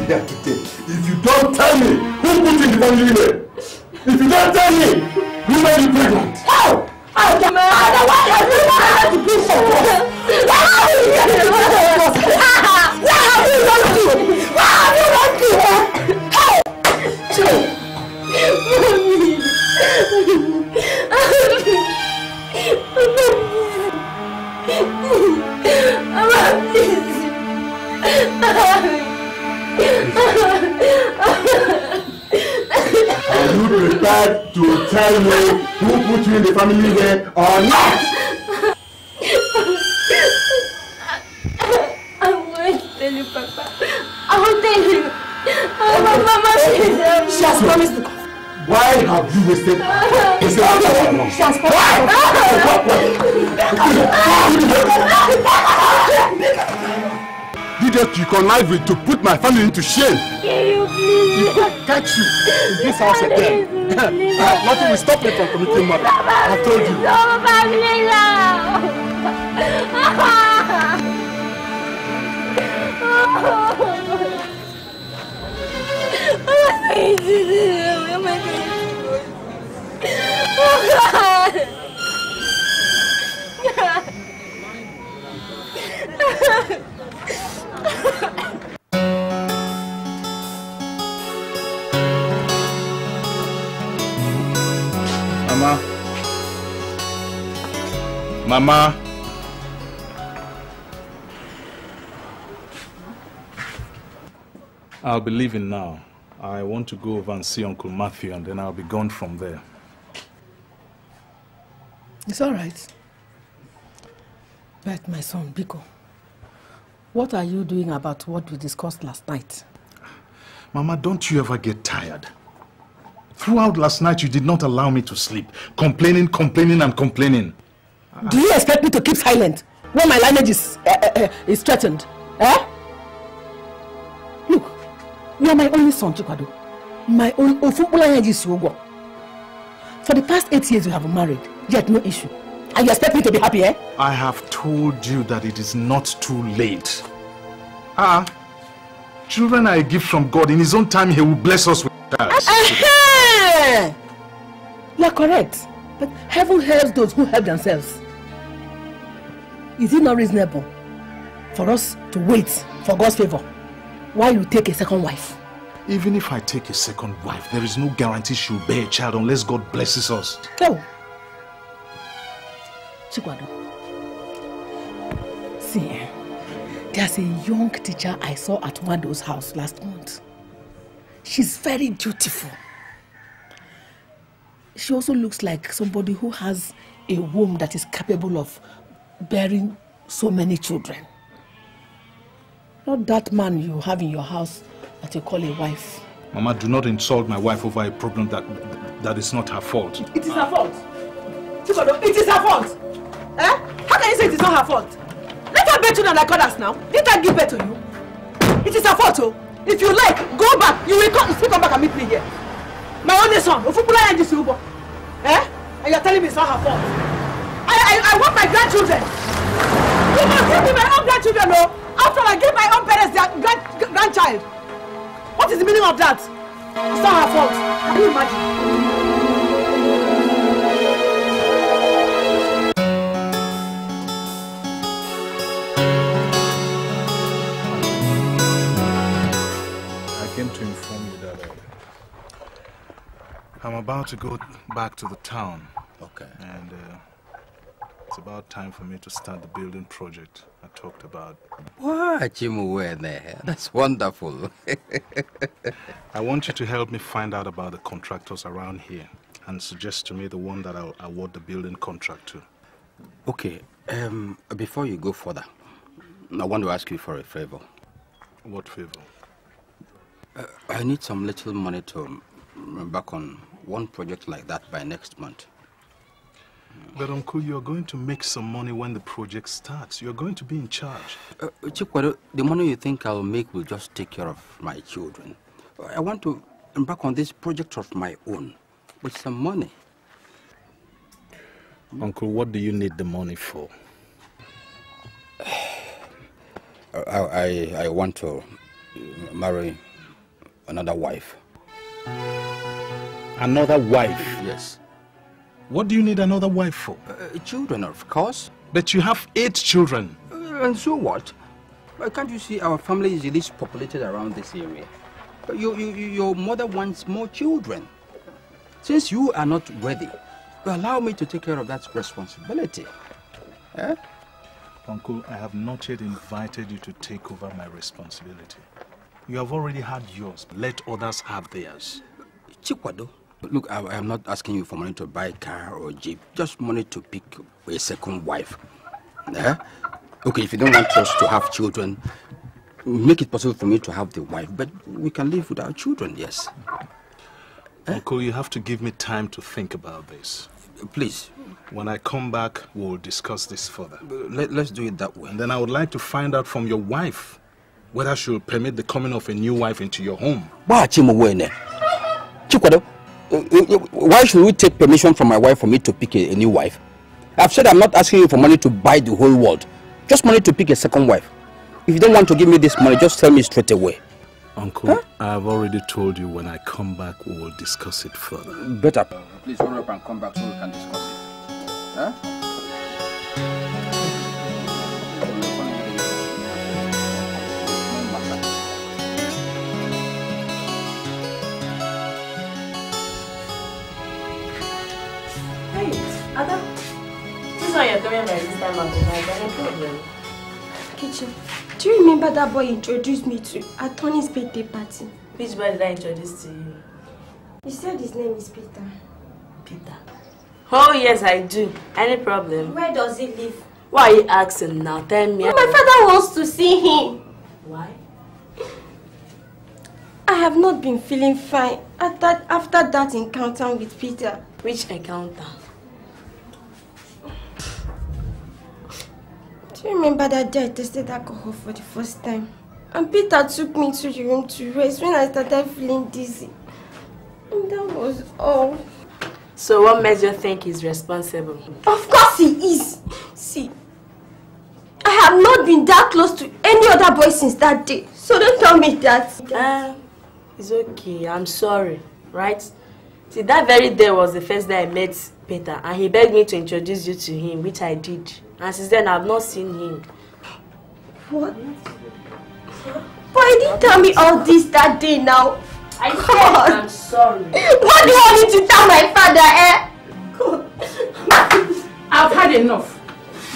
here today if you don't tell me who put you in the family name. If you don't tell me who made you pregnant. How? Why have you not to be so close? Why have you not to? Why have you not to? How? Are you prepared to tell me who put you in the family here or not? I won't tell you, Papa. I won't tell you. Mama, she has promised to come. Why have you wasted? She has promised. You connive with to put my family into shame. Can you please? If I catch you in this house again, nothing will stop me from committing murder. I've told you. No, family now. Mama. I'll be leaving now. I want to go over and see Uncle Matthew and then I'll be gone from there. It's all right. But my son, Biko, what are you doing about what we discussed last night? Mama, don't you ever get tired? Throughout last night, you did not allow me to sleep. Complaining, and complaining. Do you expect me to keep silent when my lineage is threatened? Eh? Look, you are my only son, Chikwado. My own lineage is Yogo. For the past 8 years you have married, yet no issue. And you expect me to be happy, eh? I have told you that it is not too late. Children are a gift from God. In His own time, He will bless us with child. You are correct. But heaven helps those who help themselves. Is it not reasonable for us to wait for God's favor while you take a second wife? Even if I take a second wife, there is no guarantee she'll bear a child unless God blesses us. Go. Chikwado. See, there's a young teacher I saw at Wando's house last month. She's very beautiful. She also looks like somebody who has a womb that is capable of bearing so many children. Not that man you have in your house that you call a wife. Mama, do not insult my wife over a problem that is not her fault. It is her fault. Chikwado, it is her fault. Eh? How can you say it is not her fault? Let her bear children like others now. Didn't I give birth to you? It is her fault, oh. If you like, go back. You will still come back and meet me here. My only son, eh? And you're telling me it's not her fault. I want my grandchildren. You must give me my own grandchildren, no? After I give my own parents their grandchild. What is the meaning of that? It's not her fault. Can you imagine? To inform you that I'm about to go back to the town. Okay. And it's about time for me to start the building project I talked about. Wow, Chimuwene, that's wonderful. I want you to help me find out about the contractors around here and suggest to me the one that I'll award the building contract to. Okay, before you go further, I want to ask you for a favor. What favor? I need some little money to back on one project like that by next month. But Uncle, you're going to make some money when the project starts. You're going to be in charge. Chikwado, the money you think I'll make will just take care of my children. I want to embark on this project of my own with some money. Uncle, what do you need the money for? I want to marry another wife. Another wife? Yes. What do you need another wife for? Children, of course. But you have 8 children. And so what? Can't you see our family is the least populated around this area? Your mother wants more children. Since you are not worthy, allow me to take care of that responsibility. Eh? Uncle, I have not yet invited you to take over my responsibility. You have already had yours. Let others have theirs. Chikwado, look, I am not asking you for money to buy a car or a jeep. Just money to pick a second wife. Eh? Okay, if you don't want us to have children, make it possible for me to have the wife. But we can live without children, yes. Uncle, you have to give me time to think about this. Please. When I come back, we'll discuss this further. Let's do it that way. And then I would like to find out from your wife whether she'll permit the coming of a new wife into your home. Why should we take permission from my wife for me to pick a new wife? I've said I'm not asking you for money to buy the whole world. Just money to pick a second wife. If you don't want to give me this money, just tell me straight away. Uncle, I've already told you when I come back, we will discuss it further. Better. Please hurry up and come back so we can discuss it. Huh? Hey, Ada, this is why you're coming by this time of the night. Any problem? Kitchen, do you remember that boy introduced me to at Tony's birthday party? Which boy did I introduce to you? You said his name is Peter. Peter? Oh yes, I do. Any problem? Where does he live? Why are you asking now? Tell me. My father wants to see him. Why? I have not been feeling fine after that encounter with Peter. Which encounter? Do you remember that day I tested alcohol for the first time? And Peter took me to the room to rest when I started feeling dizzy. And that was all. So what makes you think he's responsible? Of course he is. See, I have not been that close to any other boy since that day. So don't tell me that. It's okay. I'm sorry. Right? See, that very day was the first day I met Peter. And he begged me to introduce you to him, which I did. And since then, I've not seen him. What? But he didn't tell me all this that day now. I said I'm sorry. What do you want me to tell my father, I've had enough.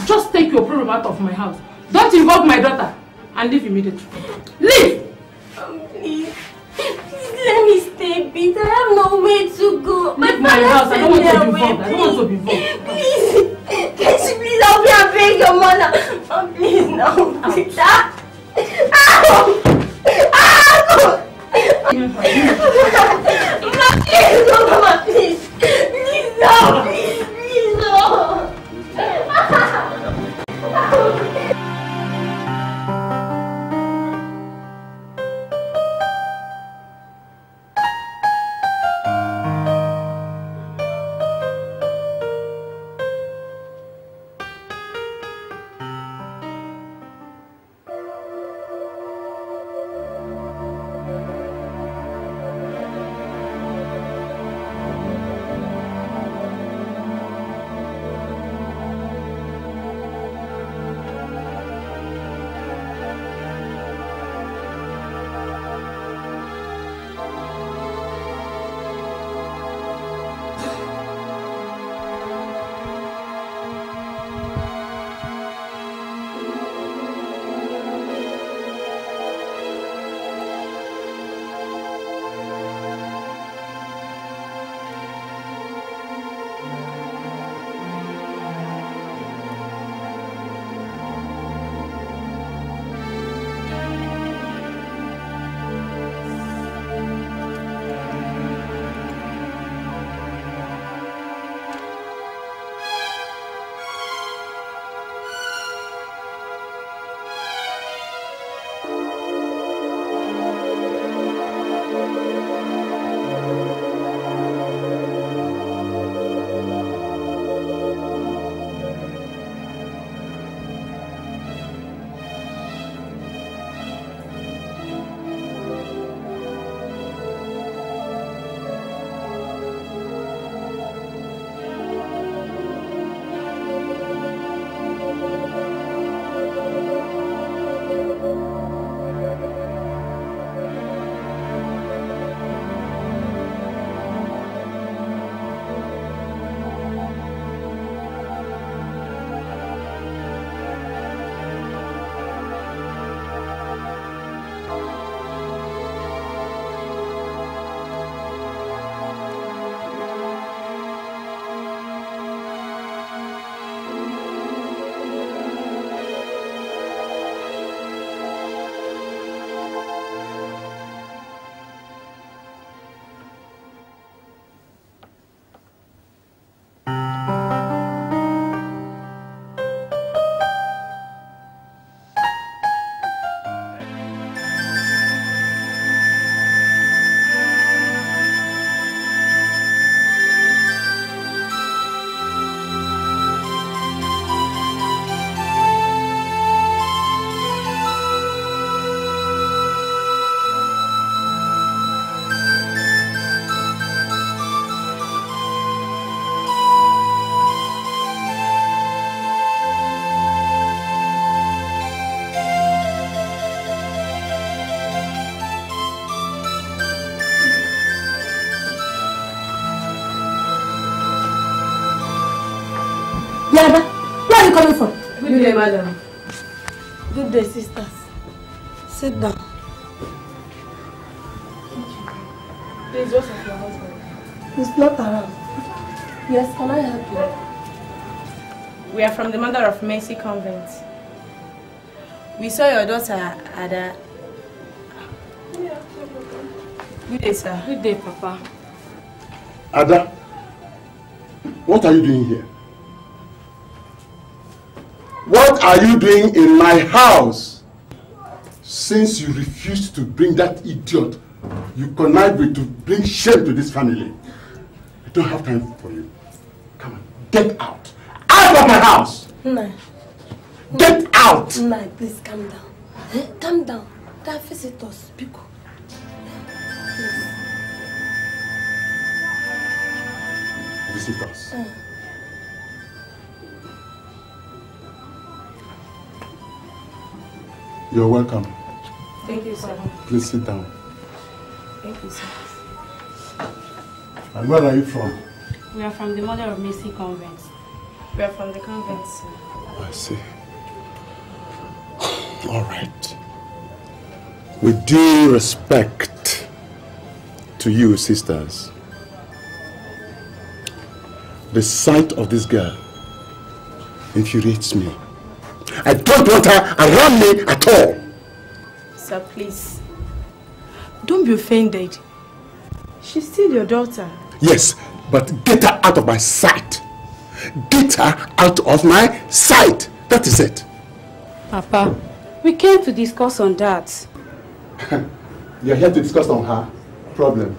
Just take your problem out of my house. Don't involve my daughter. And leave immediately. Leave! Please. Please let me stay, Peter. I have no way to go. Leave my house. I don't want to be involved. I don't want to be involved. Please. Please, I'll be a beg your mother. Oh, please, no. Peter. Mama, please, no, Mama, please. Please, no. Please, please, no. coming from? Good day, madam. Good day, sisters. Sit down. Please, what's with your husband? He's not around. Yes, can I help you? We are from the Mother of Mercy Convent. We saw your daughter, Ada. Good day, sir. Good day, Papa. Ada, what are you doing here? What are you doing in my house? Since you refused to bring that idiot, you connived with to bring shame to this family. I don't have time for you. Come on, get out. Out of my house! No. Get out! No, please calm down. Calm down. They are visitors. Pico. Please. Visitors. You're welcome. Thank you, sir. Please sit down. Thank you, sir. And where are you from? We are from the Mother of Mercy Convent. We are from the convent, sir. I see. All right. With due respect to you, sisters, the sight of this girl infuriates me. I don't want her around me at all. Sir, please. Don't be offended. She's still your daughter. Yes, but get her out of my sight. Get her out of my sight. That is it. Papa, we came to discuss on that. You are here to discuss on her problem.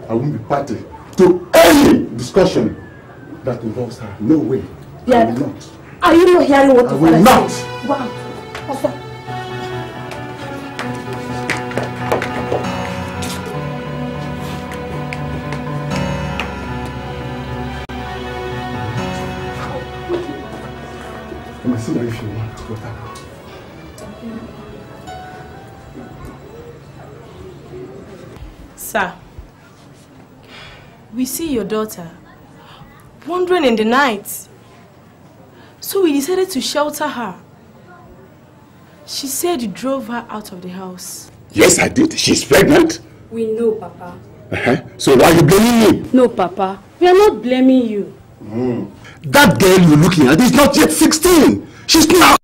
I won't be party to any discussion that involves her. No way. Yeah. I will not. Are you not hearing what I will not. Wow. Papa. You must see her if you want. Whatever. Sir, we see your daughter wandering in the night. So we decided to shelter her. She said you drove her out of the house. Yes, I did. She's pregnant. We know, Papa. So why are you blaming me? No, Papa. We are not blaming you. That girl you're looking at is not yet 16. She's not.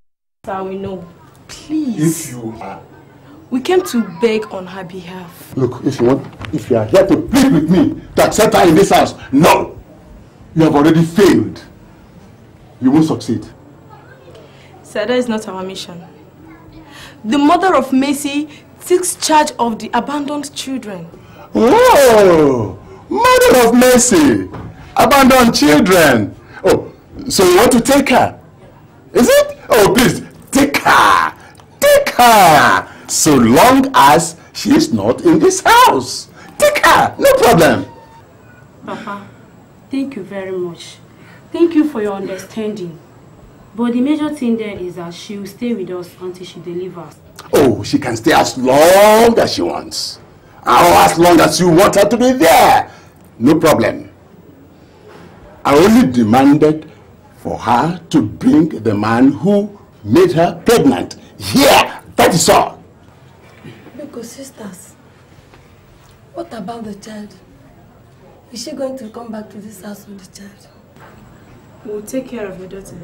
Sir, we know. Please. If you are. We came to beg on her behalf. Look, if you are here to plead with me to accept her in this house, no. You have already failed. You won't succeed. Sir, that is not our mission. The Mother of Mercy takes charge of the abandoned children. Oh, Mother of Mercy, abandoned children. Oh, so you want to take her? Is it? Oh, please, take her. Take her. So long as she is not in this house. Take her, no problem. Papa, thank you very much. Thank you for your understanding. But the major thing there is that she will stay with us until she delivers. Oh, she can stay as long as she wants. Or as long as you want her to be there. No problem. I only demanded for her to bring the man who made her pregnant here. That is all. Because sisters, what about the child? Is she going to come back to this house with the child? We'll take care of your daughter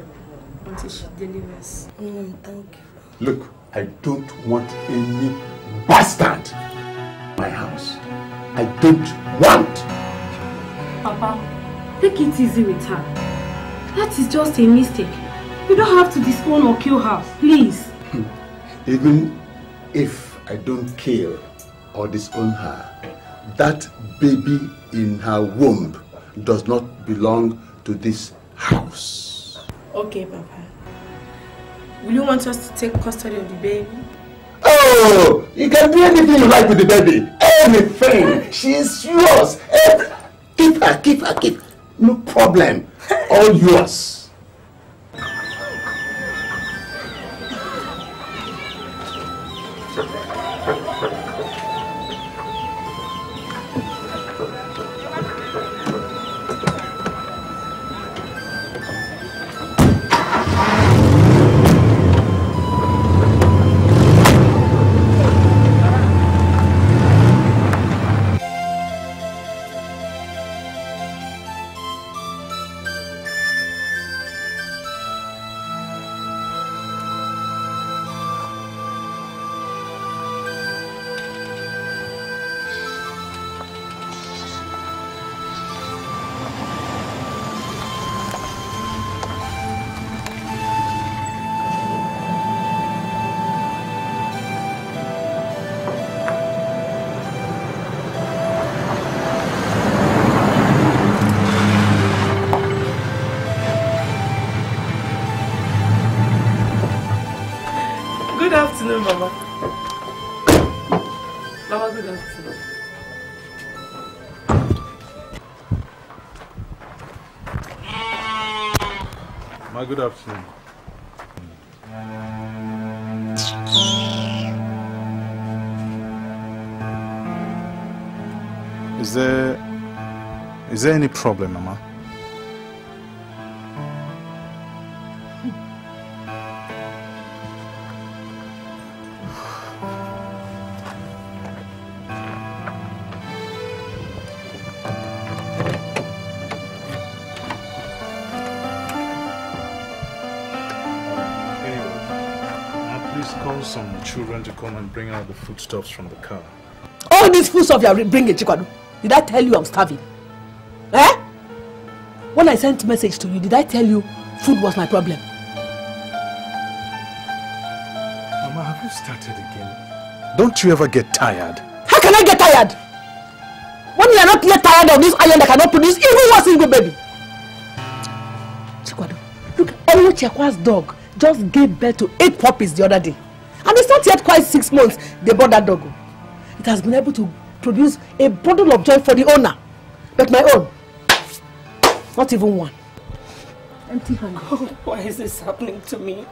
until she delivers. Thank you. Look, I don't want any bastard in my house. I don't want. Papa, take it easy with her. That is just a mistake. You don't have to disown or kill her, please. Even if I don't kill or disown her, that baby in her womb does not belong to this house. Okay, Papa. Will you want us to take custody of the baby? Oh, you can do anything you like with the baby. Anything. She is yours. Keep her. No problem. All yours. Good afternoon, Mama. Mama, good afternoon. Ma, good afternoon. Is there any problem, Mama? Some children to come and bring out the foodstuffs from the car. All these foodstuffs you are bringing, Chikwado, did I tell you I'm starving? Eh? When I sent a message to you, did I tell you food was my problem? Mama, have you started again? Don't you ever get tired? How can I get tired? When you are not yet tired of this iron that cannot produce even one single baby. Chikwado, look, Oluchekwa's dog just gave birth to 8 puppies the other day. And it's not yet quite 6 months they bought that dog. It has been able to produce a bundle of joy for the owner. But my own, not even one. Empty-handed. Oh, why is this happening to me?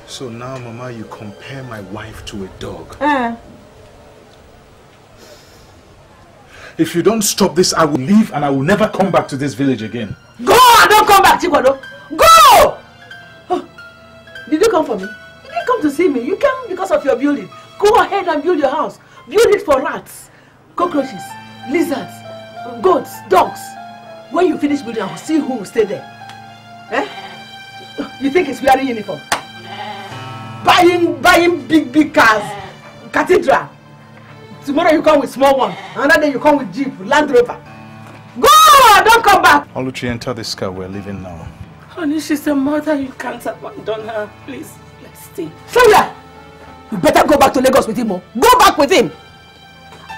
So now, Mama, you compare my wife to a dog. If you don't stop this, I will leave and I will never come back to this village again. Go and don't come back, Chikwado. Go! Oh, did you come for me? You didn't come to see me. You came because of your building. Go ahead and build your house. Build it for rats, cockroaches, lizards, goats, dogs. When you finish building, I'll see who will stay there. Eh? You think it's wearing uniform? Buying big cars, cathedral. Tomorrow you come with small one. Another day you come with Jeep, Land Rover. Go! Don't come back! Oluchi, enter this car. We're leaving now. Honey, she's a mother. You can't abandon her. Please, let's stay. Sonia! You better go back to Lagos with him. Oh. Go back with him!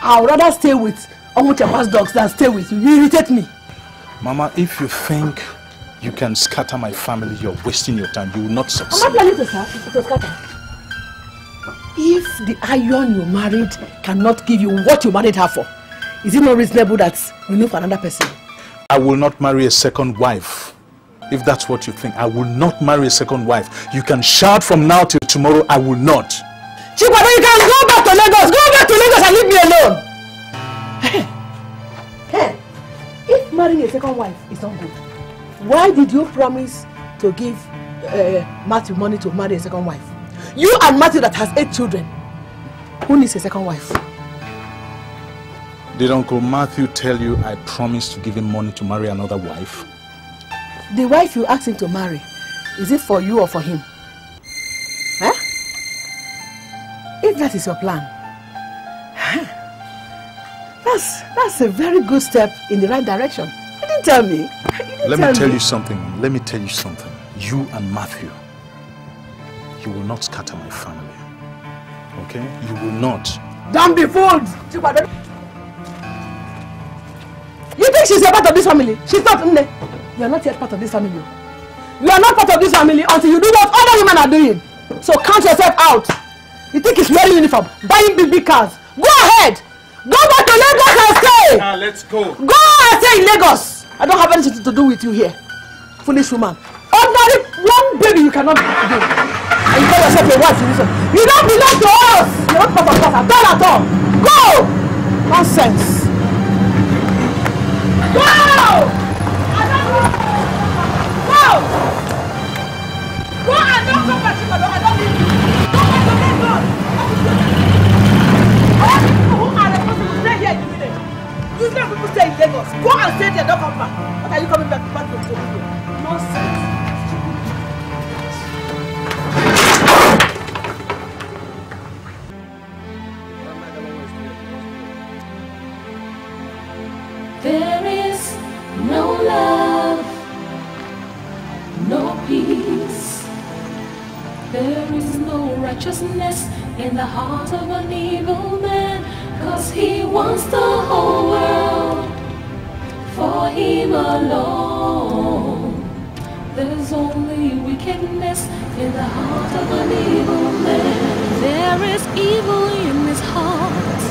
I'd rather stay with Omuchekwa's dogs than stay with you. You irritate me. Mama, if you think you can scatter my family, you're wasting your time. You will not succeed. I'm not planning to scatter. If the iron you married cannot give you what you married her for, is it not reasonable that you look for another person? I will not marry a second wife. If that's what you think, I will not marry a second wife. You can shout from now till tomorrow, I will not. Chikwado, you can go back to Lagos. Go back to Lagos and leave me alone. Hey, if marrying a second wife is not good, why did you promise to give Matthew money to marry a second wife? You and Matthew that has 8 children. Who needs a second wife? Did Uncle Matthew tell you I promised to give him money to marry another wife? The wife you asked him to marry, is it for you or for him? Huh? If that is your plan, that's a very good step in the right direction. You didn't tell me. Let me tell you something. Let me tell you something. You and Matthew, you will not scatter my family. Okay? You will not. Don't be fooled! You think she's a part of this family? She's not. You are not yet part of this family. You are not part of this family until you do what other women are doing. So count yourself out. You think it's wearing uniform, buying big cars. Go ahead! Go back to Lagos and stay! Let's go. Go and stay in Lagos! I don't have anything to do with you here. Foolish woman. Ordinary one baby you cannot do. And you call yourself a wife. You don't belong to us! You're not part of us at all. Go! Nonsense. Go! Go! Go and don't come back to my door. I don't need you. Go back to Lagos. All people who are responsible stay here in the village. Usually people stay in Lagos. Go and stay there, don't come back. What are you coming back to the video? Nonsense. There is no love, no peace. There is no righteousness in the heart of an evil man, 'cause he wants the whole world for him alone. There's only wickedness in the heart of an evil man. There is evil in his heart,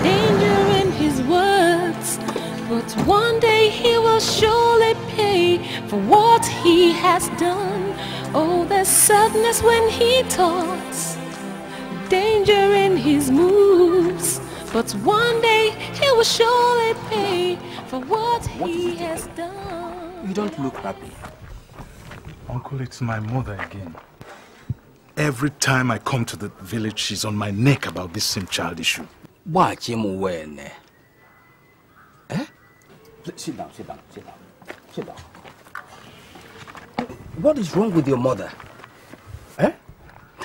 danger in his words, but one day he will surely pay for what he has done. Oh, there's sadness when he talks, danger in his moves, but one day he will surely pay for what he has done. You don't look happy. Uncle, it's my mother again. Every time I come to the village, she's on my neck about this same child issue. Watch him when. Eh? Sit down, sit down, sit down, sit down. What is wrong with your mother? Eh?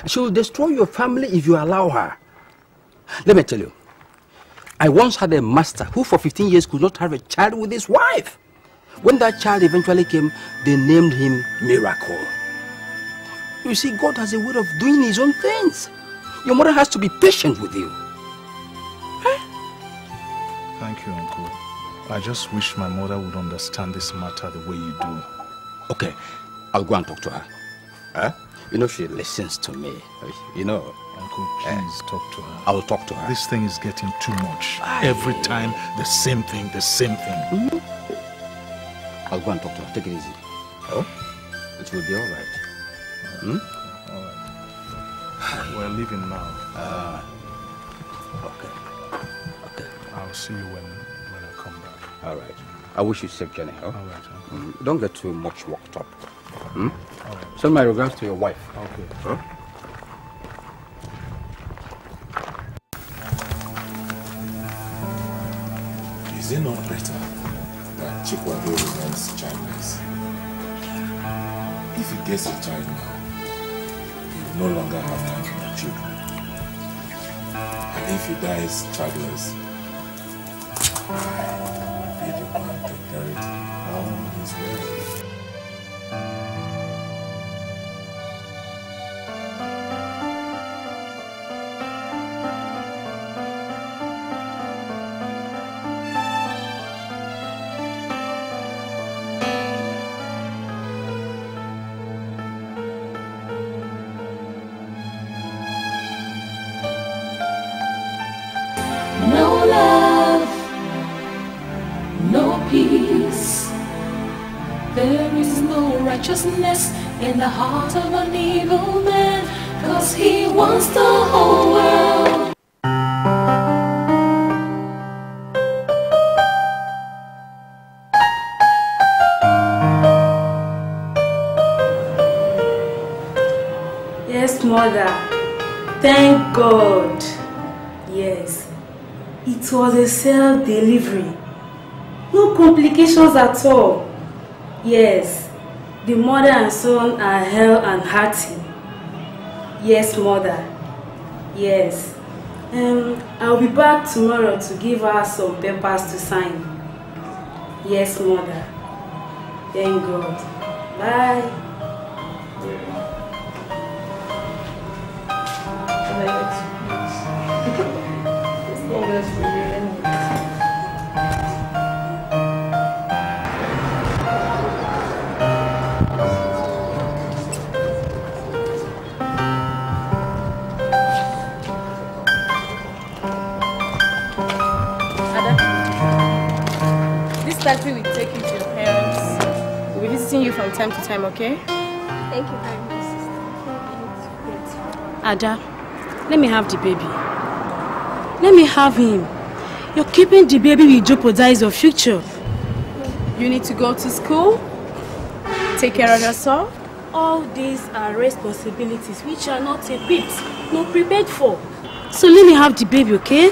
She will destroy your family if you allow her. Let me tell you, I once had a master who for 15 years could not have a child with his wife. When that child eventually came, they named him Miracle. You see, God has a way of doing his own things. Your mother has to be patient with you. Huh? Thank you, Uncle. I just wish my mother would understand this matter the way you do. Okay, I'll go and talk to her. Huh? You know, she listens to me. You know. Uncle, please talk to her. I will talk to her. This thing is getting too much. Every time, the same thing, the same thing. Mm-hmm. I'll go and talk to her. Take it easy. Oh? It will be all right. Hmm? All right. We're leaving now. Okay. Okay. I'll see you when I come back. All right. I wish you safe journey. Huh? All right. Uncle. Don't get too much worked up. Hmm? All right. Send my regards to your wife. Okay. Huh? Is it not better that CHIWETALU remains childless? If he gets a child now, he will no longer have time for the children. And if he dies childless, I will be the one to inherit all his wealth. Righteousness in the heart of an evil man, 'cause he wants the whole world. Yes, mother. Thank God. Yes. It was a self-delivery. No complications at all. Yes. The mother and son are hale and hearty. Yes, mother. Yes. I'll be back tomorrow to give her some papers to sign. Yes, mother. Thank God. Bye. Factory will take you to your parents. We'll be visiting you from time to time, okay? Thank you very much, sister. Ada, let me have the baby. Let me have him. You're keeping the baby will jeopardize your future. You need to go to school, take care of yourself. All these are responsibilities which are not equipped, not prepared for. So let me have the baby, okay?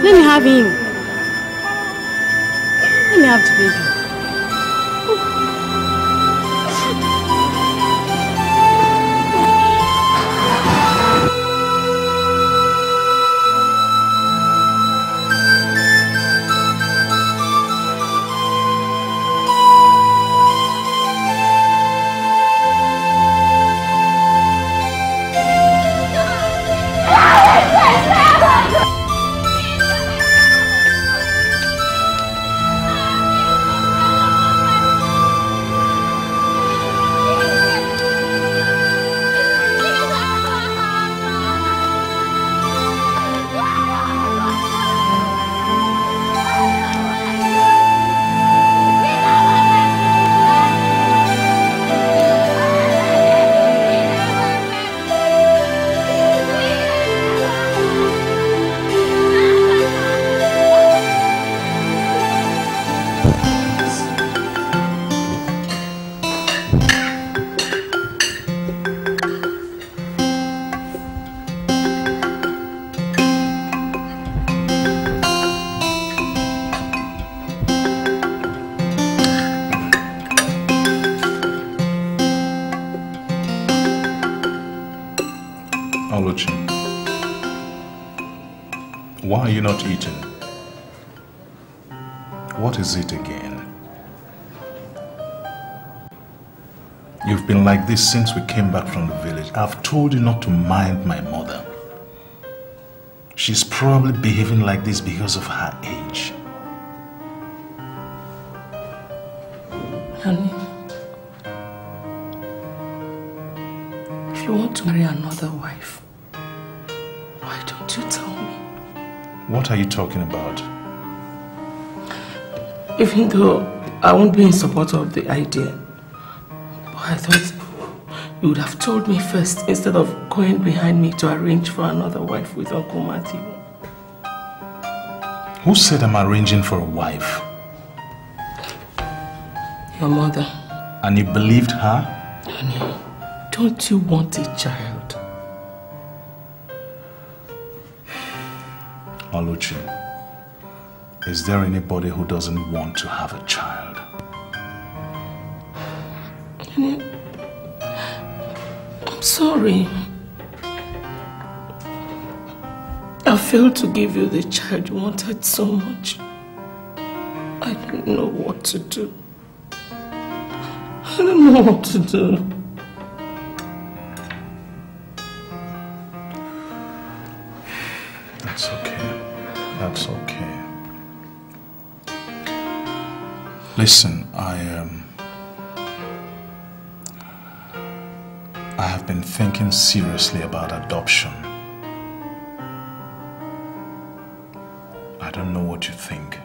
Let me have him. Let me have the baby. Oluchi, why are you not eating? What is it again? You've been like this since we came back from the village. I've told you not to mind my mother. She's probably behaving like this because of her age. Honey, if you want to marry another wife, why don't you tell me? What are you talking about? Even though I won't be in support of the idea, but I thought you would have told me first instead of going behind me to arrange for another wife with Uncle Matthew. Who said I'm arranging for a wife? Your mother. And you believed her? Honey, don't you want a child? Oluchi, is there anybody who doesn't want to have a child? Honey, I'm sorry. I failed to give you the child you wanted so much. I didn't know what to do. I don't know what to do. That's okay. That's okay. Listen, I have been thinking seriously about adoption. I don't know what you think.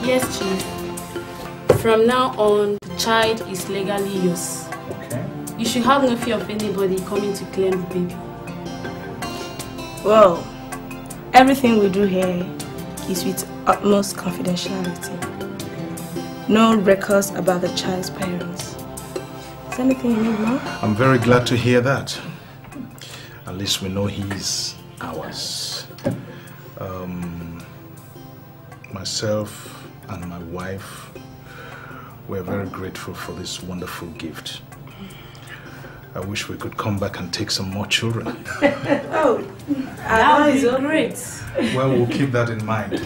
Yes, Chief. From now on, the child is legally yours. Okay. You should have no fear of anybody coming to claim the baby. Well, everything we do here is with utmost confidentiality. No records about the child's parents. Is there anything you need, Mom? I'm very glad to hear that. At least we know he's ours. Myself and my wife We're very grateful for this wonderful gift. I wish we could come back and take some more children. Oh, that is great. Well, we'll keep that in mind.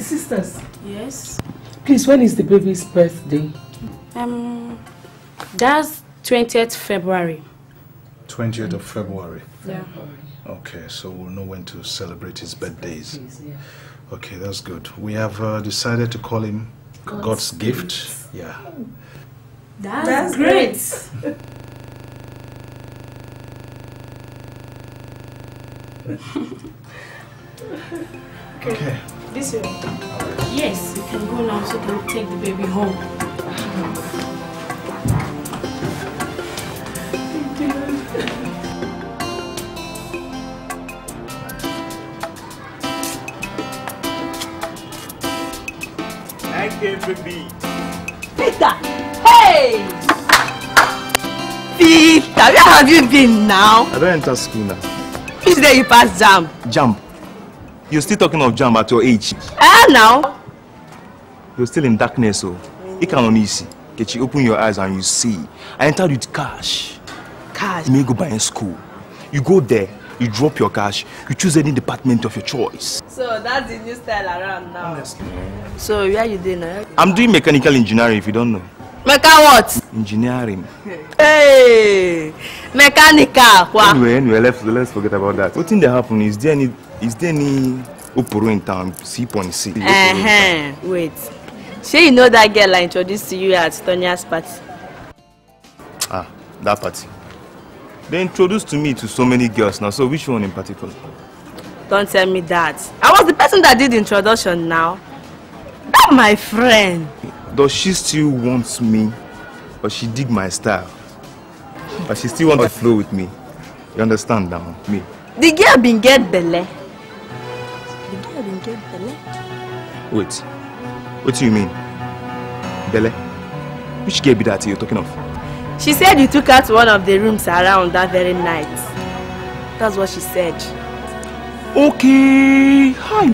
Sisters. Yes? Please, when is the baby's birthday? That's 20th February. 20th of February? Yeah. Okay, so we'll know when to celebrate his birthdays. Okay, that's good. We have decided to call him God's gift. Yeah. That's great. Okay. This way. Yes, we can go now so we can take the baby home. Thank you, baby. Peter! Hey! Peter, where have you been now? I don't enter school now. Which day you pass jam? Jam? You're still talking of jam at your age? Now? You're still in darkness, so you can only see. Get you open your eyes and you see. I entered with cash. Cash? You may go buy in school. You go there, you drop your cash, you choose any department of your choice. So that's the new style around now. Honestly. So where you doing now? I'm doing mechanical engineering if you don't know. Mechanical what? Engineering. Hey! Mechanical! Wow. Anyway, let's forget about that. What thing that happened? Is there any Oporo in town? C.C. Wait. Sure you know that girl I introduced to you at Tonia's party? Ah, that party. They introduced to me to so many girls now, so which one in particular? Don't tell me that. I was the person that did the introduction now. That's my friend. Does she still want me? But she dig my style. But she still wants to flow with me. You understand now? Me. The girl been get belle. The girl been get belle. Wait. What do you mean? Belle? Which girl be that you're talking of? She said you took her to one of the rooms around that very night. That's what she said. Okay. Hi.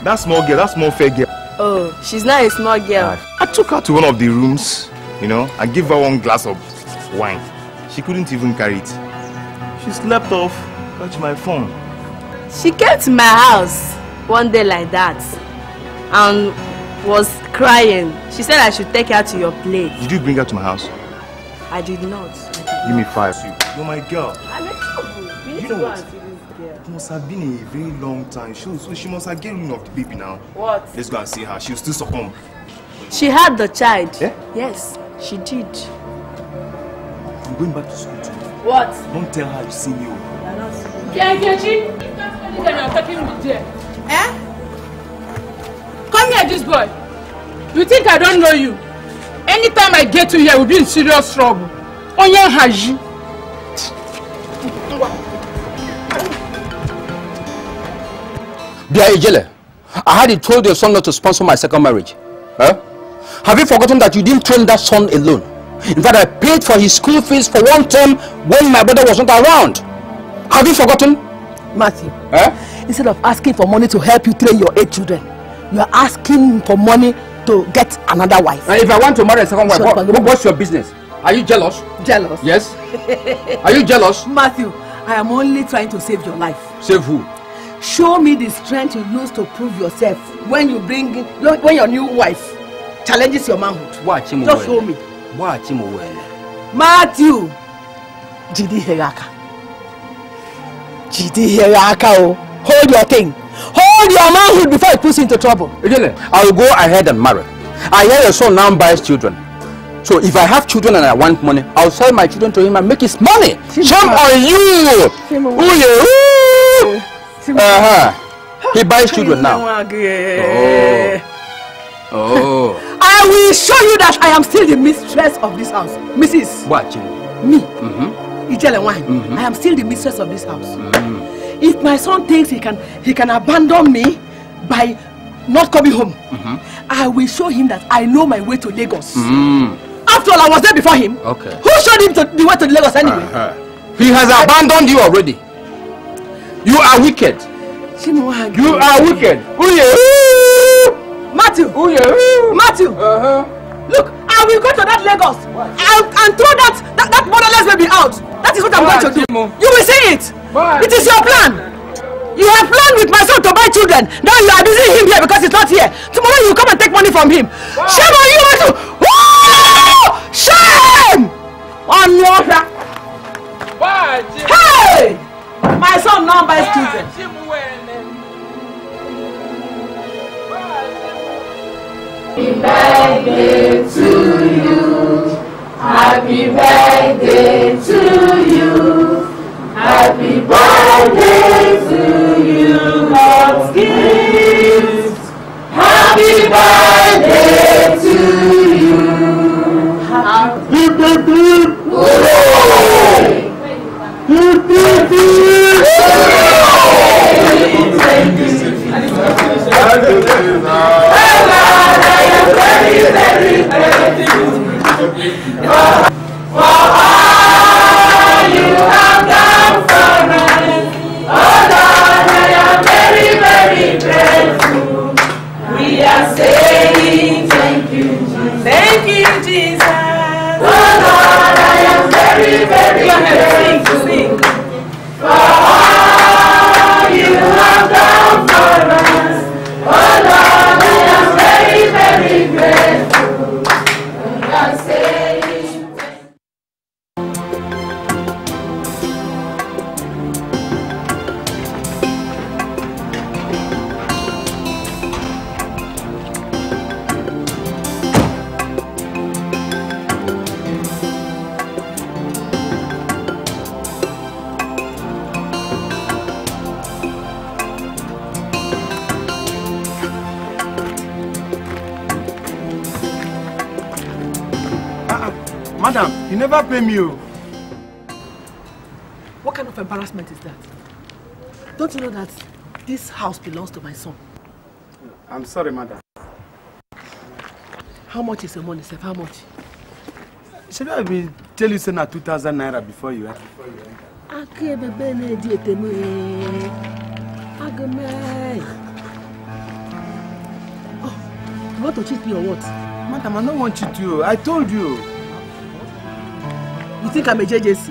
That small girl, that small fair girl. Oh, she's not a small girl. I took her to one of the rooms, you know, and gave her one glass of wine. She couldn't even carry it. She slept off, touched my phone. She came to my house one day like that and was crying. She said I should take her to your place. Did you bring her to my house? I did not. Give me 5. You're my girl. I'm in trouble. We need You to know go what? and see this girl. It must have been a very long time. So she must have gotten rid of the baby now. What? Let's go and see her. She'll still succumb. She had the child. Yeah? Yes, she did. I'm going back to school too. What? Don't tell her you see me. Kenkechi, I'm talking with you. Come here, this boy. You think I don't know you? Anytime I get to here, we'll be in serious trouble. Onye Haji. Dear Ijele, I had told your son not to sponsor my second marriage. Huh? Have you forgotten that you didn't train that son alone? In fact, I paid for his school fees for one term when my brother was not around. Have you forgotten? Matthew, instead of asking for money to help you train your 8 children, you are asking for money to get another wife. And if I want to marry a second wife, what's your business? Are you jealous? Jealous? Yes. Are you jealous? Matthew, I am only trying to save your life. Save who? Show me the strength you use to prove yourself when you when your new wife challenges your manhood. Watch him. Just show me. Watch him. Matthew, Jidi Heraka. Jidi Heraka, hold your thing. Hold your manhood before it puts you into trouble. I will go ahead and marry. I hear your son now buys children. So if I have children and I want money, I'll sell my children to him and make his money. Shame on you! He buys children now. Oh. I will show you that I am still the mistress of this house. Mrs. What? Me. I am still the mistress of this house. If my son thinks he can abandon me by not coming home, I will show him that I know my way to Lagos. After all, I was there before him. Okay. Who showed him the way to Lagos anyway? He has abandoned you already. You are wicked. You are wicked. Matthew! Matthew! Look, I will go to that Lagos and throw that motherless baby out. That is what I'm going to do. You will see it. It is your plan. You have planned with my son to buy children. Now you are busy him here because he's not here. Tomorrow you come and take money from him. Shame on you, Matthew! Shame on your... Hey! My son now buys children. Happy birthday to you. Happy birthday to you. Happy birthday to you, God's gift. Happy birthday to you. Happy birthday. Hooray! Very for all you have done for us. Oh Lord, I am very, very grateful. We are saying thank you, Jesus. Thank you, Jesus. Oh Lord, I am very, very grateful. For all you have done for us. Oh Lord, I am very, very grateful. We are saying Madam, you never pay me. What kind of embarrassment is that? Don't you know that this house belongs to my son? I'm sorry, madam. How much is your money, sir? How much? Should I be tell you send 2,000 naira before you enter? Oh, you want to cheat me or what? Madam, I don't want you to. I told you. You think I'm a JJC?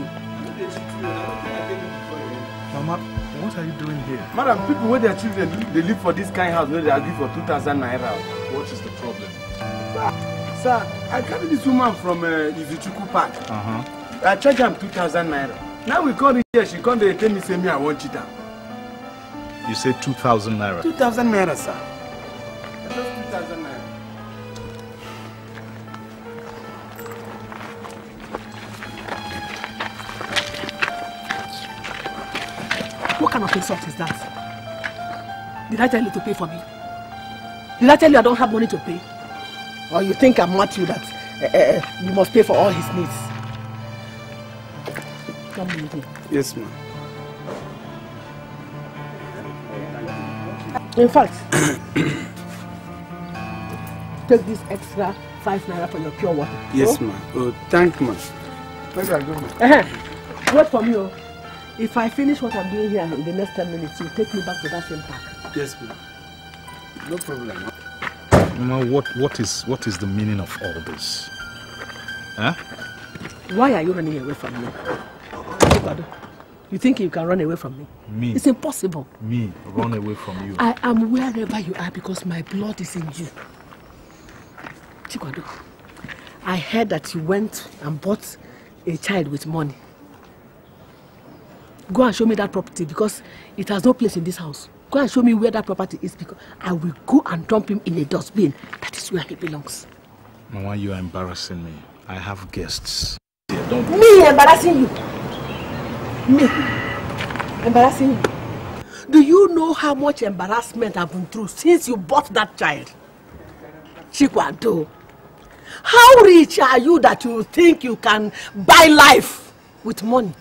Mama, what are you doing here? Madam, people with their children, they live for this kind of house where they agree for 2,000 naira. What is the problem? Sir, I carried this woman from EZEONU Park. I charge her 2,000 naira. Now we call it here, she come there and tell me, say me, I want cheat her. You said 2,000 naira? 2,000 naira, sir. Just 2,000 naira. What kind of insult is that? Did I tell you to pay for me? Did I tell you I don't have money to pay? Or you think I'm Matthew that you must pay for all his needs? Come with me. Yes, ma'am. In fact, take this extra 5 naira for your pure water. Yes, ma'am. Oh, thank you, ma'am. Where do I go, ma'am? Wait for me, oh. If I finish what I'm doing here in the next 10 minutes, you take me back to that same park. Yes, ma'am. No problem. Mama, what is the meaning of all this? Huh? Why are you running away from me? You think you can run away from me? Me? It's impossible. Me? Run away from you? I am wherever you are because my blood is in you. Chikwado, I heard that you went and bought a child with money. Go and show me that property because it has no place in this house. Go and show me where that property is because I will go and dump him in a dustbin. That is where he belongs. Mama, you are embarrassing me. I have guests. Me embarrassing you? Me embarrassing you? Do you know how much embarrassment I've been through since you bought that child? Chikwado, how rich are you that you think you can buy life with money?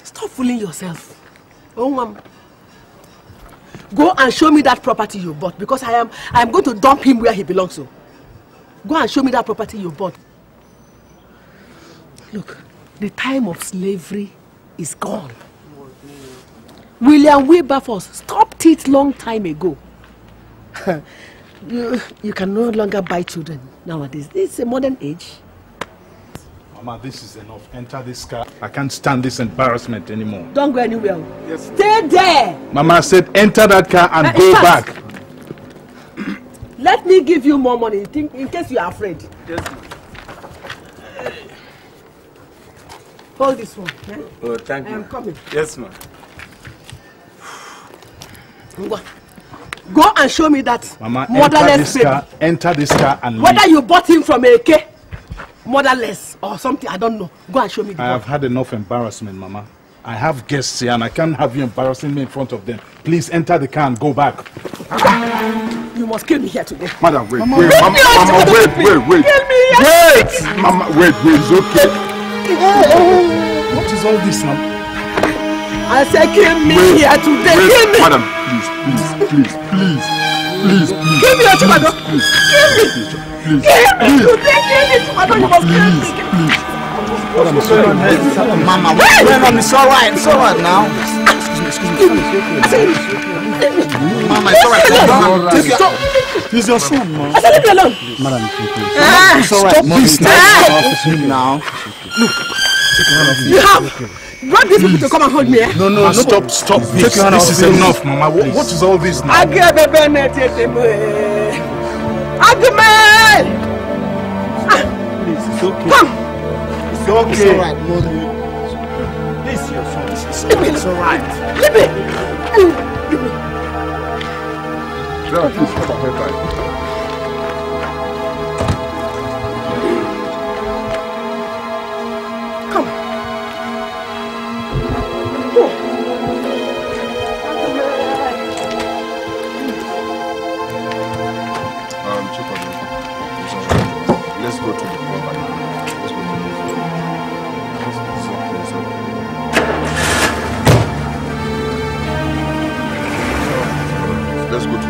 Stop fooling yourself. Oh, ma'am. Go and show me that property you bought because I am going to dump him where he belongs to. Go and show me that property you bought. Look, the time of slavery is gone. William Wilberforce stopped it long time ago. You can no longer buy children nowadays. It's a modern age. Mama, this is enough. Enter this car. I can't stand this embarrassment anymore. Don't go anywhere. Yes. Stay there. Mama, I said enter that car and go back. Let me give you more money in case you are afraid. Yes, Hold this one. Eh? Oh, thank you. I am coming. Yes, ma'am. Go and show me that Mama, motherless baby. Enter this car and Whether leave. you bought him from AK, motherless or something, I don't know. Go and show me the I have had enough embarrassment, Mama. I have guests here and I can't have you embarrassing me in front of them. Please enter the car and go back. You must kill me here today. Madam, wait, Mama, wait, wait. Mama, wait. Kill me here. Wait, Mama, wait, it's okay. What is all this now? I said kill me here today. Wait, Kill me. Madam, please. Kill me, Chimado. Kill me. Please. Kill me today. Kill me, Chimado. You must kill me. Mama, what's going on? It's alright. It's alright now. Excuse me. Mama, it's alright. He's your son, man. I said leave me alone. Madam, it's alright. Stop this now. Look, you have brought these people to come and hold me, eh? No, stop this. This is enough, Mama. What is all this now? Please, it's okay. Come. It's okay. It's alright, Mommy. This is your son. It's alright. Leave me. Girl, please, come on, bye. Come. Let's go to the front. Let's go to the front. It's okay. Let's go to the floor.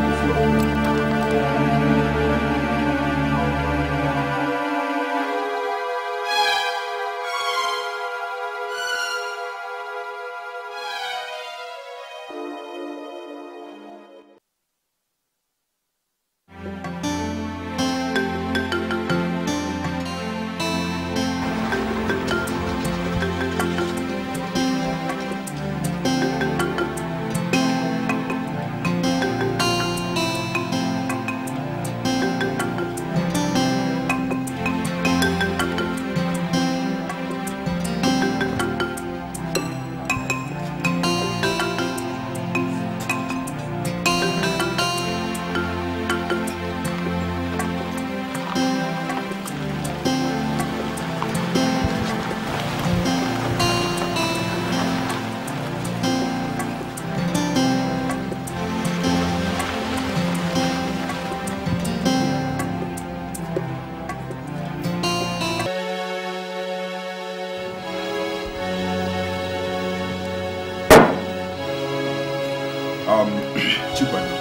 CHIWETALU,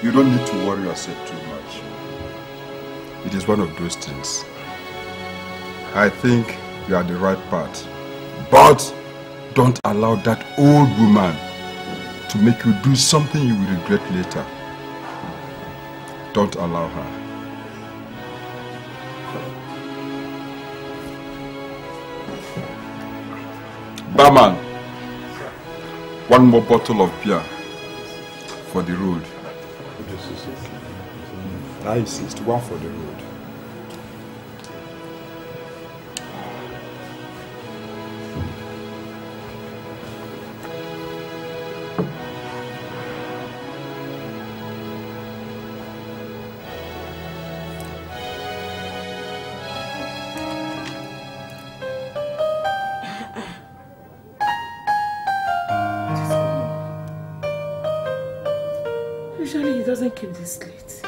you don't need to worry yourself too much. It is one of those things. I think you are the right path. But don't allow that old woman to make you do something you will regret later. Don't allow her. Barman, one more bottle of beer for the road. I insist, one for the road. Usually he doesn't keep this late.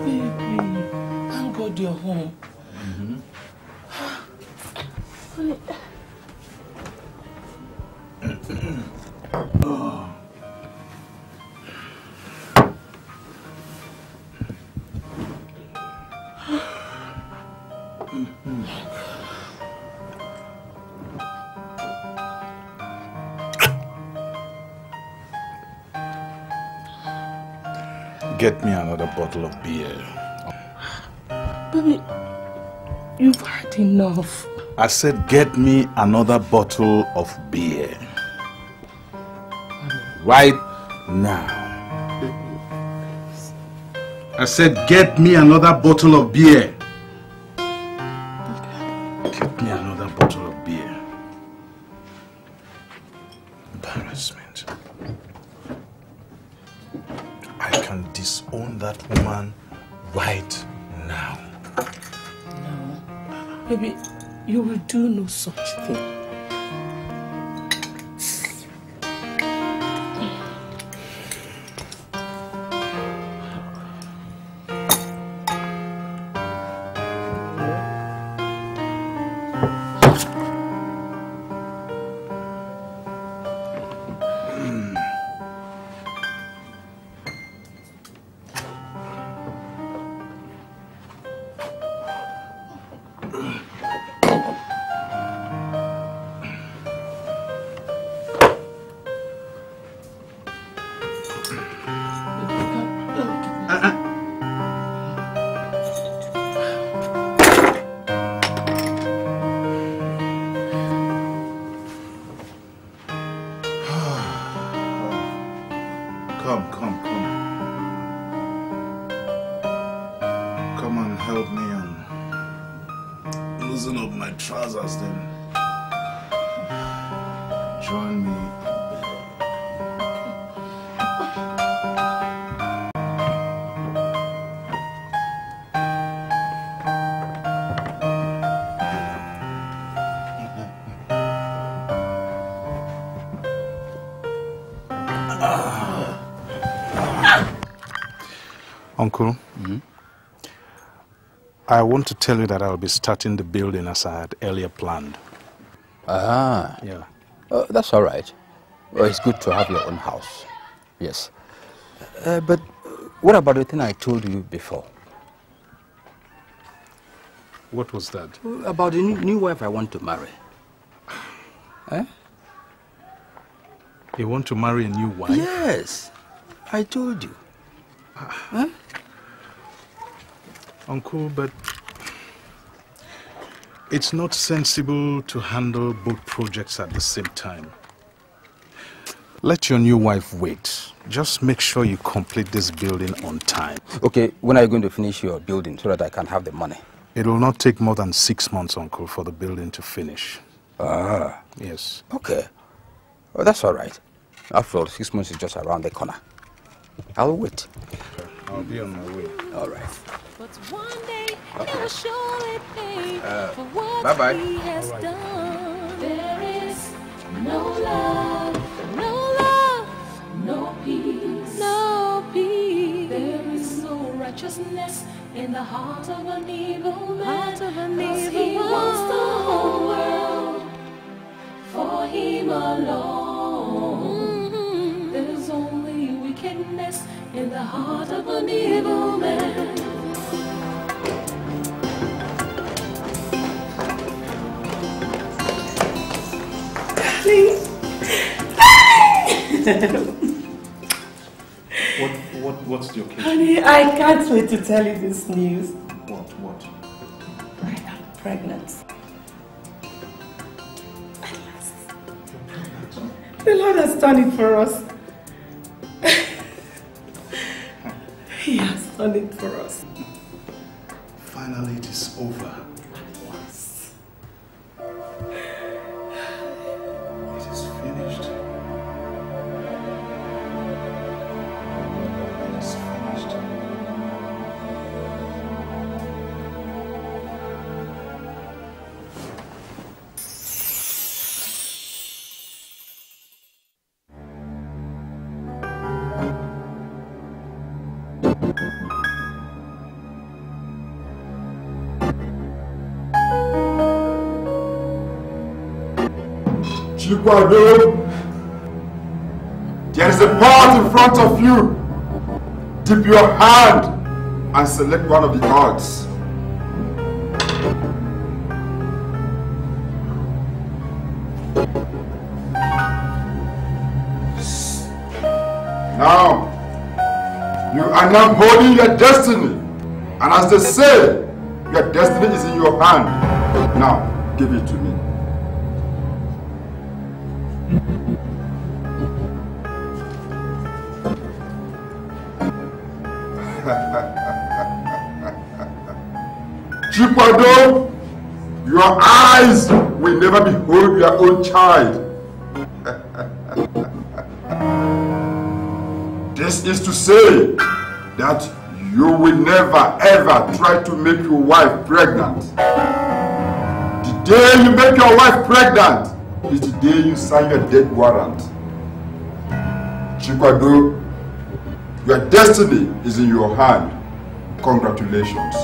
Baby, thank God you're home. get me another bottle of beer. Baby, you've had enough. I said get me another bottle of beer. Right now. I said get me another bottle of beer. Get me another bottle of beer. Embarrassment. I can disown that woman right now. No. Baby, you will do no such thing. Come and help me and loosen up my trousers then. Join me. Uncle, I want to tell you that I'll be starting the building as I had earlier planned. Ah. Yeah. That's all right. Well, it's good to have your own house. Yes. But what about the thing I told you before? What was that? About the new wife I want to marry. Eh? You want to marry a new wife? Yes. I told you. Huh? Uncle, but it's not sensible to handle both projects at the same time. Let your new wife wait. Just make sure you complete this building on time. Okay, when are you going to finish your building so that I can have the money? It will not take more than 6 months, Uncle, for the building to finish. Ah. Yes. Okay. Well, that's all right. After all, 6 months is just around the corner. I'll wait. Okay. I'll be on my way. All right. But one day he will surely pay for what bye-bye. he has done. There is no love, no peace, no peace. There is no righteousness in the heart of an evil man. Cause he wants the whole world for him alone. There's only wickedness in the heart of an evil man. What's the occasion? Honey, I can't wait to tell you this news. What? I am pregnant. At last. The Lord has done it for us. He has done it for us. Finally, it is over. Yes. It is finished. It is finished. CHIWETALU, there is a path in front of you. Dip your hand and select one of the cards. Now, you I am holding your destiny. And as they say, your destiny is in your hand. Now, give it to me. Chikwado, your eyes will never behold your own child. This is to say that you will never ever try to make your wife pregnant. The day you make your wife pregnant is the day you sign your death warrant. Chikwado, your destiny is in your hand. Congratulations.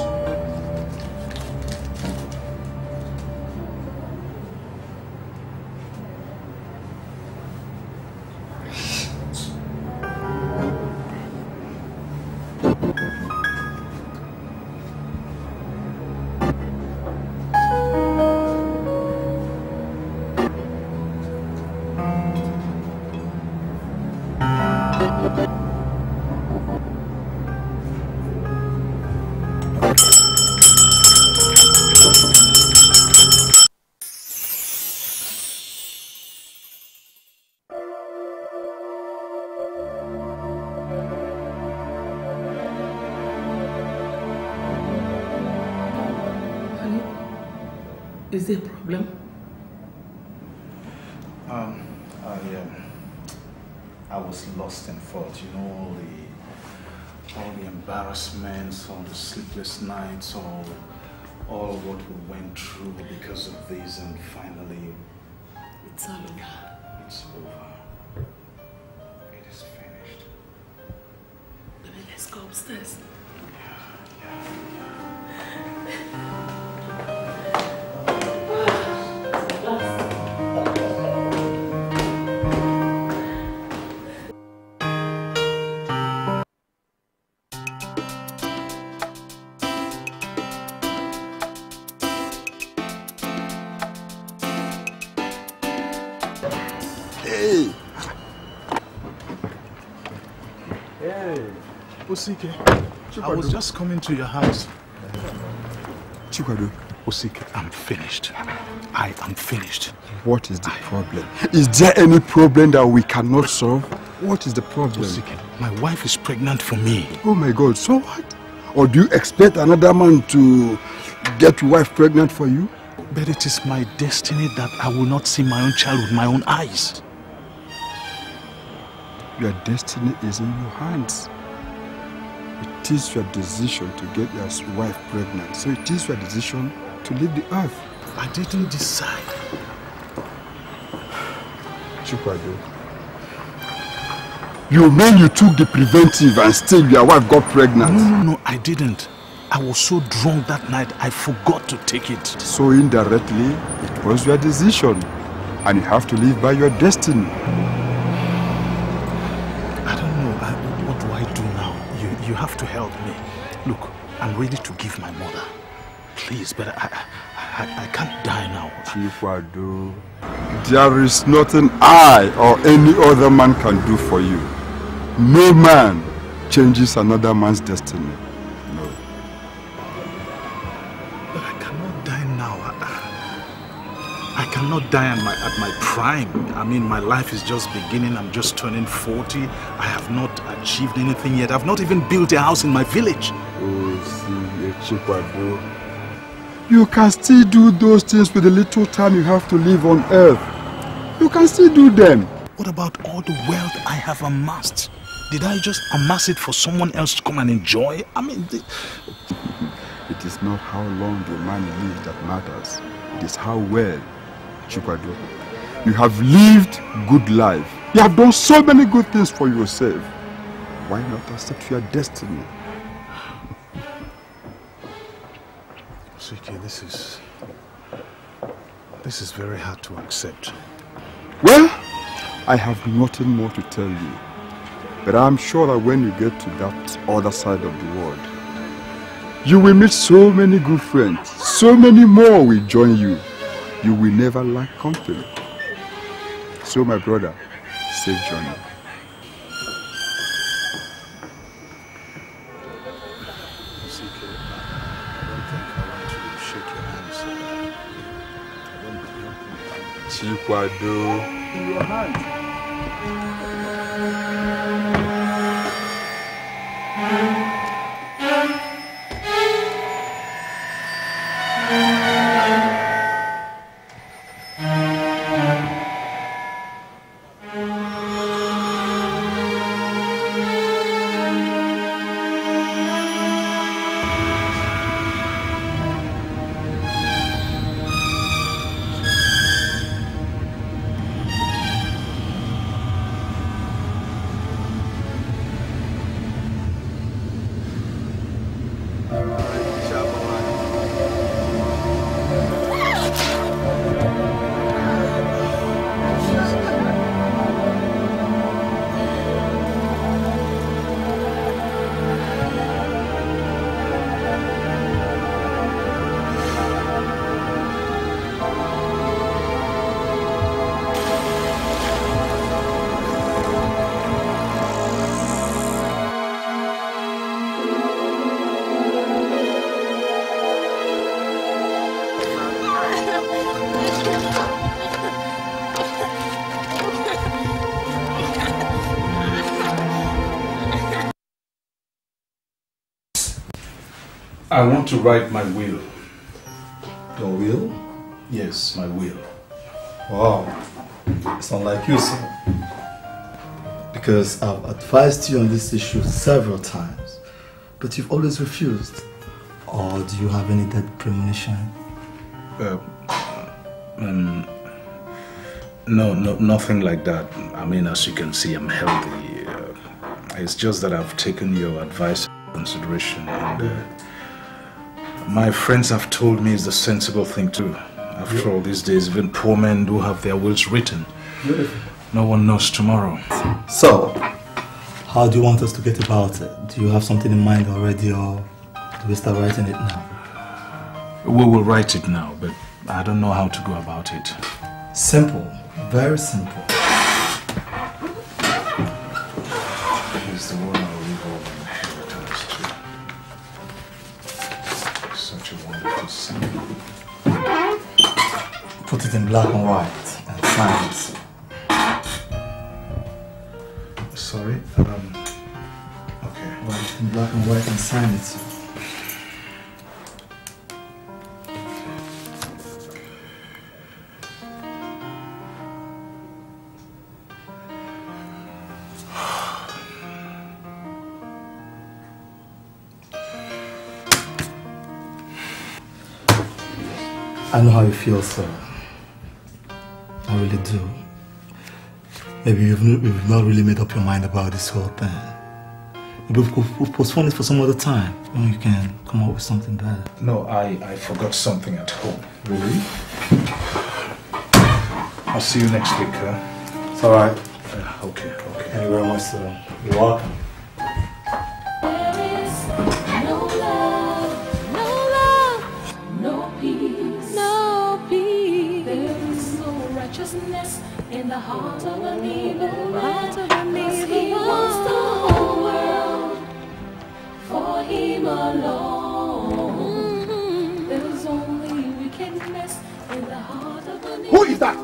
Is there a problem? I was lost in thought. You know, all the embarrassments, all the sleepless nights, all what we went through because of this, and finally, it's all over. It's over. It is finished. Baby, let's go upstairs. Osike, I was just coming to your house. Chikwado. Osike, I'm finished. I am finished. What is the problem? Is there any problem that we cannot solve? What is the problem? Osike, my wife is pregnant for me. Oh my God, so what? Or do you expect another man to get your wife pregnant for you? But it is my destiny that I will not see my own child with my own eyes. Your destiny is in your hands. It is your decision to get your wife pregnant. So it is your decision to leave the earth. I didn't decide. Chikwado, you mean you took the preventive and still your wife got pregnant? No, I didn't. I was so drunk that night, I forgot to take it. So indirectly, it was your decision. And you have to live by your destiny. I don't know. What do I do now? You have to help me. Look, I'm ready to give my mother. Please, but I can't die now. Chikwado, there is nothing I or any other man can do for you. No man changes another man's destiny. No. But I cannot die now. I cannot die at my prime. I mean, my life is just beginning. I'm just turning 40. I have not achieved anything yet. I've not even built a house in my village. Oh, see, Chikwado. You can still do those things with the little time you have to live on earth. You can still do them. What about all the wealth I have amassed? Did I just amass it for someone else to come and enjoy? I mean... It is not how long a man lives that matters. It is how well. Chikwado, you have lived good life. You have done so many good things for yourself. Why not accept your destiny? Osike, this is very hard to accept. Well, I have nothing more to tell you. But I'm sure that when you get to that other side of the world, you will meet so many good friends. So many more will join you. You will never lack company. So, my brother, safe journey. Chikwado. In your hand. I want to write my will. Your will? Yes, my will. Wow. It's not like you, sir. Because I've advised you on this issue several times, but you've always refused. Or do you have any dead premonition? No, nothing like that. I mean, as you can see, I'm healthy. It's just that I've taken your advice into consideration, and my friends have told me it's the sensible thing to do. After all, these days, even poor men do have their wills written. Beautiful. No one knows tomorrow. So, how do you want us to get about it? Do you have something in mind already, or do we start writing it now? We will write it now, but I don't know how to go about it. Simple. Very simple. Here's the one I'll leave all my inheritance to. Such a wonderful scene. Put it in black and white and sign it. Sorry? Okay. Write it in black and white and sign it. I know how you feel, sir. I really do. Maybe you've not really made up your mind about this whole thing. Maybe we'll postpone it for some other time when you can come up with something better. No, I forgot something at home. Really? I'll see you next week, huh? It's alright. Okay. Thank you very much, sir. You're welcome. In the heart of an evil man, he wants the whole world for him alone. There's only wickedness in the heart of an evil man. Who is that?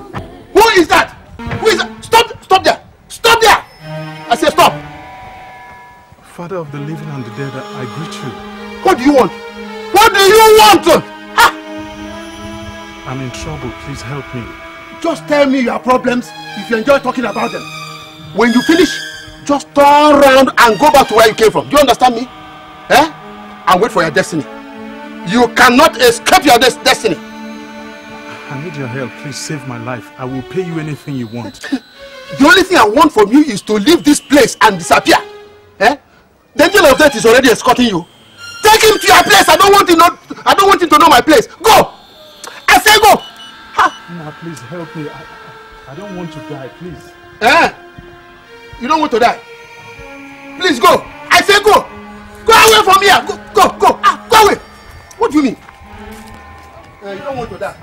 Who is that? Who is that? Stop there! Stop there! I say stop! Father of the living and the dead, I greet you. What do you want? What do you want? Ah! I'm in trouble, please help me. Just tell me your problems if you enjoy talking about them. When you finish, just turn around and go back to where you came from. Do you understand me? Eh? And wait for your destiny. You cannot escape your destiny. I need your help. Please save my life. I will pay you anything you want. The only thing I want from you is to leave this place and disappear. Eh? The angel of death is already escorting you. Take him to your place. I don't want him to know my place. Go! I say go! Now, please help me. I don't want to die, please. Eh? You don't want to die? Please go. I say go. Go away from here. Go. Go away. What do you mean? You don't want to die.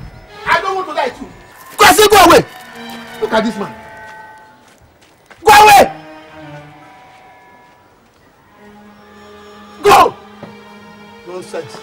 I don't want to die too. Go, I say go away. Look at this man. Go away. Go. Nonsense.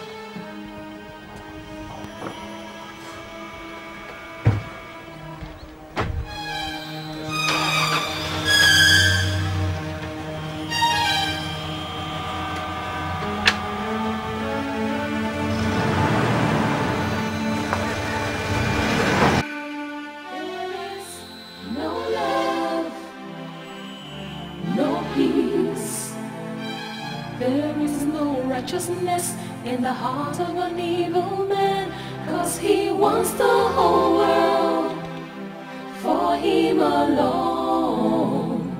righteousness in the heart of an evil man, 'cause he wants the whole world for him alone.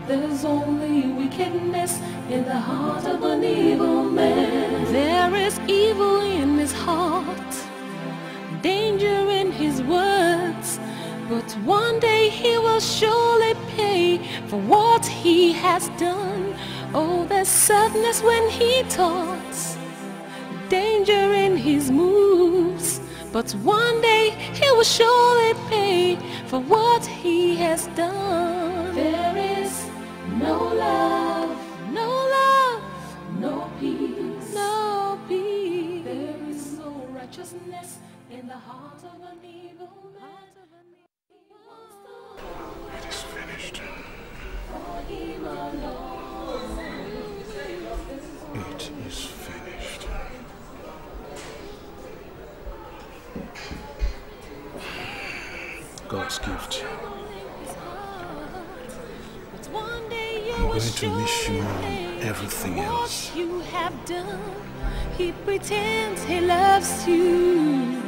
There's only wickedness in the heart of an evil man. There is evil in his heart, danger in his words, but one day he will surely pay for what he has done. Oh, there's sadness when he talks, danger in his moves, but one day he will surely pay for what he has done. There is no love, no love, no peace, no peace. There is no righteousness in the heart of an evil man. It is finished. It is finished. God's gift. I'm going to miss you more than everything else. What you have done, he pretends he loves you.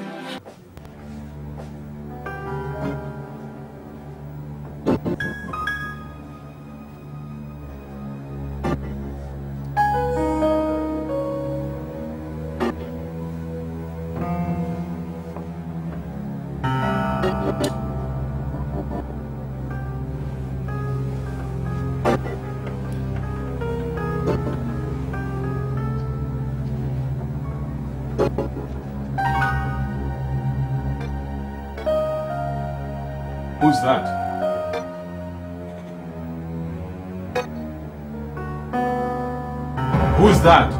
Who's that? Who's that?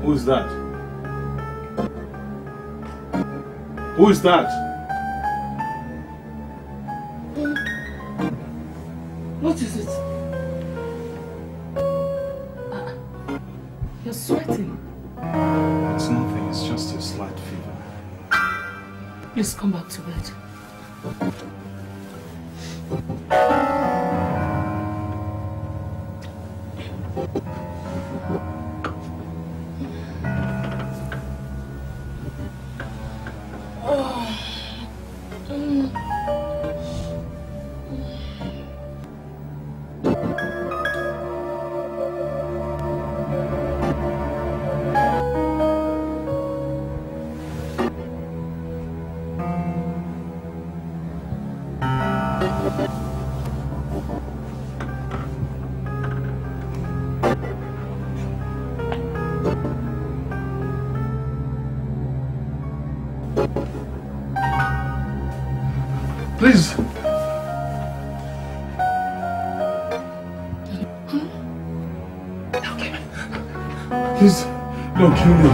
Who's that? Who's that? What is it? You're sweating. It's nothing, it's just a slight fever. Please come back to bed. Please. Please, don't kill me.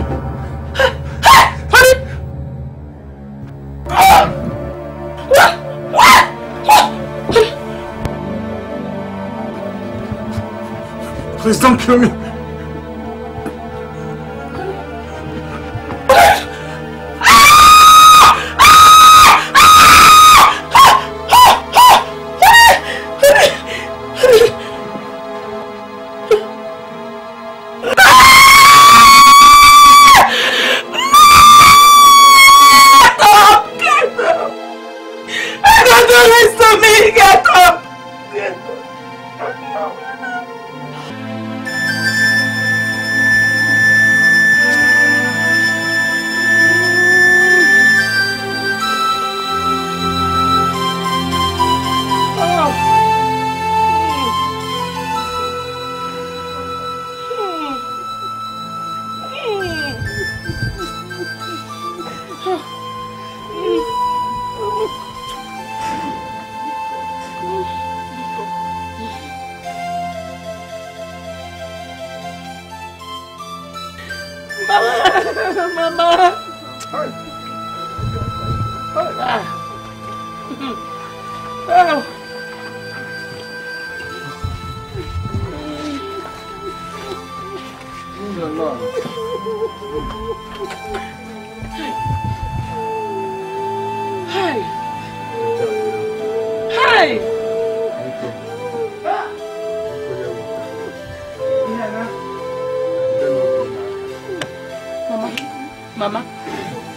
Please don't kill me. Mama.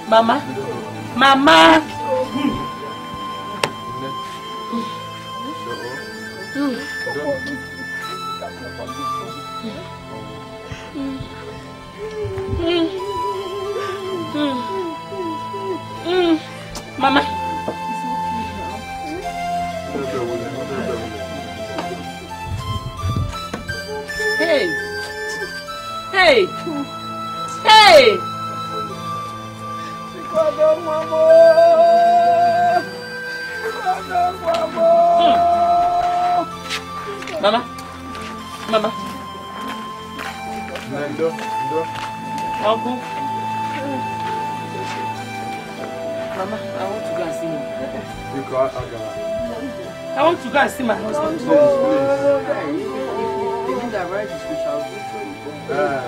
Mama. Mama. Mama. Hey. Hey. Hey. Mama. Mama. Uncle. Mama, I want to go and see him. I want to go and see my husband.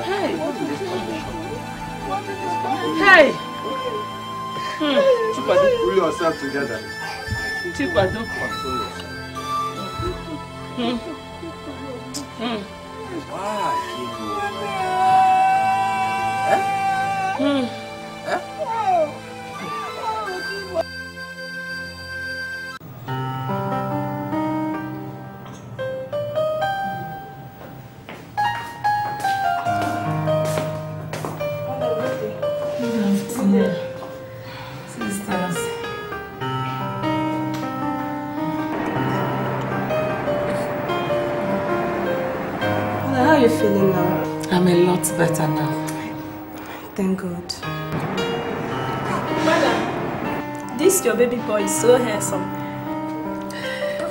Hey. Hey. Pull yourself together. Chipado. Sisters. How are you feeling now? I'm a lot better now. Thank God. Mother, this your baby boy is so handsome.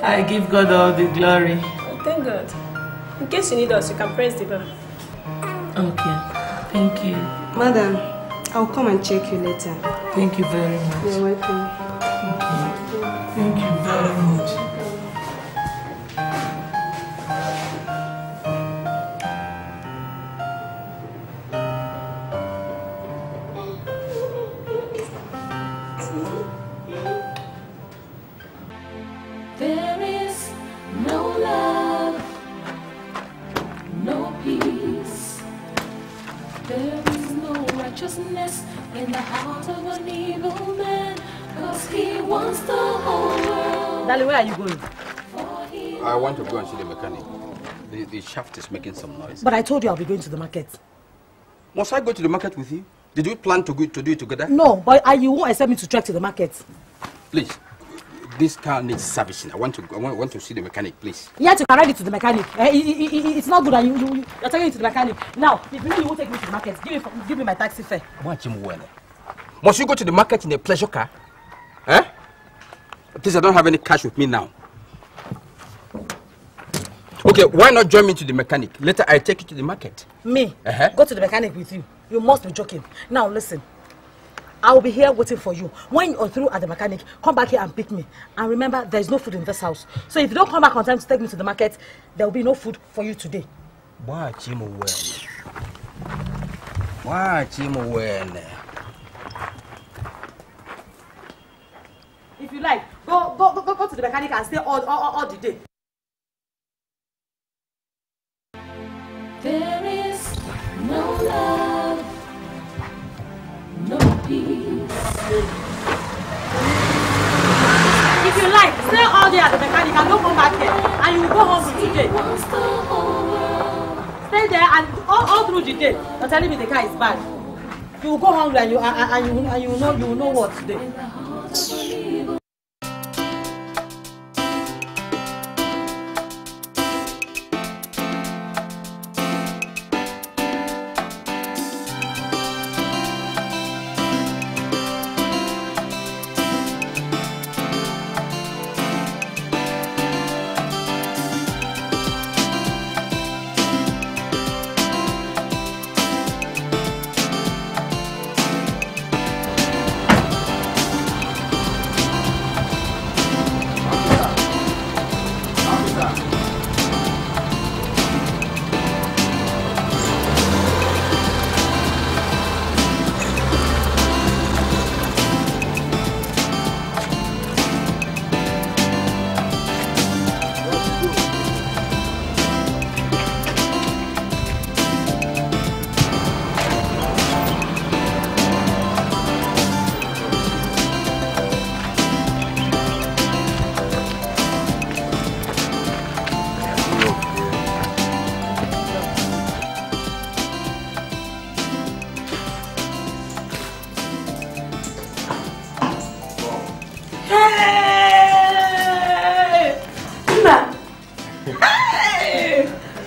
I give God all the glory. Thank God. In case you need us, you can press the bell. Okay. Thank you. Madam, I'll come and check you later. Thank you very much. You're welcome. Thank you very much. There is no love, no peace. There is no righteousness in the heart of an evil man, 'cause he wants the whole world. Darling, where are you going? I want to go and see the mechanic. The shaft is making some noise. But I told you I'll be going to the market. Must I go to the market with you? Did we plan to do it together? No, but you won't accept me to trek to the market. Please, this car needs servicing. I want to see the mechanic, please. Yeah, to carry it to the mechanic. It's not good that you're taking it to the mechanic. Now, if you won't take me to the market, give me my taxi fare. Must you go to the market in a pleasure car? Eh? Please, I don't have any cash with me now. Okay, why not join me to the mechanic? Later, I take you to the market. Me? Go to the mechanic with you? You must be joking. Now, listen. I will be here waiting for you. When you're through at the mechanic, come back here and pick me. And remember, there's no food in this house. So if you don't come back on time to take me to the market, there will be no food for you today. Why, CHIWETALU? Why, CHIWETALU? If you like, go to the mechanic and stay all the day. There is no love, no peace. If you like, stay all day at the mechanic and don't come back here. And you will go home today. Stay there and all through the day. You're telling me the car is bad. You will go hungry and you will know what today.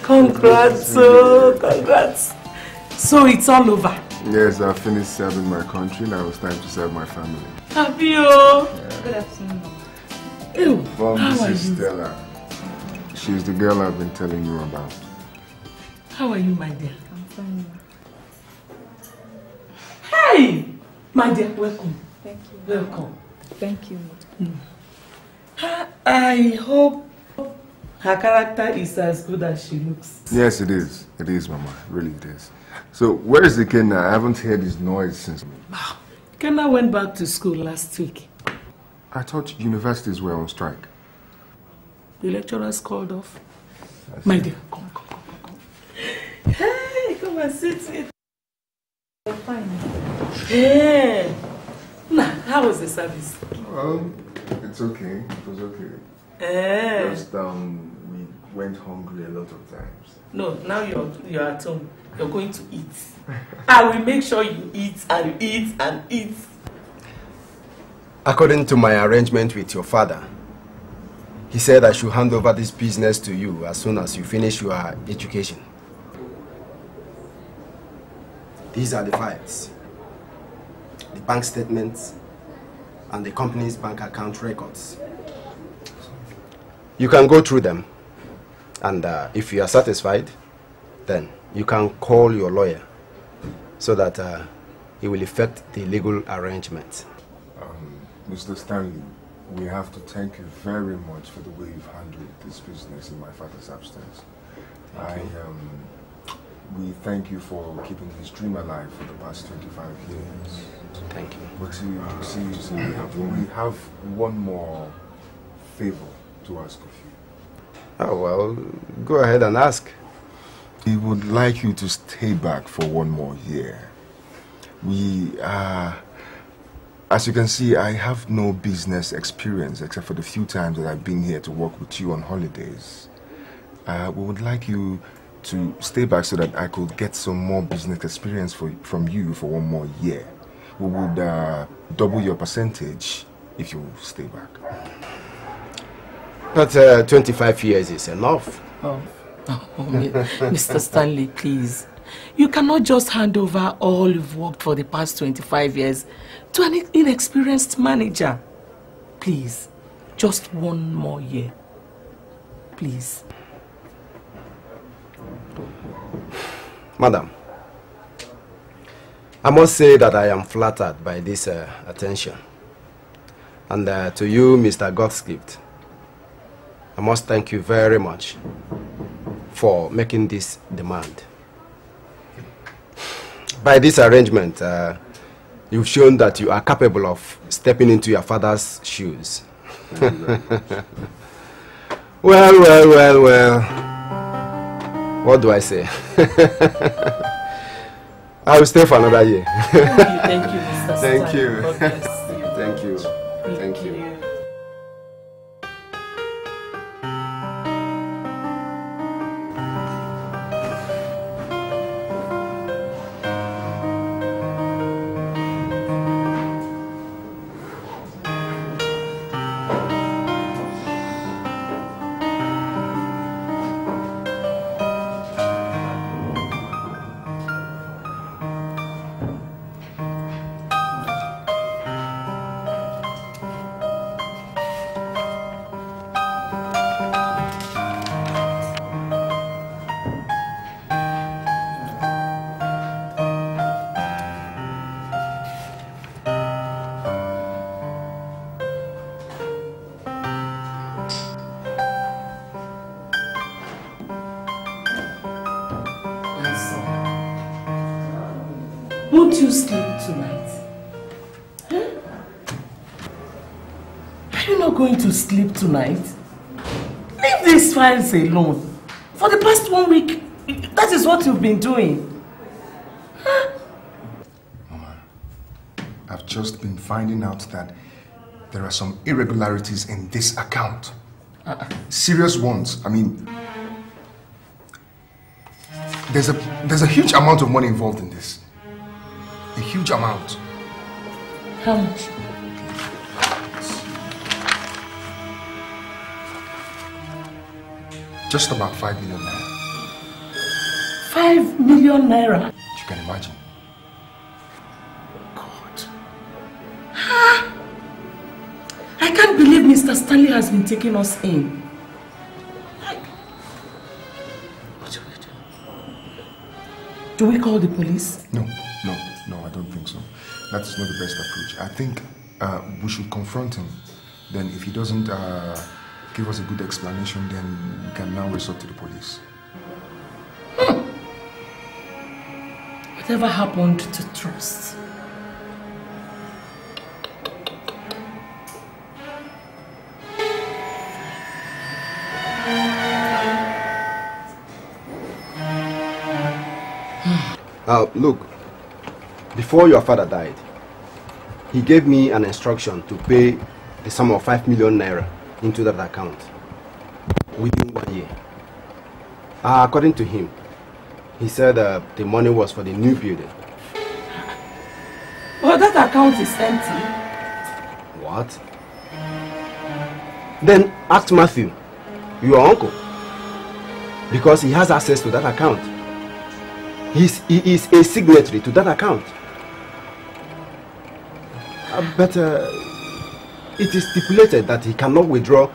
Congrats, oh, congrats. So it's all over? Yes, I finished serving my country. Now it's time to serve my family. Happy, Yeah. Good afternoon. Ew, This how are is you? Stella. She's the girl I've been telling you about. How are you, my dear? I'm fine. Hey! My dear, welcome. Thank you. Welcome. Thank you. I hope her character is as good as she looks. Yes, it is. It is, Mama. Really, it is. So, where is the kid now? I haven't heard his noise since. Kenna went back to school last week. I thought universities were on strike. The lecturers called off. My dear, come. Hey, come and sit. You're fine. Yeah. Nah, how was the service? Well, it's okay. It was okay. Just, we went hungry a lot of times. No, now you're at home. You're going to eat. I will make sure you eat and eat and eat. According to my arrangement with your father, he said I should hand over this business to you as soon as you finish your education. These are the files, the bank statements, and the company's bank account records. You can go through them, and if you are satisfied, then you can call your lawyer so that he will effect the legal arrangement. Mr. Stanley, we have to thank you very much for the way you've handled this business in my father's absence. We thank you for keeping his dream alive for the past 25 years. Thank you. But we have one more favor to ask of you. Oh, well, go ahead and ask. We would like you to stay back for one more year. As you can see, I have no business experience except for the few times that I've been here to work with you on holidays. We would like you to stay back so that I could get some more business experience from you for one more year. We would double your percentage if you stay back. But 25 years is enough. Mr. Stanley, please. You cannot just hand over all you've worked for the past 25 years to an inexperienced manager. Please, just one more year. Please. Madam, I must say that I am flattered by this attention. And to you, Mr. Godsgift, I must thank you very much for making this demand. By this arrangement, you've shown that you are capable of stepping into your father's shoes. Well. What do I say? I will stay for another year. Thank you, Mr. Thank you. God bless you. Thank you. Thank you. Won't you sleep tonight? Huh? Are you not going to sleep tonight? Leave these files alone. For the past 1 week, that is what you've been doing. Huh? Mama, I've just been finding out that there are some irregularities in this account. Serious ones. I mean, there's a huge amount of money involved in this. A huge amount. How much? Just about 5 million naira. 5 million naira. You can imagine. God. I can't believe Mr. Stanley has been taking us in. What do we do? Do we call the police? No, I don't think so. That is not the best approach. I think we should confront him. Then if he doesn't give us a good explanation, then we can now resort to the police. Whatever happened to trust? Look, before your father died, he gave me an instruction to pay the sum of 5 million naira into that account within 1 year. According to him, he said the money was for the new building. Well, that account is empty. What? Then ask Matthew, your uncle, because he has access to that account. He is a signatory to that account. But it is stipulated that he cannot withdraw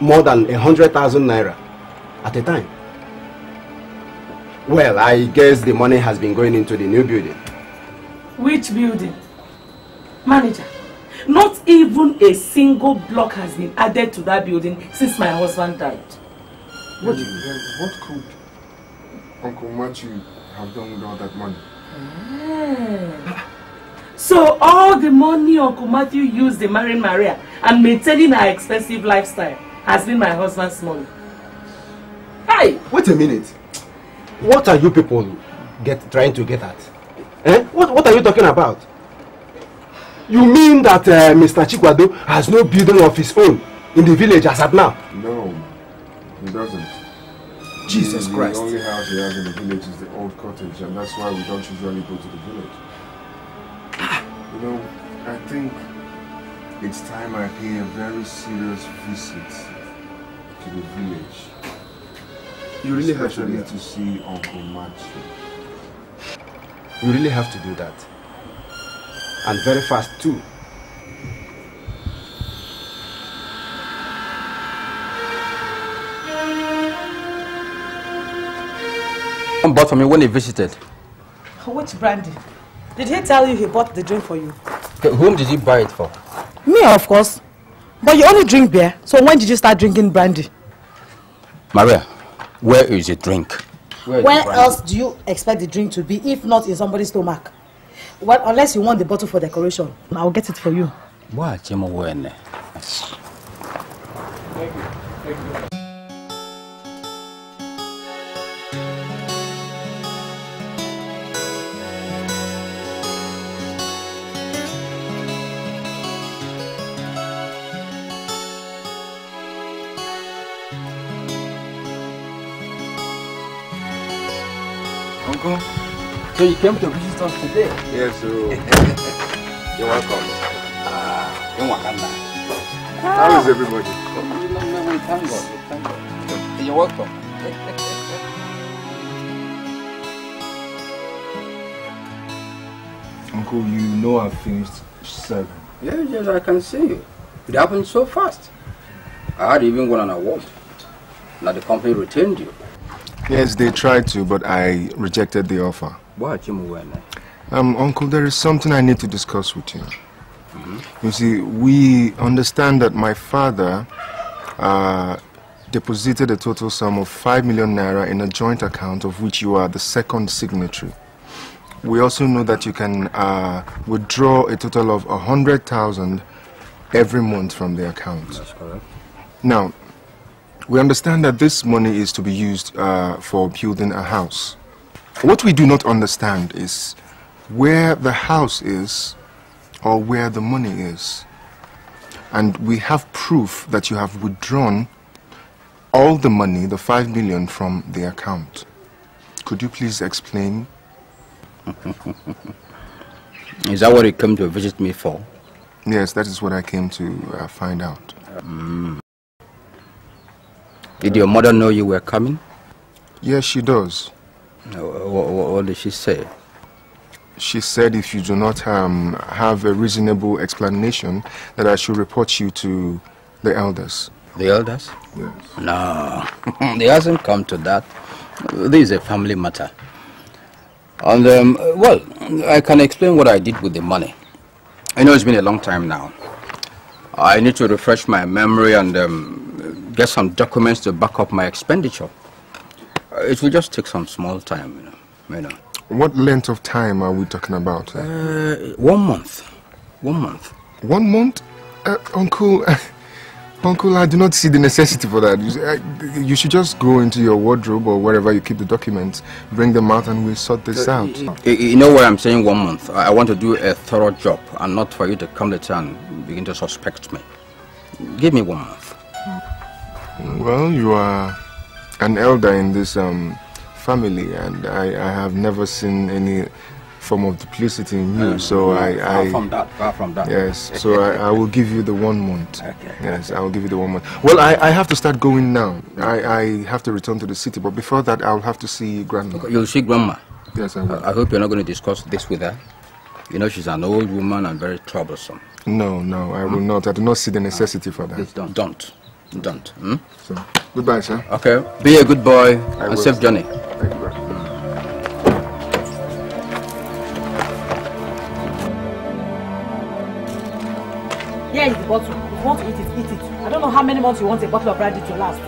more than 100,000 naira at a time. Well, I guess the money has been going into the new building. Which building? Manager, not even a single block has been added to that building since my husband died. What could Uncle Matthew have done with all that money? So all the money Uncle Matthew used in marrying Maria and maintaining her expensive lifestyle has been my husband's money. Hey, wait a minute. What are you people trying to get at? Eh? What are you talking about? You mean that Mr. Chikwado has no building of his own in the village as at now? No, he doesn't. Jesus Christ. The only house he has in the village is the old cottage, and that's why we don't usually go to the village. You know, I think it's time I pay a very serious visit to the village. You really have to do that. To see Uncle Matthew. You really have to do that. And very fast too. Bought for me when he visited. Which brandy? Did he tell you he bought the drink for you? Whom did he buy it for? Me, of course. But you only drink beer, so when did you start drinking brandy? Maria, where is the drink? Where else do you expect the drink to be if not in somebody's stomach? Well, unless you want the bottle for decoration. I'll get it for you. Why, Thank you. Uncle, so you came to visit us today? Yes, so you're welcome. How is everybody? We thank God. You're welcome. Uncle, you know I've finished serving. Yes, I can see you. It happened so fast. I had even won an award. Now the company retained you. Yes, they tried to, but I rejected the offer. Why, Uncle, there is something I need to discuss with you. You see, we understand that my father deposited a total sum of 5 million naira in a joint account of which you are the second signatory. We also know that you can withdraw a total of 100,000 every month from the account. That's correct. Now, we understand that this money is to be used for building a house. What we do not understand is where the house is or where the money is. And we have proof that you have withdrawn all the money, the 5 million, from the account. Could you please explain? Is that what you came to visit me for? Yes, that is what I came to find out. Did your mother know you were coming? Yes, she does. What did she say? She said if you do not have a reasonable explanation, that I should report you to the elders. The elders? Yes. No, it hasn't come to that. This is a family matter. And, well, I can explain what I did with the money. I know it's been a long time now. I need to refresh my memory and get some documents to back up my expenditure. It will just take some small time, you know. What length of time are we talking about? 1 month. 1 month. 1 month? Uncle, Uncle, I do not see the necessity for that. You should just go into your wardrobe or wherever you keep the documents, bring them out and we'll sort this out. You know why I'm saying 1 month? I want to do a thorough job and not for you to come later and begin to suspect me. Give me 1 month. Well, you are an elder in this family, and I have never seen any form of duplicity in you, so far from that. Yes, so I will give you the 1 month. Okay. Yes, I will give you the 1 month. Well, I have to start going now. I have to return to the city, but before that, I'll have to see Grandma. Okay, you'll see Grandma? Yes, I will. I hope you're not going to discuss this with her. You know, she's an old woman and very troublesome. No, I will not. I do not see the necessity for that. Please don't. Hmm? So, goodbye, sir. Okay, be a good boy and safe journey. Thank you, brother. Here is the bottle. If you want to eat it, eat it. I don't know how many months you want a bottle of brandy to last.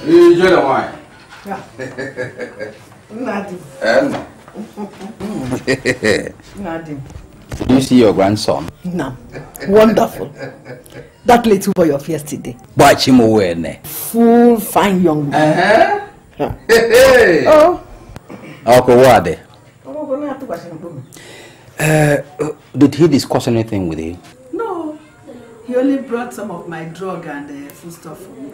Enjoy the wine. Yeah. Nadim. Nadim. Do you see your grandson? No. Wonderful. That little boy of yesterday. Full, fine young man. Yeah. Oh. Okay, did he discuss anything with you? No. He only brought some of my drug and food stuff for me.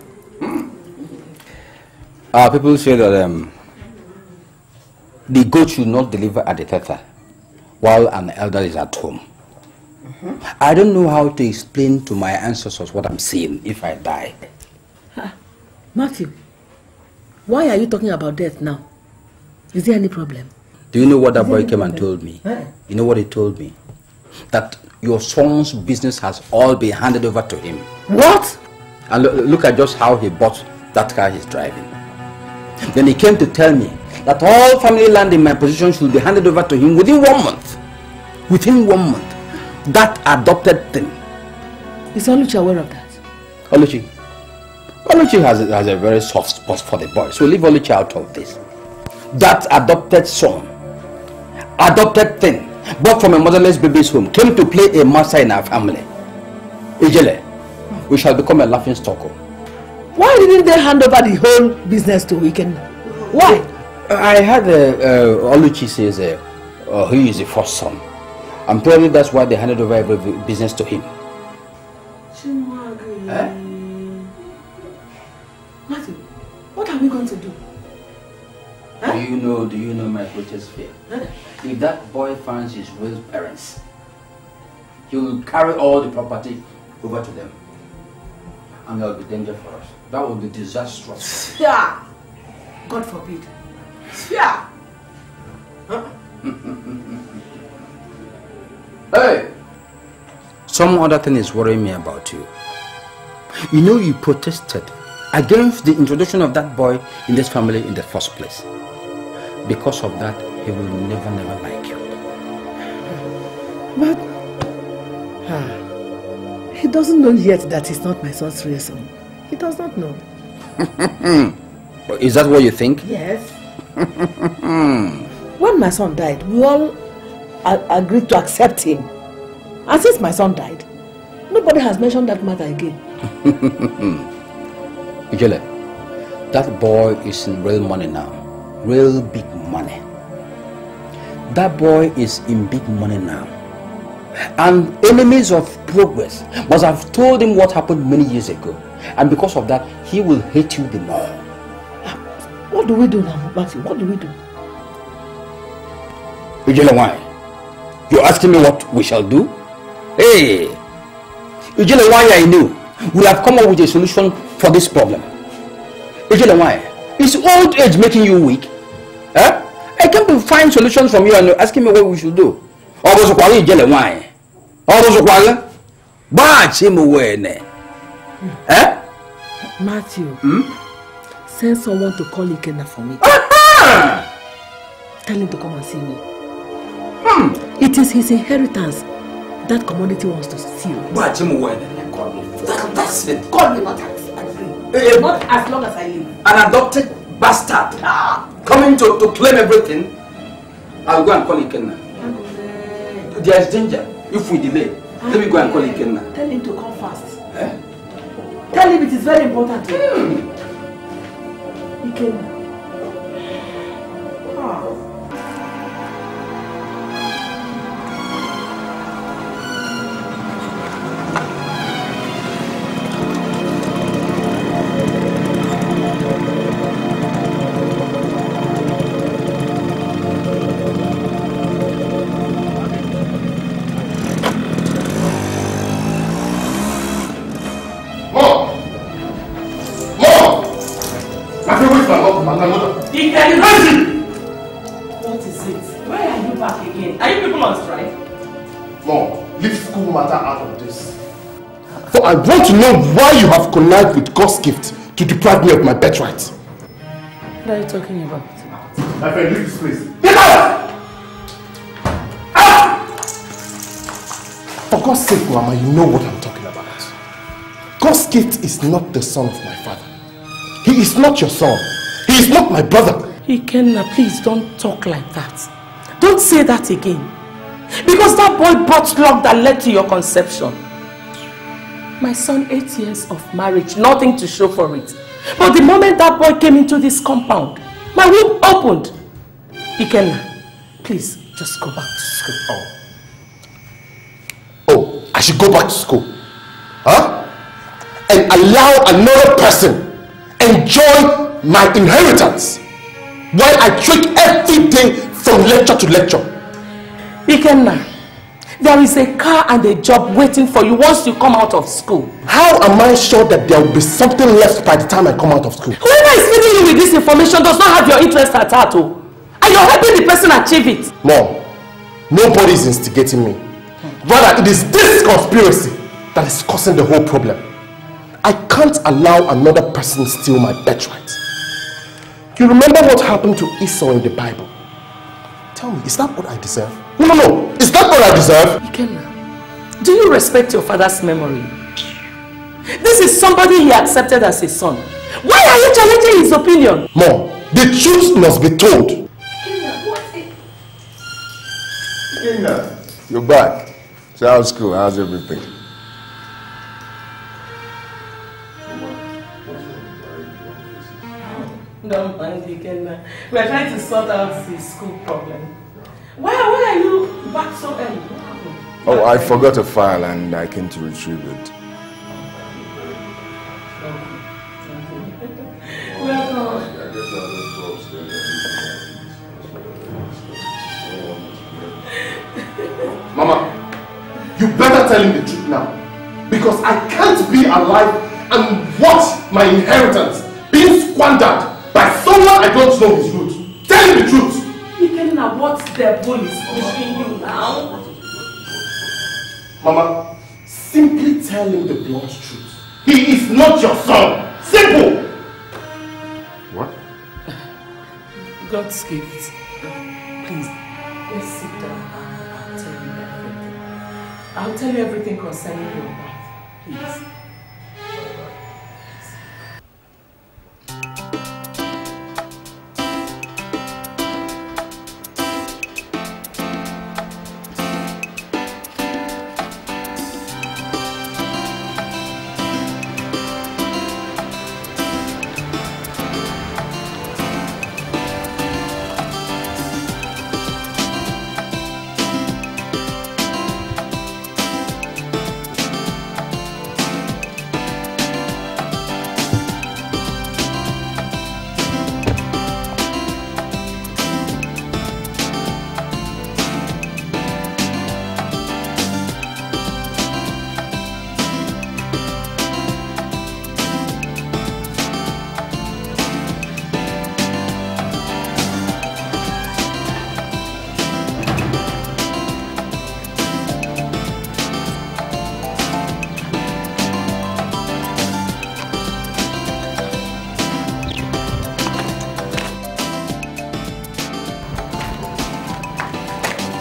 People say that the goat should not deliver at the tether while an elder is at home. I don't know how to explain to my ancestors what I'm seeing if I die. Matthew, why are you talking about death now? Is there any problem? Do you know what that boy came and told me? You know what he told me? That your son's business has all been handed over to him. What? And look at just how he bought that car he's driving. Then he came to tell me that all family land in my possession should be handed over to him within 1 month. Within 1 month. That adopted thing. Is Oluchi aware of that? Oluchi has a very soft spot for the boy, so leave Oluchi out of this. That adopted son, adopted thing, brought from a motherless baby's home, came to play a master in our family. Ijele, we shall become a laughing stock. Why didn't they hand over the whole business to Weekend? Why? I heard Oluchi says he is the first son. And probably that's why they handed over every business to him. Matthew, what are we going to do? Do you know my greatest fear? If that boy finds his real parents, he will carry all the property over to them. And there will be danger for us. That would be disastrous. Yeah. God forbid. Yeah. Hey! Some other thing is worrying me about you. You know you protested against the introduction of that boy in this family in the first place. Because of that, he will never like you. But he doesn't know yet that he's not my son's real son. He does not know. Is that what you think? Yes. When my son died, we all agreed to accept him. And since my son died, nobody has mentioned that matter again. Ijele, that boy is in real money now. Real big money. That boy is in big money now. and enemies of progress must have told him what happened many years ago. And because of that, he will hate you the more. What do we do now, Matthew? What do we do? Ujele, you're asking me what we shall do? Hey! Ujele, I knew we have come up with a solution for this problem. Ujele, is old age making you weak? Huh? I came to find solutions from you and you're asking me what we should do. OZOKWOR, Ujele, why? OZOKWOR? Eh? Matthew, send someone to call Ikenna for me. Tell him to come and see me. It is his inheritance that community wants to steal. That's it. Call me, not as long as I live. An adopted bastard coming to claim everything. I'll go and call Ikenna. There is danger if we delay. Let me go and call Ikenna. Tell him to come fast. Eh? Tell him it is very important. Ikenna. What is it? Why are you back again? Are you people on strike? Mom, leave school matter out of this. For I want to know why you have connived with God's gift to deprive me of my birthright. What are you talking about? My friend, leave this place. Get out! Ah! For God's sake, Mama, you know what I'm talking about. God's gift is not the son of my father. He is not your son. He is not my brother. Ikenna, please don't talk like that. Don't say that again. Because that boy brought luck that led to your conception. My son, 8 years of marriage, nothing to show for it. But the moment that boy came into this compound, my womb opened. Ikenna, please, just go back to school. Oh, I should go back to school? Huh? And allow another person enjoy my inheritance while I trek every day from lecture to lecture. Ikenna, there is a car and a job waiting for you once you come out of school. How am I sure that there will be something left by the time I come out of school? Whoever is feeding you with this information does not have your interest at heart, oh. And you're helping the person achieve it. Mom, nobody is instigating me. Rather, it is this conspiracy that is causing the whole problem. I can't allow another person steal my birthright. You remember what happened to Esau in the Bible? Tell me, is that what I deserve? No. Is that what I deserve? Ikenna, do you respect your father's memory? This is somebody he accepted as his son. Why are you challenging his opinion? Mom, the truth must be told. Ikenna, what is... Ikenna, you're back. So how's school? How's everything? Don't mind, Ikenna. We are trying to sort out the school problem. Why are you back so early? What happened? Oh, I forgot a file and I came to retrieve it. Welcome. Mama, you better tell him the truth now. Because I can't be alive and watch my inheritance being squandered by someone I don't know his roots. Tell him the truth. Ikenna, what devil is pushing you now? Mama, simply tell him the blunt truth. He is not your son. Simple. What? God's gift. Please, let's sit down and I'll tell you everything concerning your life. Please.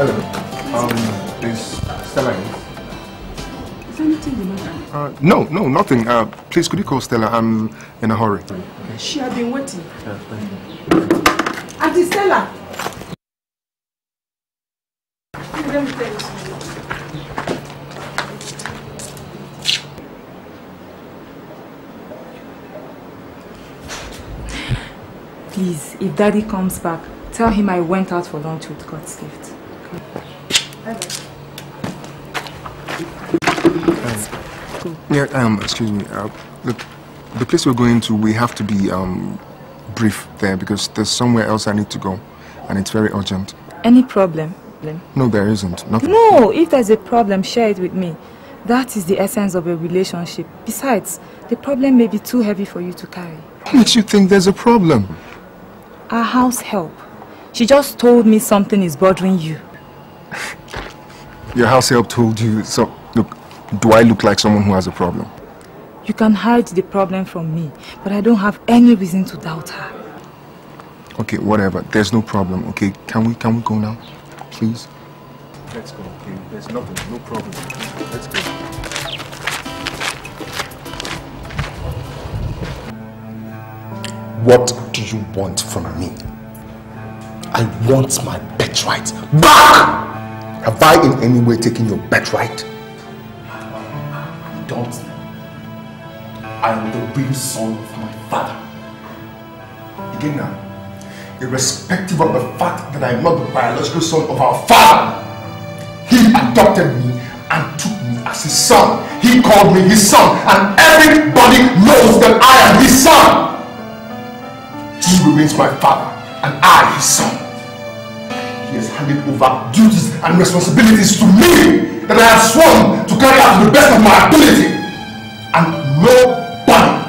Hello. Is Stella in? Is anything the matter? No, nothing. Please, could you call Stella? I'm in a hurry. Okay. She has been waiting. Auntie Stella! Let me tell you something. Please, if Daddy comes back, tell him I went out for lunch with God's gift. Yeah, excuse me. The place we're going to, we have to be brief there because there's somewhere else I need to go, and it's very urgent. Any problem? No, there isn't. Nothing. No, if there's a problem, share it with me. That is the essence of a relationship. Besides, the problem may be too heavy for you to carry. What makes you think there's a problem? Our house help. She just told me something is bothering you. Your house help told you. So, look, do I look like someone who has a problem? You can hide the problem from me, but I don't have any reason to doubt her. Okay, whatever. There's no problem, okay? Can we go now? Please? Let's go, okay? There's nothing, no problem. Let's go. What do you want from me? I want my birthright back! Have I in any way taken your birthright? Don't. I am the real son of my father. Again now, irrespective of the fact that I am not the biological son of our father, he adopted me and took me as his son. He called me his son, and everybody knows that I am his son. He remains my father, and I his son. He has handed over duties and responsibilities to me that I have sworn to carry out to the best of my ability. And nobody,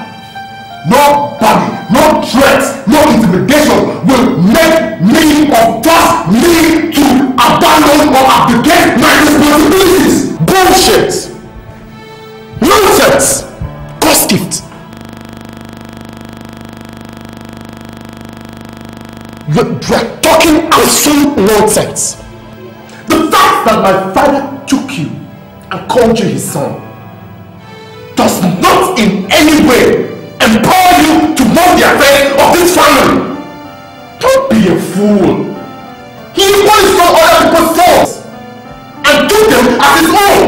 no threats, no intimidation will make me or force me to abandon or abdicate my responsibilities. Bullshit! Nonsense! God's gift! You're talking absolute nonsense. The fact that my father took you and called you his son does not in any way empower you to know the affairs of this family. Don't be a fool. He only saw other people's sons and took them as his own.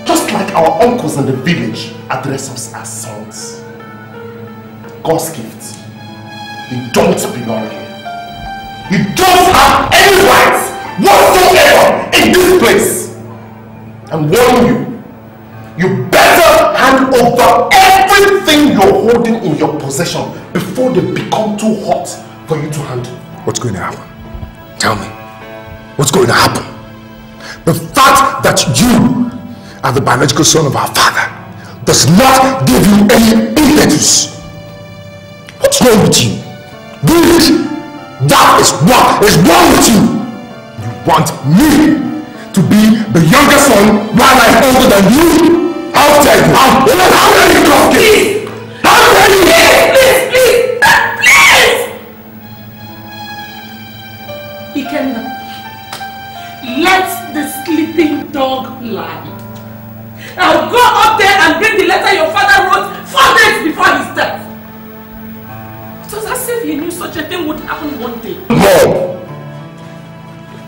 Just like our uncles in the village address us as sons. God's gift. You don't belong here. You don't have any rights whatsoever in this place. I'm warning you. You better hand over everything you're holding in your possession before they become too hot for you to handle. What's going to happen? Tell me. What's going to happen? The fact that you are the biological son of our father does not give you any impetus. What's wrong with you? Really? That is what is wrong with you. You want me to be the younger son while I'm older than you? How dare you? How dare you, please? How dare you? Please! Ikenna, let the sleeping dog lie. I'll go up there and bring the letter your father wrote 4 days before his death. It was as if he knew such a thing would happen one day. Mom,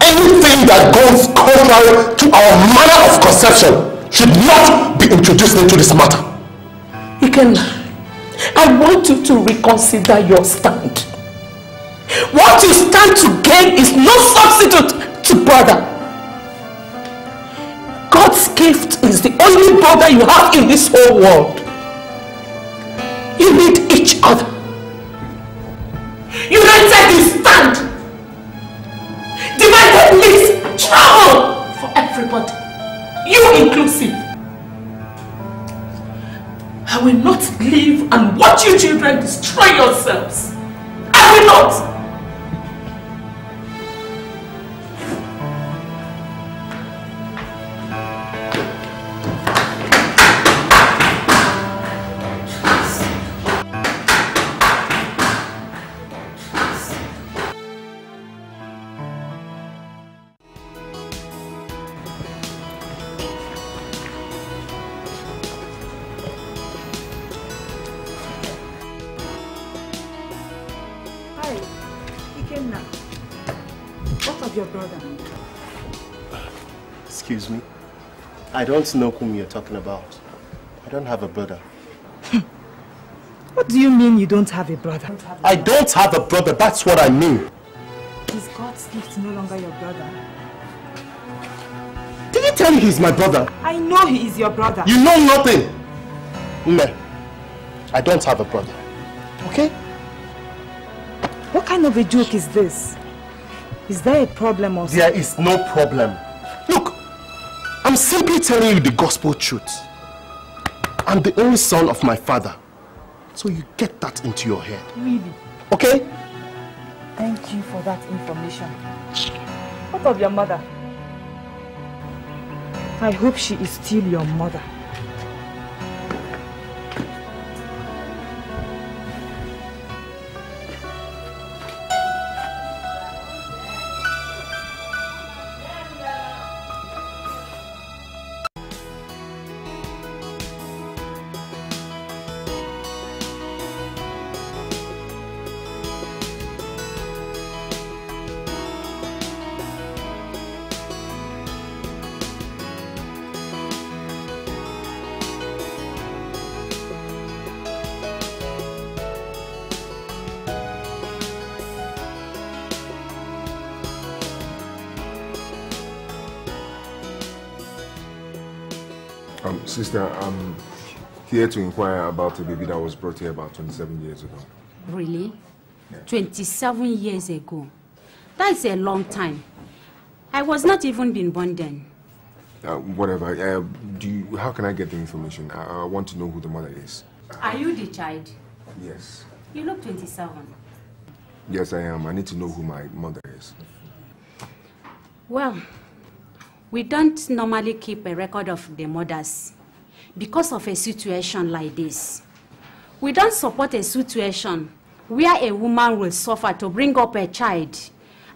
anything that goes contrary to our manner of conception should not be introduced into this matter. Ikenna, I want you to reconsider your stand. What you stand to gain is no substitute to brother. God's gift is the only brother you have in this whole world. You need each other. United we stand. Divided means trouble for everybody. You inclusive. I will not live and watch you children destroy yourselves. I will not. your brother? Excuse me? I don't know whom you're talking about. I don't have a brother. What do you mean you don't have a brother? I don't have a brother, that's what I mean. Is God's gift no longer your brother? Did he tell you he's my brother? I know he is your brother. You know nothing. Ume, I don't have a brother. Okay? What kind of a joke is this? Is there a problem or something? There is no problem. Look, I'm simply telling you the gospel truth. I'm the only son of my father. So you get that into your head. Really? Okay? Thank you for that information. What of your mother? I hope she is still your mother. Sister, I'm here to inquire about a baby that was brought here about 27 years ago. Really? Yeah. 27 years ago? That's a long time. I was not even been born then. Whatever. How can I get the information? I want to know who the mother is. Are you the child? Yes. You look 27. Yes, I am. I need to know who my mother is. Well, we don't normally keep a record of the mothers because of a situation like this. We don't support a situation where a woman will suffer to bring up a child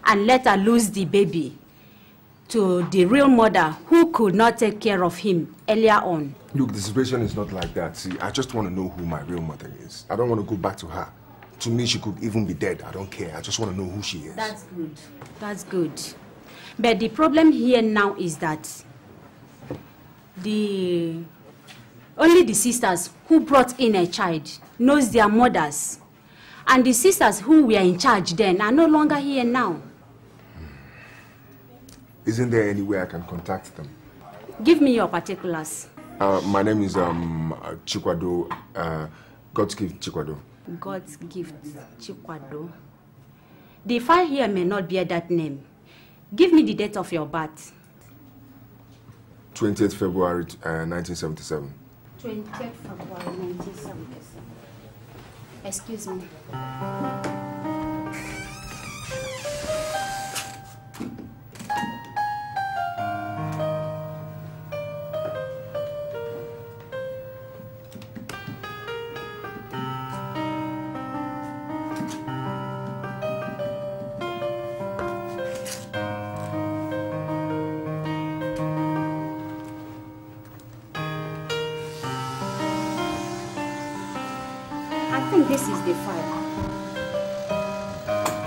and let her lose the baby to the real mother who could not take care of him earlier on. Look, the situation is not like that. See, I just want to know who my real mother is. I don't want to go back to her. To me, she could even be dead. I don't care. I just want to know who she is. That's good. That's good. But the problem here now is that only the sisters who brought in a child knows their mothers. And the sisters who were in charge then are no longer here now. Isn't there any way I can contact them? Give me your particulars. My name is Chikwado, God's gift Chikwado. God's gift Chikwado. The file here may not bear that name. Give me the date of your birth. 20th February 1977. 20th February 1977. Excuse me. This is the file.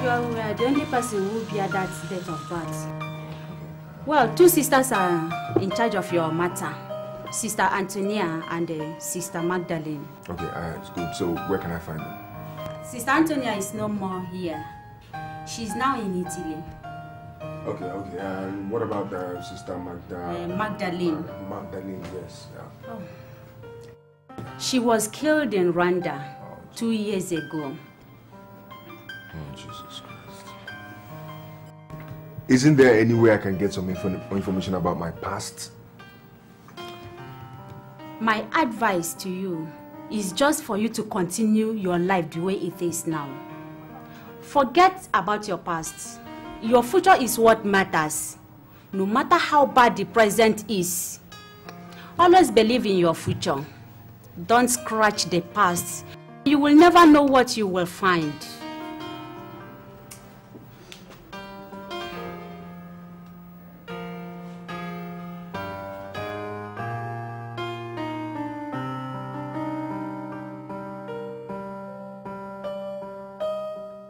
You are the only person who bear that date of birth. Well, two sisters are in charge of your matter. Sister Antonia and Sister Magdalene. Okay, it's good. So where can I find them? Sister Antonia is no more here. She's now in Italy. Okay. And what about Sister Magdalene? Magdalene, yes. Yeah. Oh. She was killed in Rwanda 2 years ago. Oh, Jesus Christ. Isn't there any way I can get some information about my past? My advice to you is just for you to continue your life the way it is now. Forget about your past. Your future is what matters. No matter how bad the present is. Always believe in your future. Don't scratch the past. You will never know what you will find.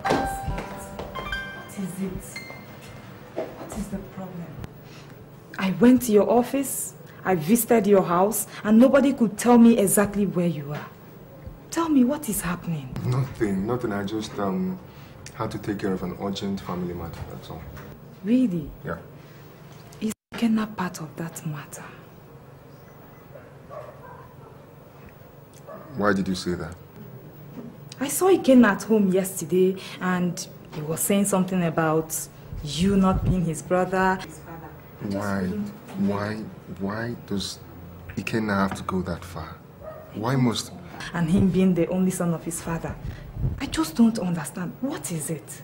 What is it? I went to your office, I visited your house, and nobody could tell me exactly where you are. Tell me, what is happening? Nothing. I just had to take care of an urgent family matter, that's all. Really? Yeah. Is Ikenna part of that matter? Why did you say that? I saw Ikenna at home yesterday and he was saying something about you not being his brother. Why does Ikenna have to go that far? Why must... And him being the only son of his father. I just don't understand. What is it?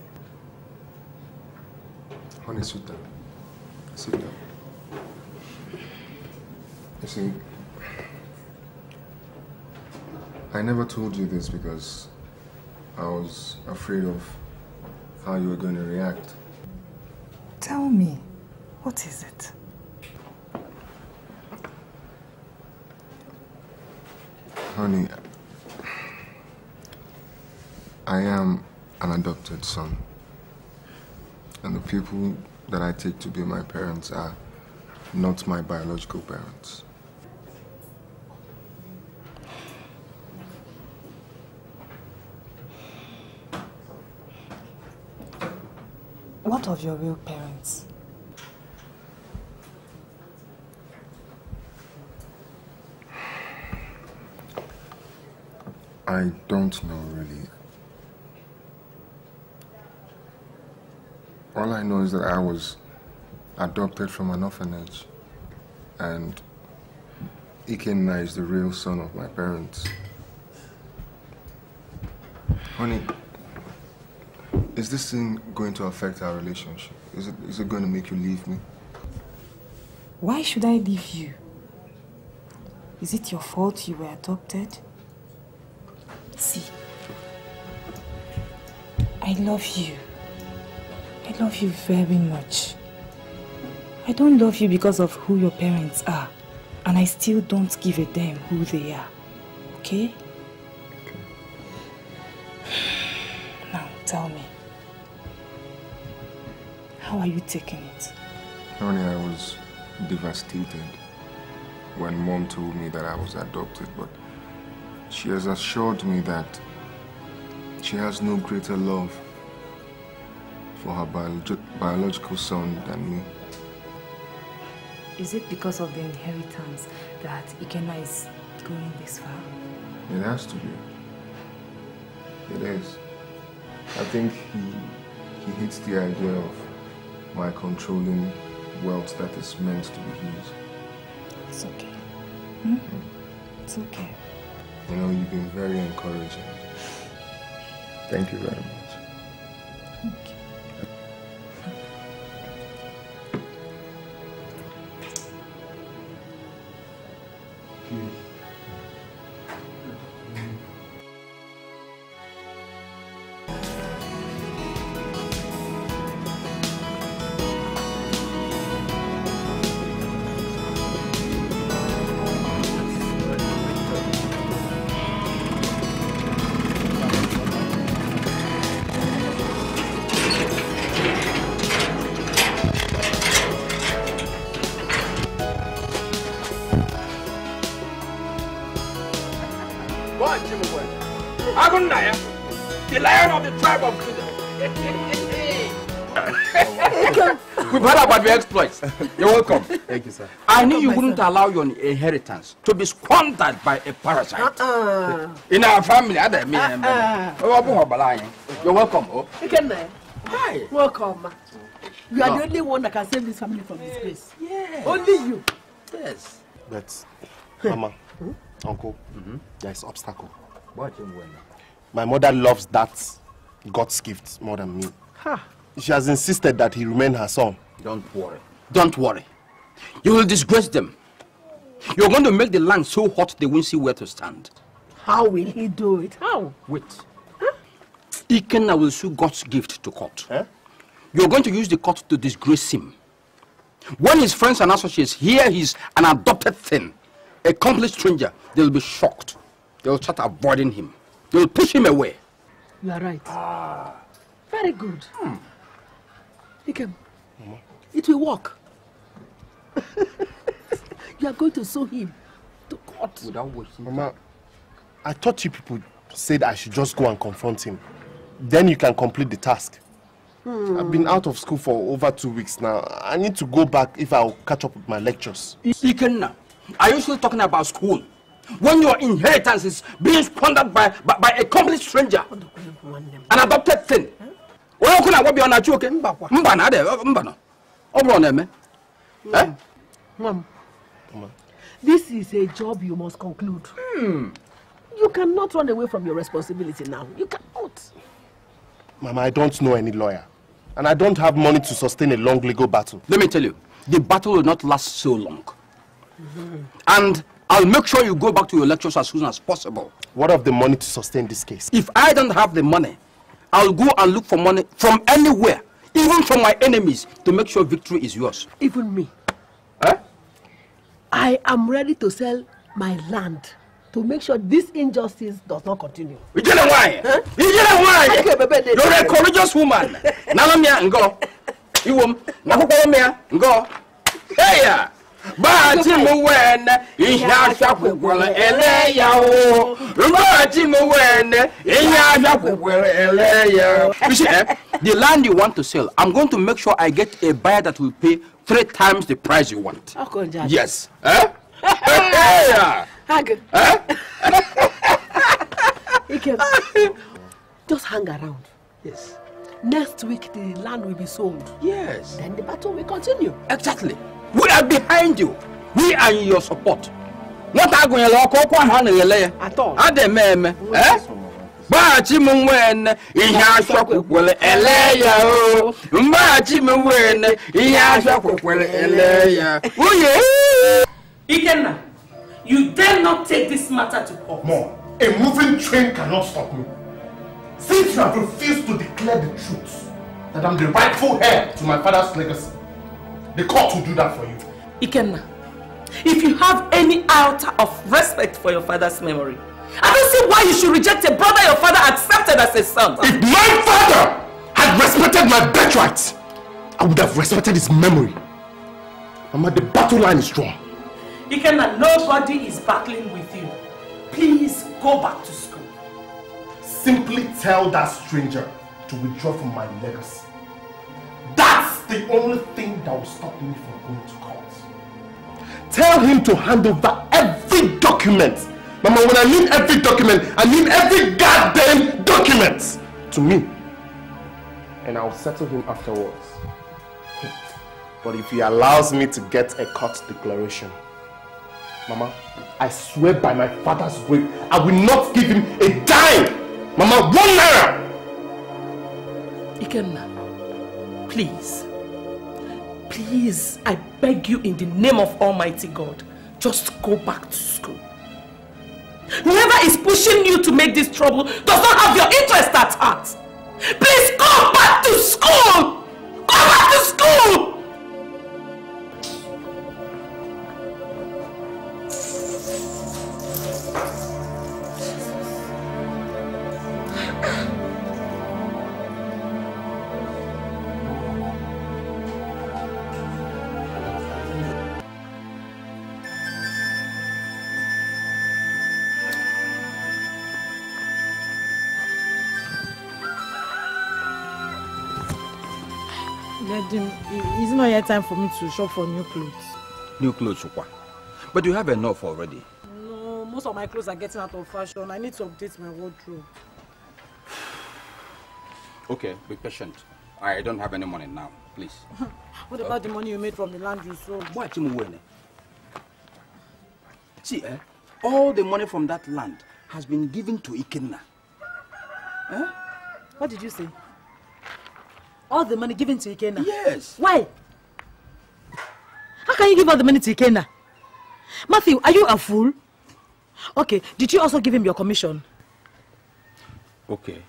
Honey, sit down. Sit down. You see, I never told you this because I was afraid of how you were going to react. Tell me, what is it? Honey, I am an adopted son. And the people that I take to be my parents are not my biological parents. What of your real parents? I don't know, really. All I know is that I was adopted from an orphanage. And Ikenna is the real son of my parents. Honey, is this thing going to affect our relationship? Is it going to make you leave me? Why should I leave you? Is it your fault you were adopted? See, I love you. I love you very much. I don't love you because of who your parents are. And I still don't give a damn who they are. Okay? Now, tell me. How are you taking it? Honey, I was devastated when Mom told me that I was adopted, but she has assured me that she has no greater love for her biological son than me. Is it because of the inheritance that Ikenna is going this far? It has to be. It is. I think he hates the idea of my controlling wealth that is meant to be his. It's okay. Hmm? It's okay. You know, you've been very encouraging. Thank you very much. Thank you. The lion of the tribe of Judah. We've heard about your exploits. You're welcome. Thank you, sir. I knew you wouldn't allow your inheritance to be squandered by a parasite. In our family, you're welcome. Hi. Welcome. You are the only one that can save this family from disgrace. Yes. Only you. Yes. But, Mama, Uncle, there's an obstacle. My mother loves that God's gift more than me. She has insisted that he remain her son. Don't worry. Don't worry. You will disgrace them. You're going to make the land so hot they won't see where to stand. How will he do it? How? Wait. Ikenna will sue God's gift to court. You're going to use the court to disgrace him. When his friends and associates hear he's an adopted thing, a complete stranger, they'll be shocked. They'll start avoiding him. They'll push him away. You are right. Very good. Ikem, it will work. You are going to sue him to court. Without waiting. Mama, I thought you people said I should just go and confront him. Then you can complete the task. I've been out of school for over 2 weeks now. I need to go back if I'll catch up with my lectures. Ikenna, are you still talking about school? When your inheritance is being squandered by a complete stranger, an adopted thing. Mom, this is a job you must conclude. You cannot run away from your responsibility now. You cannot. Mama, I don't know any lawyer. And I don't have money to sustain a long legal battle. Let me tell you, the battle will not last so long. And I'll make sure you go back to your lectures as soon as possible. What of the money to sustain this case? If I don't have the money, I'll go and look for money from anywhere, even from my enemies, to make sure victory is yours. Even me. I am ready to sell my land to make sure this injustice does not continue. You're a courageous woman. Hey, but you when you have the land you want to sell, I'm going to make sure I get a buyer that will pay 3 times the price you want. Yes. Just hang around. Yes. Next week the land will be sold. Yes. Then the battle will continue. Exactly. We are behind you. We are in your support. What are going to at all? Ikenna, you dare not take this matter to court. Mom, a moving train cannot stop me. Since you have refused to declare the truth that I'm the rightful heir to my father's legacy, the court will do that for you. Ikenna, if you have any iota of respect for your father's memory, I don't see why you should reject a brother your father accepted as a son. If my father had respected my birthright, I would have respected his memory. Mama, the battle line is strong. Ikenna, nobody is battling with you. Please go back to school. Simply tell that stranger to withdraw from my legacy. That's the only thing that will stop me from going to court. Tell him to hand over every document. Mama, when I mean every document, I mean every goddamn document to me. And I'll settle him afterwards. But if he allows me to get a court declaration, Mama, I swear by my father's grave, I will not give him a dime. Mama, 1 naira. Ikenna, please. Please, I beg you in the name of Almighty God, just go back to school. Whoever is pushing you to make this trouble does not have your interest at heart. Please go back to school! Go back to school! It's not yet time for me to shop for new clothes. New clothes, but you have enough already. No, most of my clothes are getting out of fashion. I need to update my wardrobe. Okay, be patient. I don't have any money now, please. What about the money you made from the land you sold? What you doing? See, all the money from that land has been given to Ikenna. What did you say? All the money given to Ikenna? Yes. Why? How can you give all the money to Ikenna? Matthew, are you a fool? Okay, did you also give him your commission? Okay.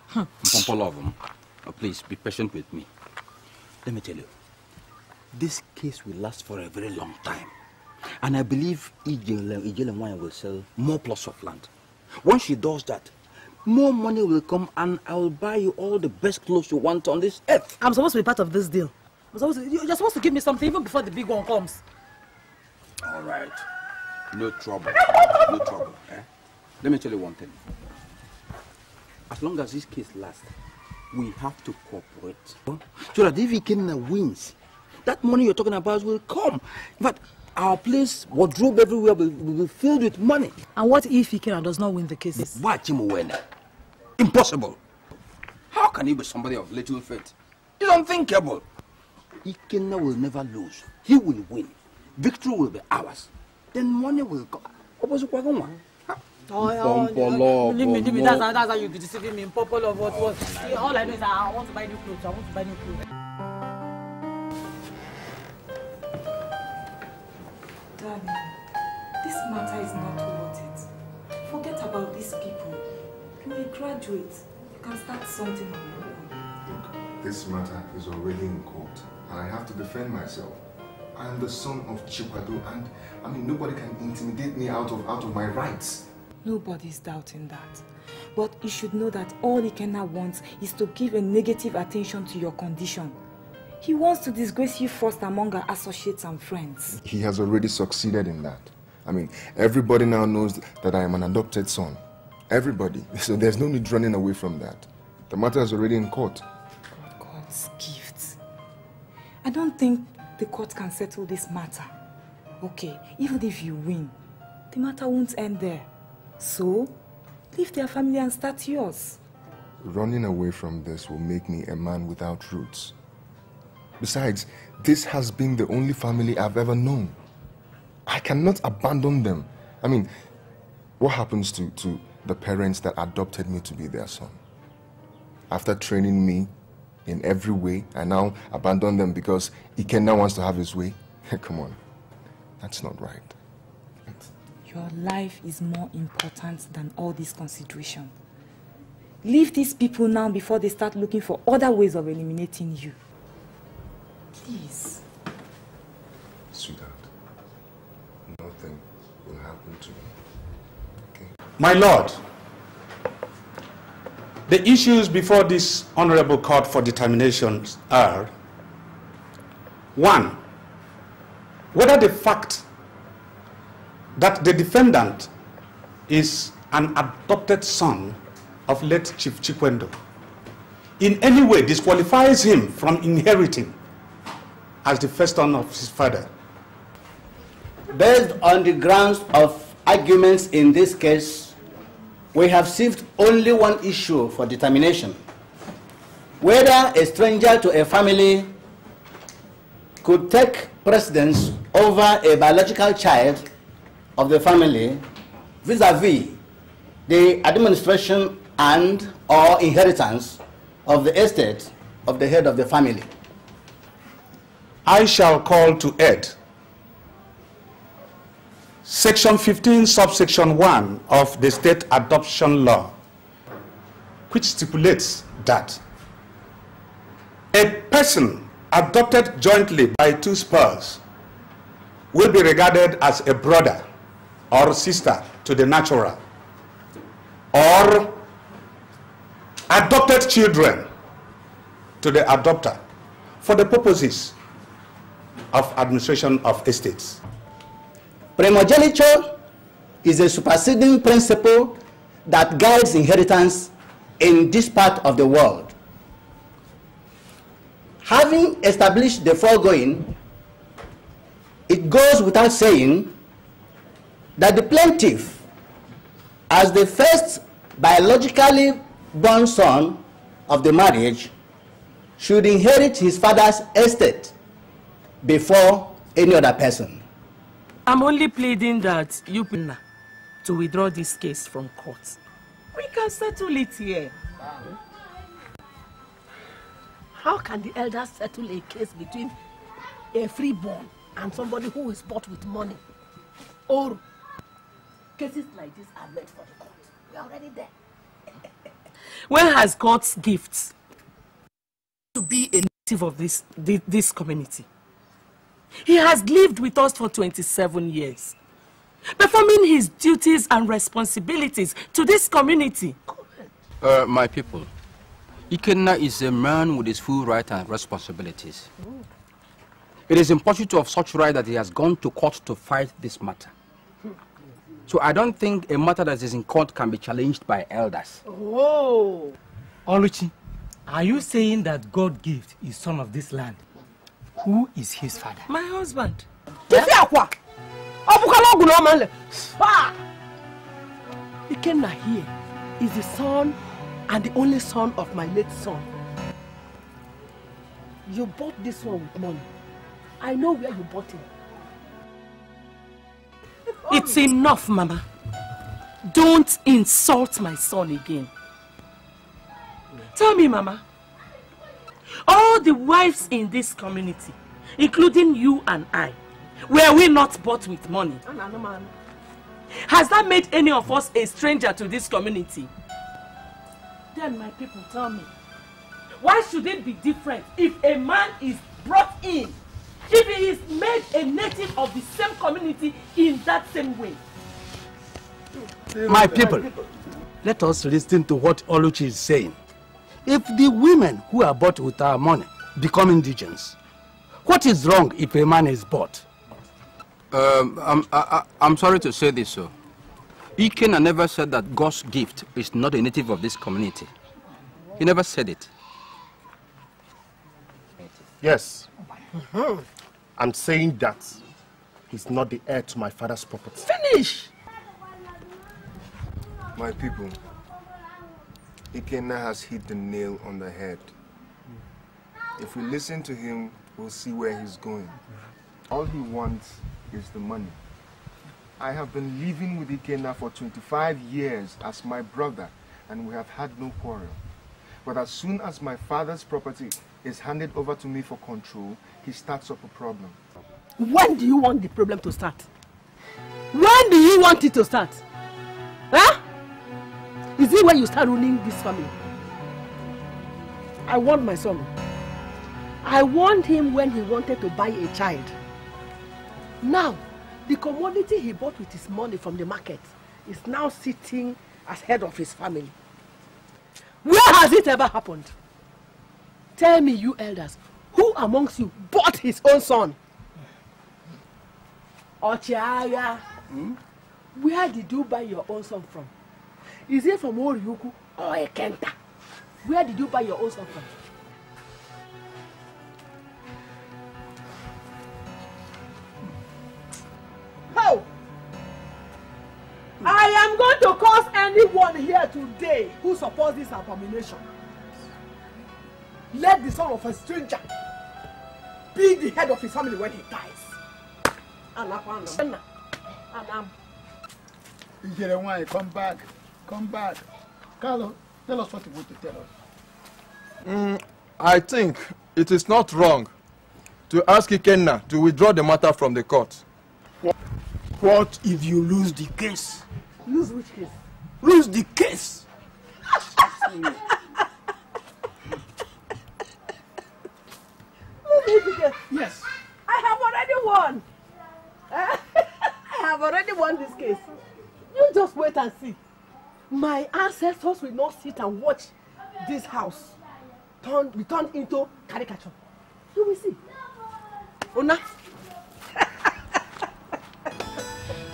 Please be patient with me. Let me tell you, this case will last for a very long time. And I believe EZEONU will sell more plots of land. Once she does that, more money will come and I will buy you all the best clothes you want on this earth. I'm supposed to be part of this deal. You're supposed to give me something even before the big one comes. right. No trouble. No trouble. Eh? Let me tell you one thing. As long as this case lasts, we have to cooperate. So that if Ikenna wins, that money you're talking about will come. But our place, wardrobe everywhere will be filled with money. And what if Ikenna does not win the cases? Impossible. How can he be somebody of little faith? It's unthinkable. Ikenna will never lose. He will win. Victory will be ours. Then money will come. Leave me. That's how you be deceiving me. Purple of what? All I know is I want to buy new clothes. Darling, this matter is not worth it. Forget about these people. You're a graduate. You can start something on your own. Look, this matter is already in court, and I have to defend myself. I am the son of CHIWETALU, and I mean nobody can intimidate me out of my rights. Nobody's doubting that. But you should know that all Ikenna wants is to give a negative attention to your condition. He wants to disgrace you first among our associates and friends. He has already succeeded in that. I mean, everybody now knows that I am an adopted son. Everybody. So there's no need running away from that. The matter is already in court. God's gift. I don't think the court can settle this matter. Okay, even if you win, the matter won't end there. So, leave their family and start yours. Running away from this will make me a man without roots. Besides, this has been the only family I've ever known. I cannot abandon them. I mean, what happens to the parents that adopted me to be their son? After training me in every way, I now abandon them because Ikenna wants to have his way? Come on, that's not right. Your life is more important than all this consideration. Leave these people now before they start looking for other ways of eliminating you. Please. Sweetheart, nothing will happen to me. Okay? My Lord, the issues before this honorable court for determination are: 1, whether the fact that the defendant is an adopted son of late Chief Chikwendo in any way disqualifies him from inheriting as the first son of his father. Based on the grounds of arguments in this case, we have received only one issue for determination: whether a stranger to a family could take precedence over a biological child of the family vis-a-vis the administration and or inheritance of the estate of the head of the family. I shall call to aid Section 15, subsection 1 of the State Adoption Law, which stipulates that a person adopted jointly by two spouses will be regarded as a brother or sister to the natural, or adopted children to the adopter for the purposes of administration of estates. Primogeniture is a superseding principle that guides inheritance in this part of the world. Having established the foregoing, it goes without saying that the plaintiff, as the first biologically born son of the marriage, should inherit his father's estate before any other person. I'm only pleading that you to withdraw this case from court. We can settle it here. How can the elders settle a case between a freeborn and somebody who is bought with money? Or cases like this are meant for the court. We are already there. When has God's gifts to be a native of this community? He has lived with us for 27 years, performing his duties and responsibilities to this community. My people, Ikenna is a man with his full rights and responsibilities. It is in pursuit of such right that he has gone to court to fight this matter. So I don't think a matter that is in court can be challenged by elders. Oh! Oluchi, are you saying that God gave his son of this land? Who is his father? My husband. Ikenna here is the son and the only son of my late son. You bought this one with money. I know where you bought it. It's enough, Mama. Don't insult my son again. Tell me, Mama. All the wives in this community, including you and I, were we not bought with money? Has that made any of us a stranger to this community? Then my people, tell me, why should it be different if a man is brought in, if he is made a native of the same community in that same way? My people, let us listen to what Oluchi is saying. If the women who are bought with our money become indigents, what is wrong if a man is bought? I'm sorry to say this, sir. Ikenna never said that God's gift is not a native of this community. He never said it. Yes. I'm saying that he's not the heir to my father's property. Finish! My people, Ikenna has hit the nail on the head. If we listen to him, we'll see where he's going. All he wants is the money. I have been living with Ikenna for 25 years as my brother, and we have had no quarrel. But as soon as my father's property is handed over to me for control, he starts up a problem. When do you want the problem to start? When do you want it to start? Huh? Is it when you start ruining this family? I want my son. I want him when he wanted to buy a child. Now, the commodity he bought with his money from the market is now sitting as head of his family. Where has it ever happened? Tell me, you elders, who amongst you bought his own son? Ochiaya, where did you buy your own son from? Is it from Oriuku or Ekenta? Where did you buy your own son from? How? I am going to curse anyone here today who supports this abomination. Let the son of a stranger be the head of his family when he dies. Nigerian, come back. Come back. Carlo, tell us what you want to tell us. I think it is not wrong to ask Ikenna to withdraw the matter from the court. What if you lose the case? Lose which case? Lose the case! Yes. I have already won. I have already won this case. You just wait and see. My ancestors will not sit and watch this house be turned into caricature. You will see. Una?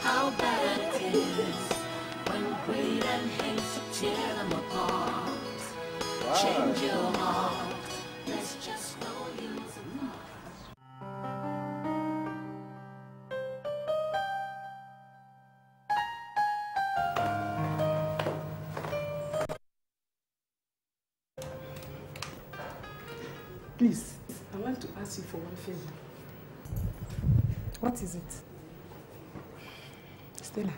How bad it is when greed and hate tear them apart. Change your heart. Let's just go easy. Please, I want to ask you for one favor. What is it? Stella,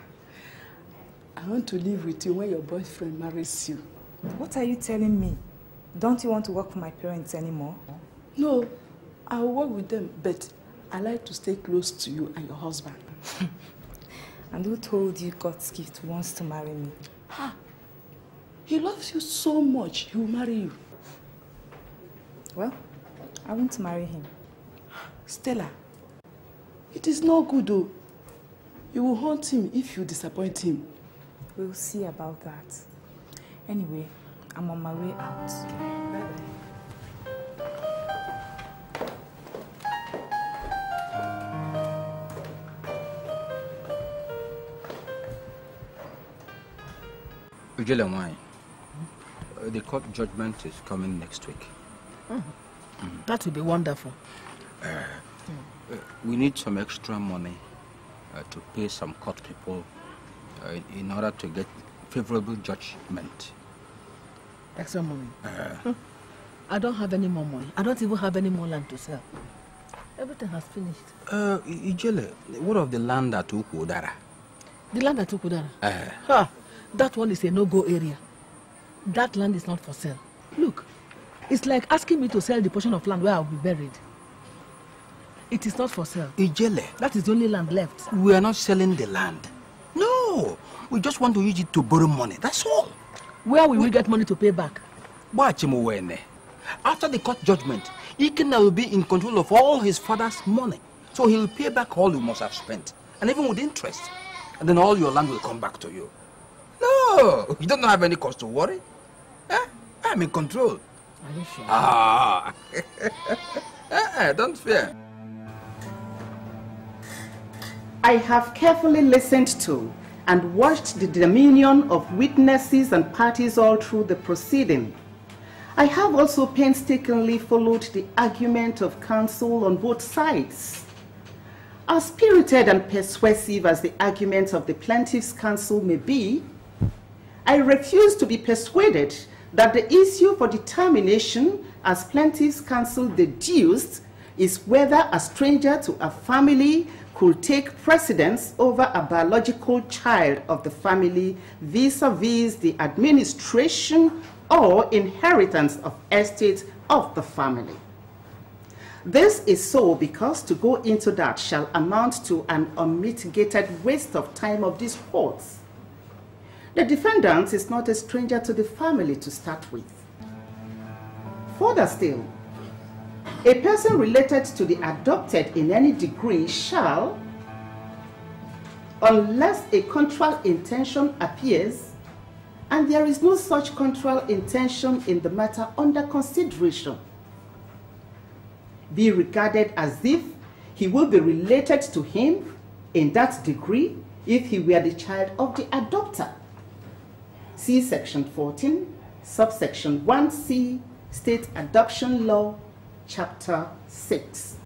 I want to live with you when your boyfriend marries you. What are you telling me? Don't you want to work for my parents anymore? No, I'll work with them, but I like to stay close to you and your husband. And who told you God's gift wants to marry me? Ha! He loves you so much, he will marry you. Well, I want to marry him. Stella, it is not good though. You will haunt him if you disappoint him. We'll see about that. Anyway, I'm on my way out. Bye-bye. The court judgment is coming next week. That would be wonderful. We need some extra money to pay some court people in order to get favorable judgment. Extra money? I don't have any more money. I don't even have any more land to sell. Everything has finished. Ijele, what of the land at Ukudara? The land at Ukudara? That one is a no-go area. That land is not for sale. Look, it's like asking me to sell the portion of land where I'll be buried. It is not for sale. Ijele. That is the only land left. We are not selling the land. No, we just want to use it to borrow money. That's all. Where will we get money to pay back? After the court judgment, Ikenna will be in control of all his father's money. So he'll pay back all you must have spent, and even with interest. And then all your land will come back to you. No, you don't have any cause to worry. I'm in control. Are you sure? Don't fear. I have carefully listened to and watched the demeanor of witnesses and parties all through the proceeding. I have also painstakingly followed the argument of counsel on both sides. As spirited and persuasive as the arguments of the plaintiff's counsel may be, I refuse to be persuaded that the issue for determination, as plaintiff's counsel deduced, is whether a stranger to a family could take precedence over a biological child of the family vis-a-vis the administration or inheritance of estates of the family. This is so because to go into that shall amount to an unmitigated waste of time of these courts. The defendant is not a stranger to the family to start with. Further still, a person related to the adopted in any degree shall, unless a contrary intention appears, and there is no such contrary intention in the matter under consideration, be regarded as if he will be related to him in that degree if he were the child of the adopter. See Section 14, subsection 1C, State Adoption Law, Chapter 6.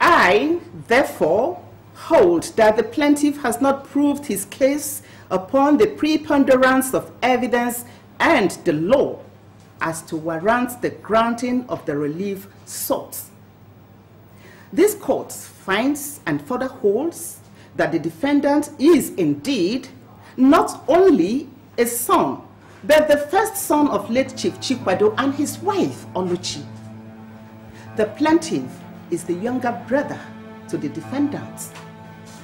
I, therefore, hold that the plaintiff has not proved his case upon the preponderance of evidence and the law as to warrant the granting of the relief sought. This court finds and further holds that the defendant is indeed not only a son, but the first son of late Chief CHIWETALU and his wife, Oluchi. The plaintiff is the younger brother to the defendant,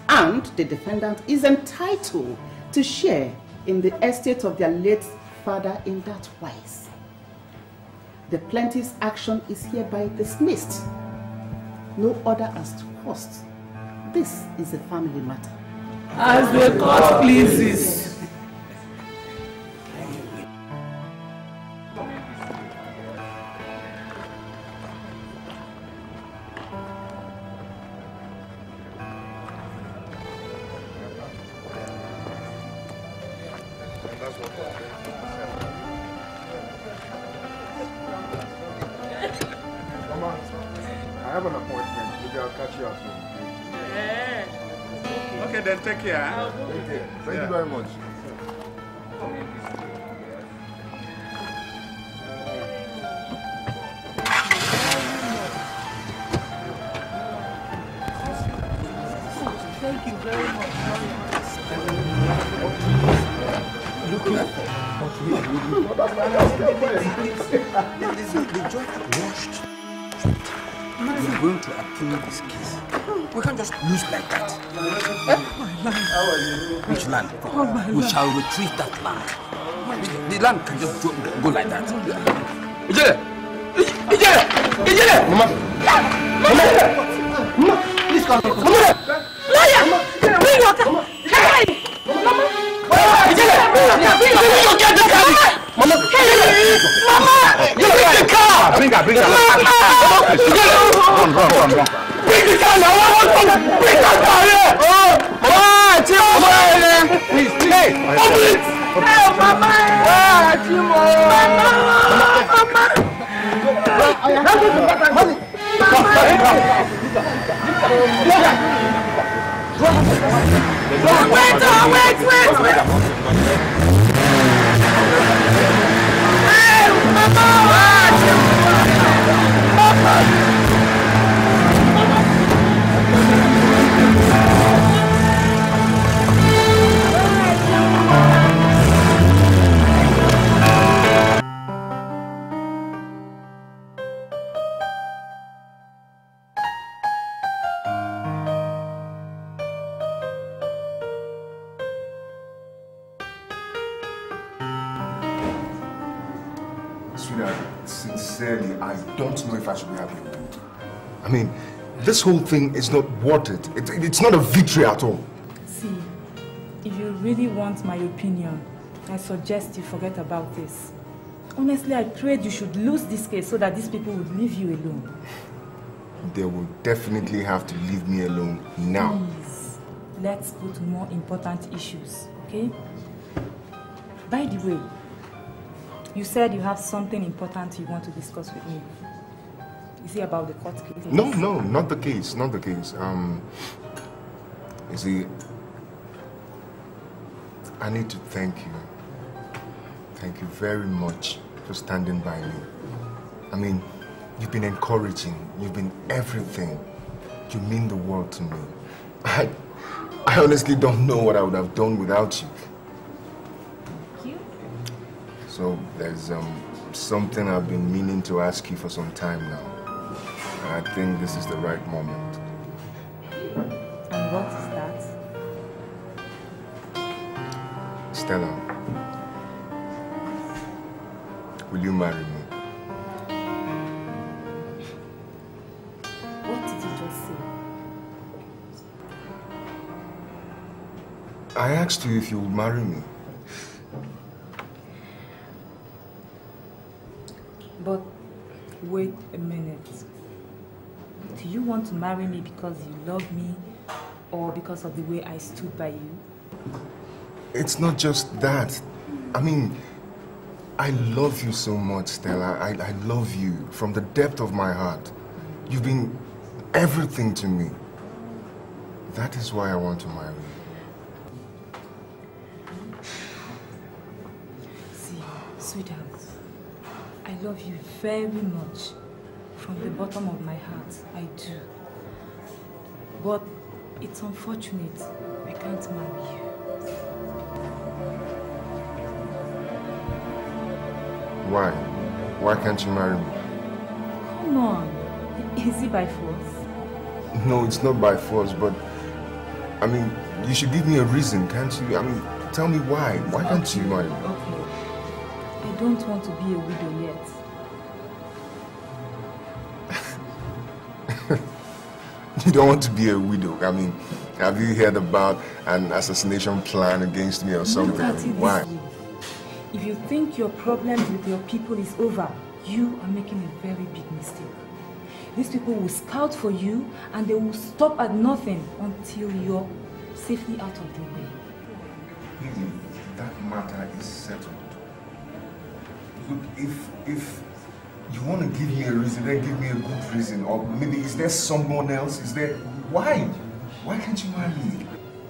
and the defendant is entitled to share in the estate of their late father in that wise. The plaintiff's action is hereby dismissed. No order as to cost. This is a family matter. As the court pleases. I have an appointment. Maybe I'll catch you at home. Okay, then take care. Take care. Thank you very much. Thank you very much. The judge rushed. We are going to appeal this case. We can't just lose like that. Which land? We shall retrieve that land. The land can just go like that. Ijele! Ijele! Ijele! Mama! Mama! Mama! Please come. Mama! Lawyer! Bring water! Hey! Mama! Ijele! Bring water! Mama! Mama! You bring the car! Bring her! Bring her! Run! Bring the car now! Bring that car here! Please! Hey! Open it! Hey, Mama! Wait! Hey, Sweetheart, sincerely, I don't know if I should be happy with you. I mean, this whole thing is not worth it. It's not a victory at all. See, if you really want my opinion, I suggest you forget about this. Honestly, I prayed you should lose this case so that these people would leave you alone. They will definitely have to leave me alone now. Please, let's go to more important issues, okay? By the way, you said you have something important you want to discuss with me. Is it about the court case? No, not the case, not the case. You see, I need to thank you. Thank you very much for standing by me. I mean, you've been encouraging, you've been everything. You mean the world to me. I honestly don't know what I would have done without you. Thank you. So there's something I've been meaning to ask you for some time now. I think this is the right moment. And what is that? Stella, will you marry me? What did you just say? I asked you if you would marry me. But wait a minute. Do you want to marry me because you love me or because of the way I stood by you? It's not just that. I mean, I love you so much, Stella. I love you from the depth of my heart. You've been everything to me. That is why I want to marry you. See, sweetheart, I love you very much. From the bottom of my heart, I do. But it's unfortunate I can't marry you. Why? Why can't you marry me? Come on. Is it by force? No, it's not by force, but I mean, you should give me a reason, can't you? I mean, tell me why. Why can't you marry me? Okay. I don't want to be a widow yet. You don't want to be a widow. I mean, have you heard about an assassination plan against me or something? Look at it Why? this way. If you think your problems with your people is over, you are making a very big mistake. These people will scout for you and they will stop at nothing until you're safely out of the way. That matter is settled. Look, if you want to give me a reason, then give me a good reason. Or maybe is there someone else? Is there... Why? Why can't you marry me?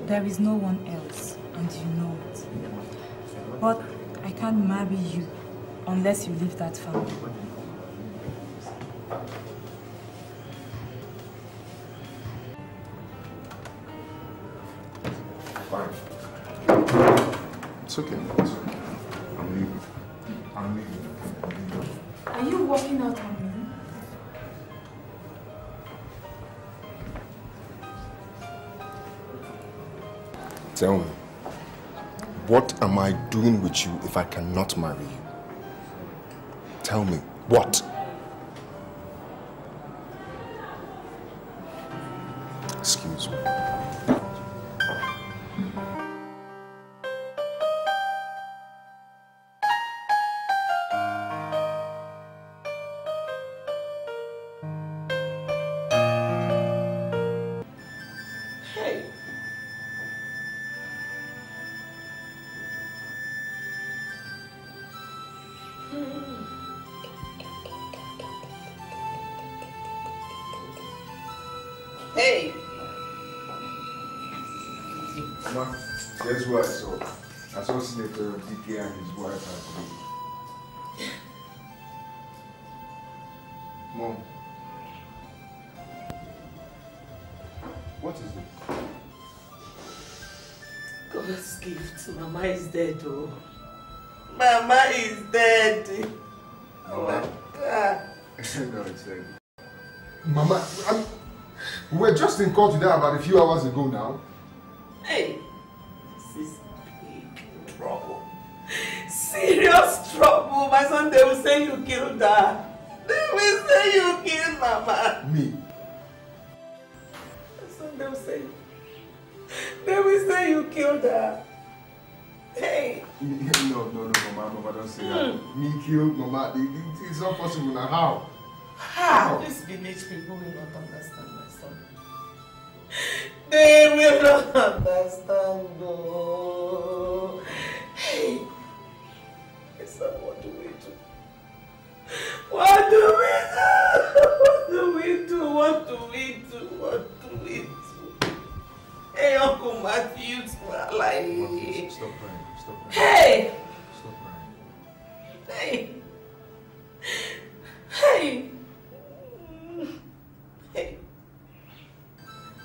There is no one else, and you know it. But I can't marry you unless you leave that family. Fine. It's okay. It's okay. I'm leaving. I'm leaving. Are you walking out on me? Tell me, what am I doing with you if I cannot marry you? Tell me, what? Excuse me. Hey! Ma, guess what I saw? I saw Senator DK and his wife last week. Mom. What is it? God's gift. Mama is dead, oh. Mama is dead. Oh my God. No, it's dead. Mama, we were just in court today about a few hours ago now. Hey, this is big trouble. Serious trouble. My son, they will say you killed her. They will say you killed Mama. Me? My son, they will say you killed her. Hey. No, Mama, don't say that. Me killed Mama. It's not possible now. How? How? These village people will not understand, my son. They will not understand, no. Hey. My son, what do we do? What do we do? What do we do? Hey, Uncle Matthew, like... Stop crying. Hey! Stop crying. Hey! Hey! Hey!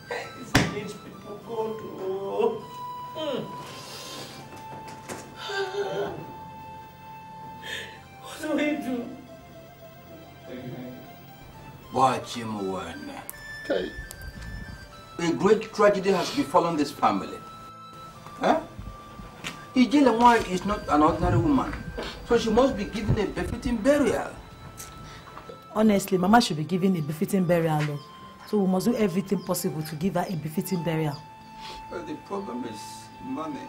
Hey, these village people go to... What do we do? Watch him one. Okay. A great tragedy has befallen this family. Huh? Ijelewan is not an ordinary woman, so she must be given a befitting burial. Honestly, Mama should be given a befitting burial. So we must do everything possible to give her a befitting burial. Well, the problem is money.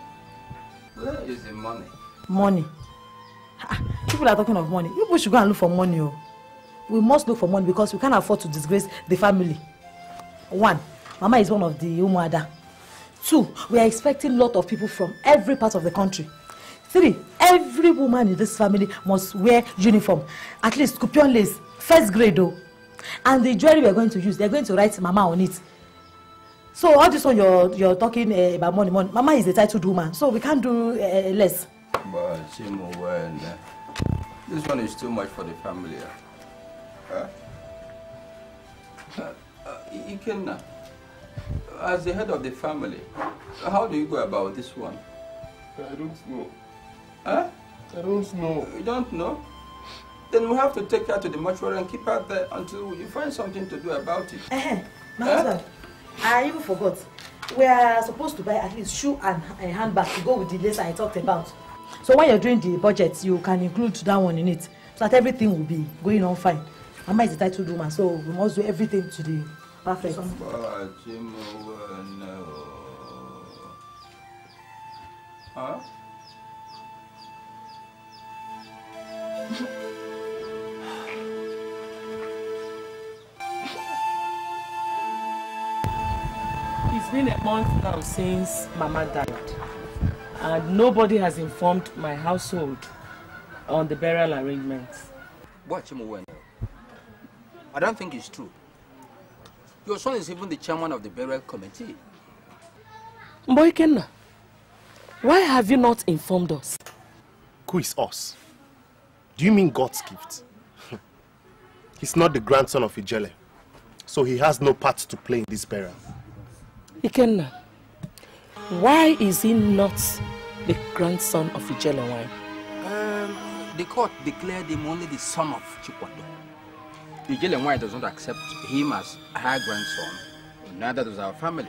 Where is the money? Money? People are talking of money. People should go and look for money. Oh. We must look for money because we can't afford to disgrace the family. 1, Mama is one of the Umuada. 2, we are expecting a lot of people from every part of the country. 3, every woman in this family must wear uniform. At least scorpion lace, 1st grade though. And the jewelry we are going to use, they are going to write Mama on it. So all this one you're talking about money. Mama is a titled woman, so we can't do less. But this one is too much for the family. Huh? Ikenna, as the head of the family, how do you go about this one? I don't know. Huh? I don't know. You don't know? Then we have to take her to the mortuary and keep her there until you find something to do about it. My husband, I even forgot. We are supposed to buy at least shoe and a handbag to go with the lace I talked about. So when you're doing the budget, you can include that one in it, so that everything will be going on fine. Mama is a titled woman, so we must do everything to the perfect. Huh? It's been a month now since Mama died, and nobody has informed my household on the burial arrangements. Watch him well. I don't think it's true. Your son is even the chairman of the burial committee. Mboikenna, why have you not informed us? Who is us? Do you mean God's gift? He's not the grandson of Ijele, so he has no part to play in this burial. Ikenna, why is he not the grandson of Ijele? The court declared him only the son of CHIWETALU. Ijele does not accept him as her grandson, neither does our family.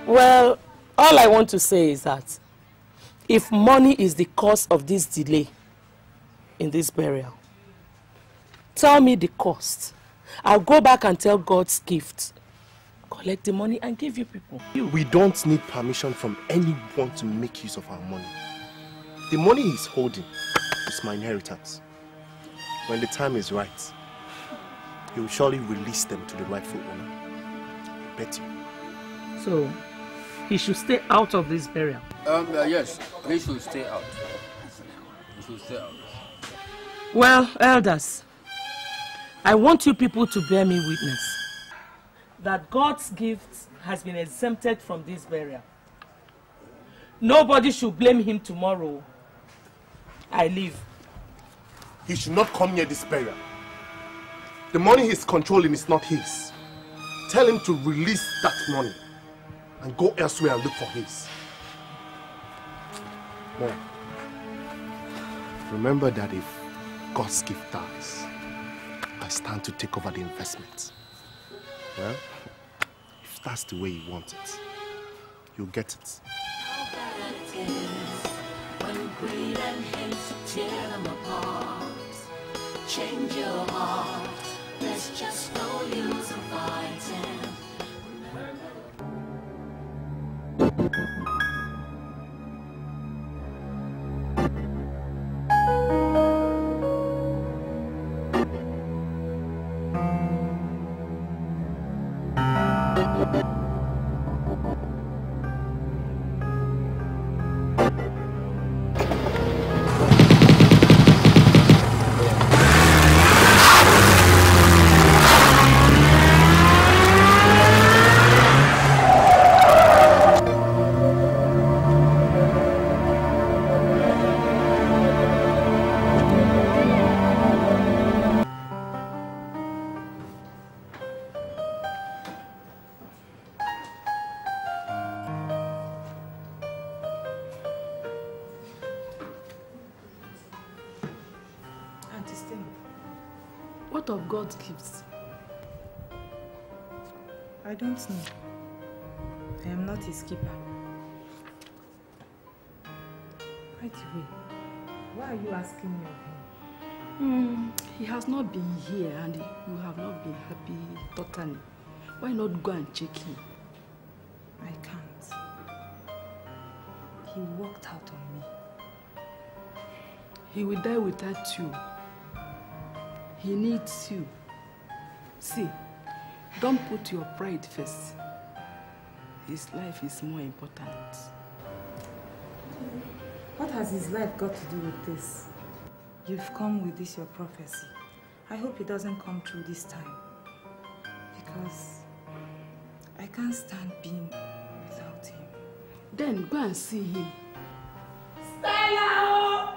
Well, all I want to say is that if money is the cause of this delay in this burial, tell me the cost. I'll go back and tell God's gift. Collect the money and give you people. We don't need permission from anyone to make use of our money. The money he's holding is my inheritance. When the time is right, he will surely release them to the rightful owner. I bet you. So, he should stay out of this burial? Yes, he should stay out. He should stay out. Well, elders, I want you people to bear me witness that God's gift has been exempted from this burial. Nobody should blame him tomorrow. I leave. He should not come near this burial. The money he's controlling is not his. Tell him to release that money and go elsewhere and look for his. Mom, remember that if God's gift dies, I stand to take over the investment. Well, if that's the way you want it, you'll get it. How bad it is when greed and hate tear them apart. Change your heart, there's just no use in fighting. What of God's gifts? I don't know. I am not his keeper. By the way, why are you asking me of him? He has not been here and you have not been happy totally. Why not go and check him? I can't. He walked out on me. He will die without you. He needs you. See, don't put your pride first. His life is more important. What has his life got to do with this? You've come with this your prophecy. I hope it doesn't come true this time. Because I can't stand being without him. Then go and see him. Stella!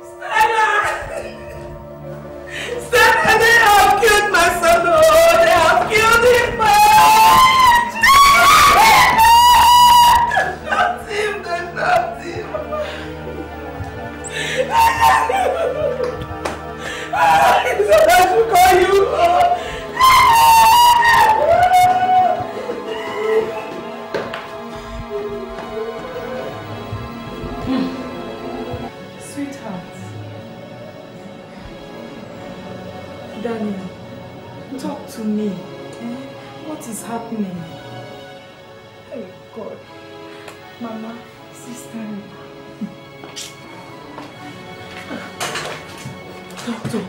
Stella! Stella, they have killed my son! Oh, they have killed him! Not him, not him! He said I should call you! Daniel, talk to me. What is happening? Hey God. Mama, sister. Doctor,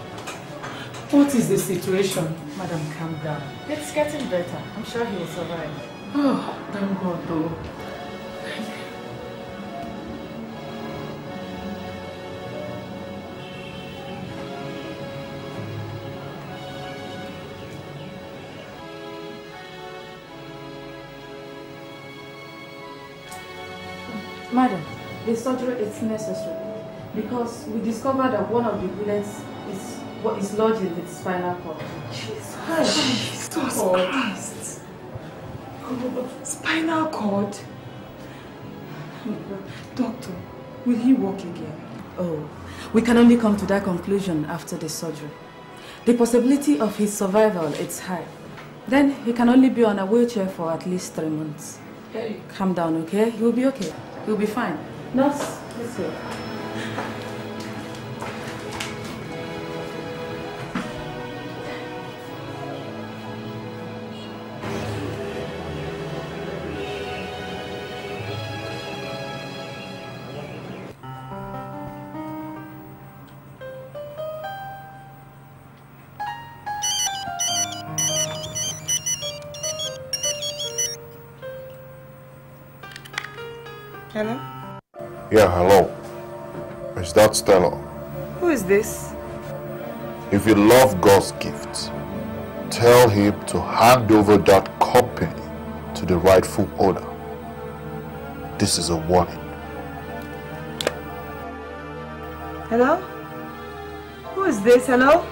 what is the situation? Madam, calm down. It's getting better. I'm sure he will survive. Oh, thank God though. Madam, the surgery is necessary because we discovered that one of the bullets is lodged in the spinal cord. Jesus Christ. Spinal cord? Doctor, will he walk again? Oh, we can only come to that conclusion after the surgery. The possibility of his survival is high. Then he can only be on a wheelchair for at least 3 months. Hey. Calm down, okay? He'll be okay. He'll be fine. Nurse, let's go. Hello? Yeah, hello. Is that Stella? Who is this? If you love God's gift, tell him to hand over that company to the rightful owner. This is a warning. Hello? Who is this? Hello?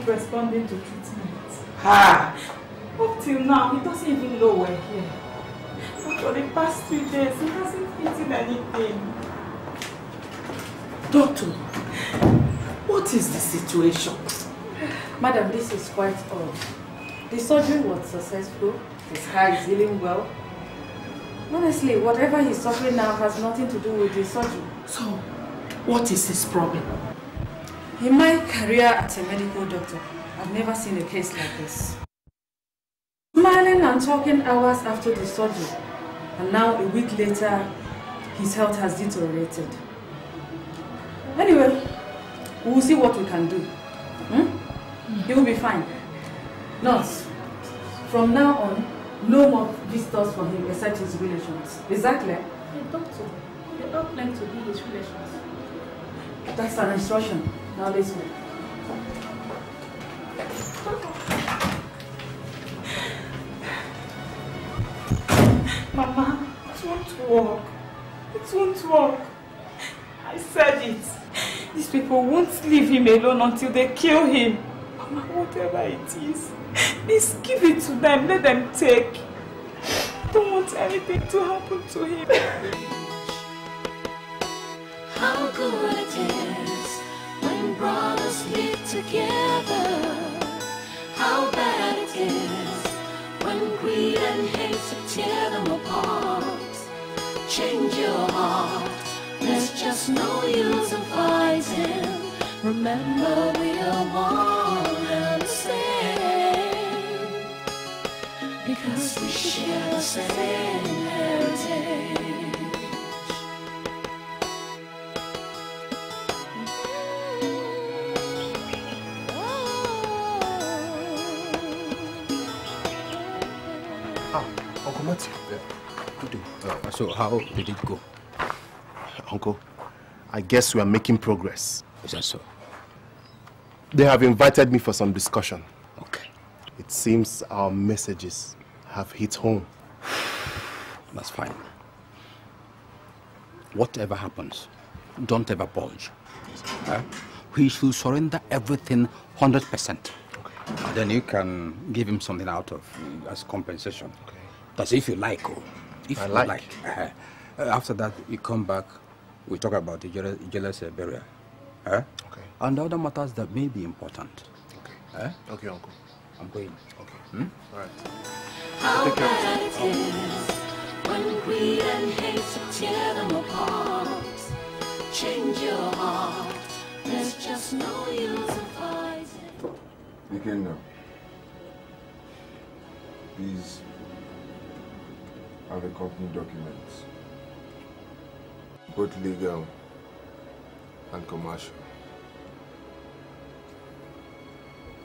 Responding to treatment. Up till now, he doesn't even know we're here. But for the past 3 days, he hasn't eaten anything. Doctor, what is the situation? Madam, this is quite odd. The surgery was successful. His eye is healing well. Honestly, whatever he's suffering now has nothing to do with the surgery. So, what is his problem? In my career as a medical doctor, I've never seen a case like this. Smiling and talking hours after the surgery, and now a week later, his health has deteriorated. Anyway, we'll see what we can do. He will be fine. Nurse, from now on, no more visitors for him except his relations. Exactly. Hey, doctor, you're not meant to be his relations. That's an instruction. Now let's move. Mama, it won't work. It won't work. I said it. These people won't leave him alone until they kill him. Mama, whatever it is, please give it to them. Let them take. I don't want anything to happen to him. How good it is when brothers live together. How bad it is when greed and hate tear them apart. Change your heart, there's just no use in fighting. Remember we are one and the same, because we share the same heritage. Good day. So how did it go? Uncle, I guess we are making progress. Is that so? They have invited me for some discussion. Okay. It seems our messages have hit home. That's fine. Whatever happens, don't ever budge. We should surrender everything 100%. Okay. And then you can give him something out of as compensation. Okay. That's if you like. If you like. After that, you come back, we talk about the jealous burial. Okay. And the other matters that may be important. Okay. Okay, Uncle. I'm going. Okay. All right. How bad it is when greed and hate tear them apart. Change your heart, there's just no use in fighting. Ikenna, these are the company documents, both legal and commercial.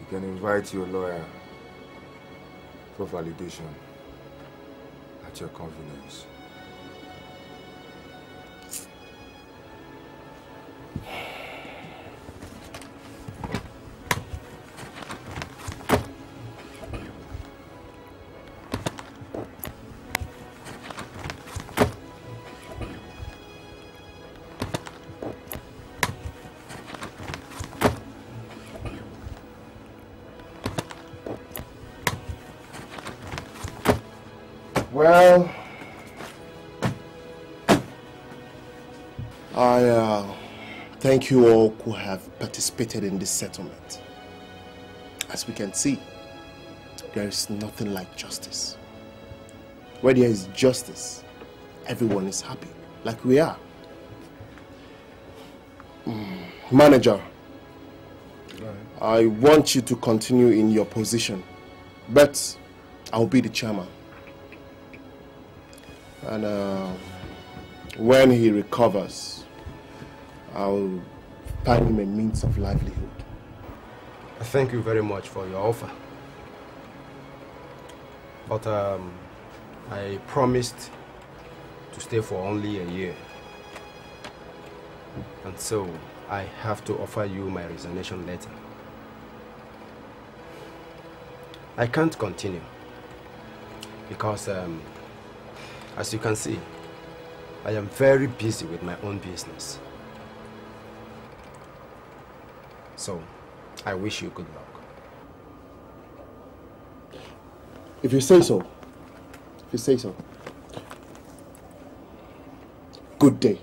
You can invite your lawyer for validation at your convenience. Well, I thank you all who have participated in this settlement. As we can see, there is nothing like justice. Where there is justice, everyone is happy, like we are. Manager, I want you to continue in your position, but I'll be the chairman. And when he recovers, I'll find him a means of livelihood. Thank you very much for your offer. But I promised to stay for only a year. And so I have to offer you my resignation letter. I can't continue because as you can see, I am very busy with my own business. So I wish you good luck. If you say so. If you say so. Good day.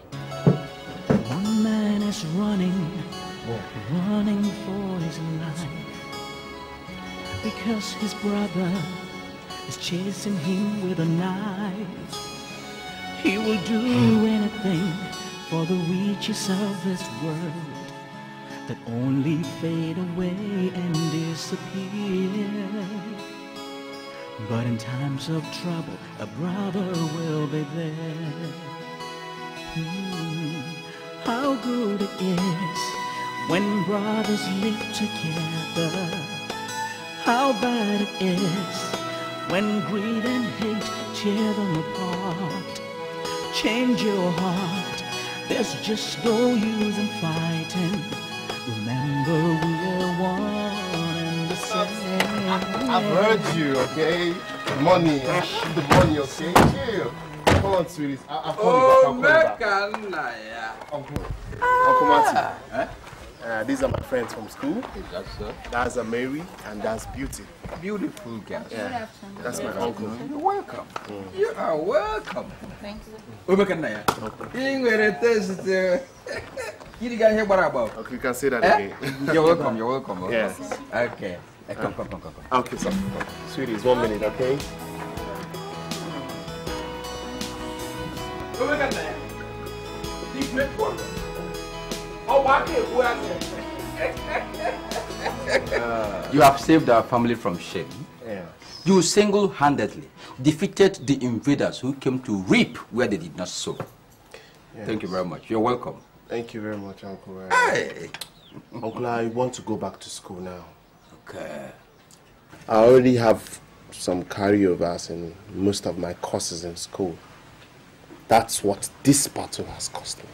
One man is running for his life, because his brother is chasing him with a knife. He will do anything for the riches of this world that only fade away and disappear. But in times of trouble, a brother will be there. How good it is when brothers live together. How bad it is when greed and hate tear them apart. Change your heart, there's just no use in fighting. Remember, we're one and the same. I've heard you, okay? Money, the money, okay? Chill. Come on, sweeties. I'll call you back. Uncle Martin. These are my friends from school. That's Mary and that's Beauty. Beautiful girls. Yeah. That's my uncle. You're welcome. You are welcome. Thank you. You didn't hear what about? Okay, you can say that again. You're welcome. You're welcome. Okay. Yes. Okay. Come. Okay, so sweeties, 1 minute, okay? You have saved our family from shame. Yeah. You single-handedly defeated the invaders who came to reap where they did not sow. Yes. Thank you very much. You're welcome. Thank you very much, Uncle. Hey. Uncle, I want to go back to school now. Okay. I already have some carryovers in most of my courses in school. That's what this battle has cost me.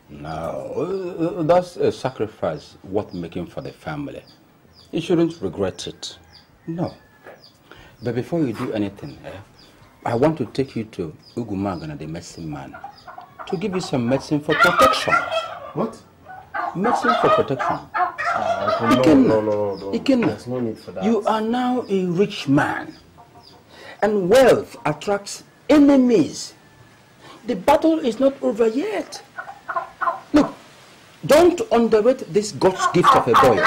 No, that's a sacrifice worth making for the family. You shouldn't regret it. No. But before you do anything, I want to take you to Ugumagana, the medicine man, to give you some medicine for protection. What? Medicine for protection. No. There's no need for that. You are now a rich man, and wealth attracts enemies. The battle is not over yet. Look, don't underrate this God's gift of a boy.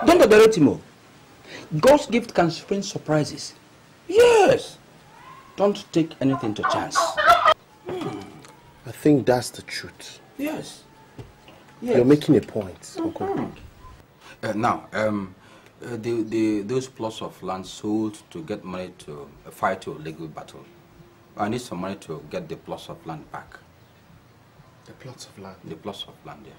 Don't underrate him. God's gift can bring surprises. Yes. Don't take anything to chance. I think that's the truth. Yes. You're making a point, Uncle. Now, those plots of land sold to get money to fight your legal battle. I need some money to get the plots of land back. The plots of land? The plots of land, yeah.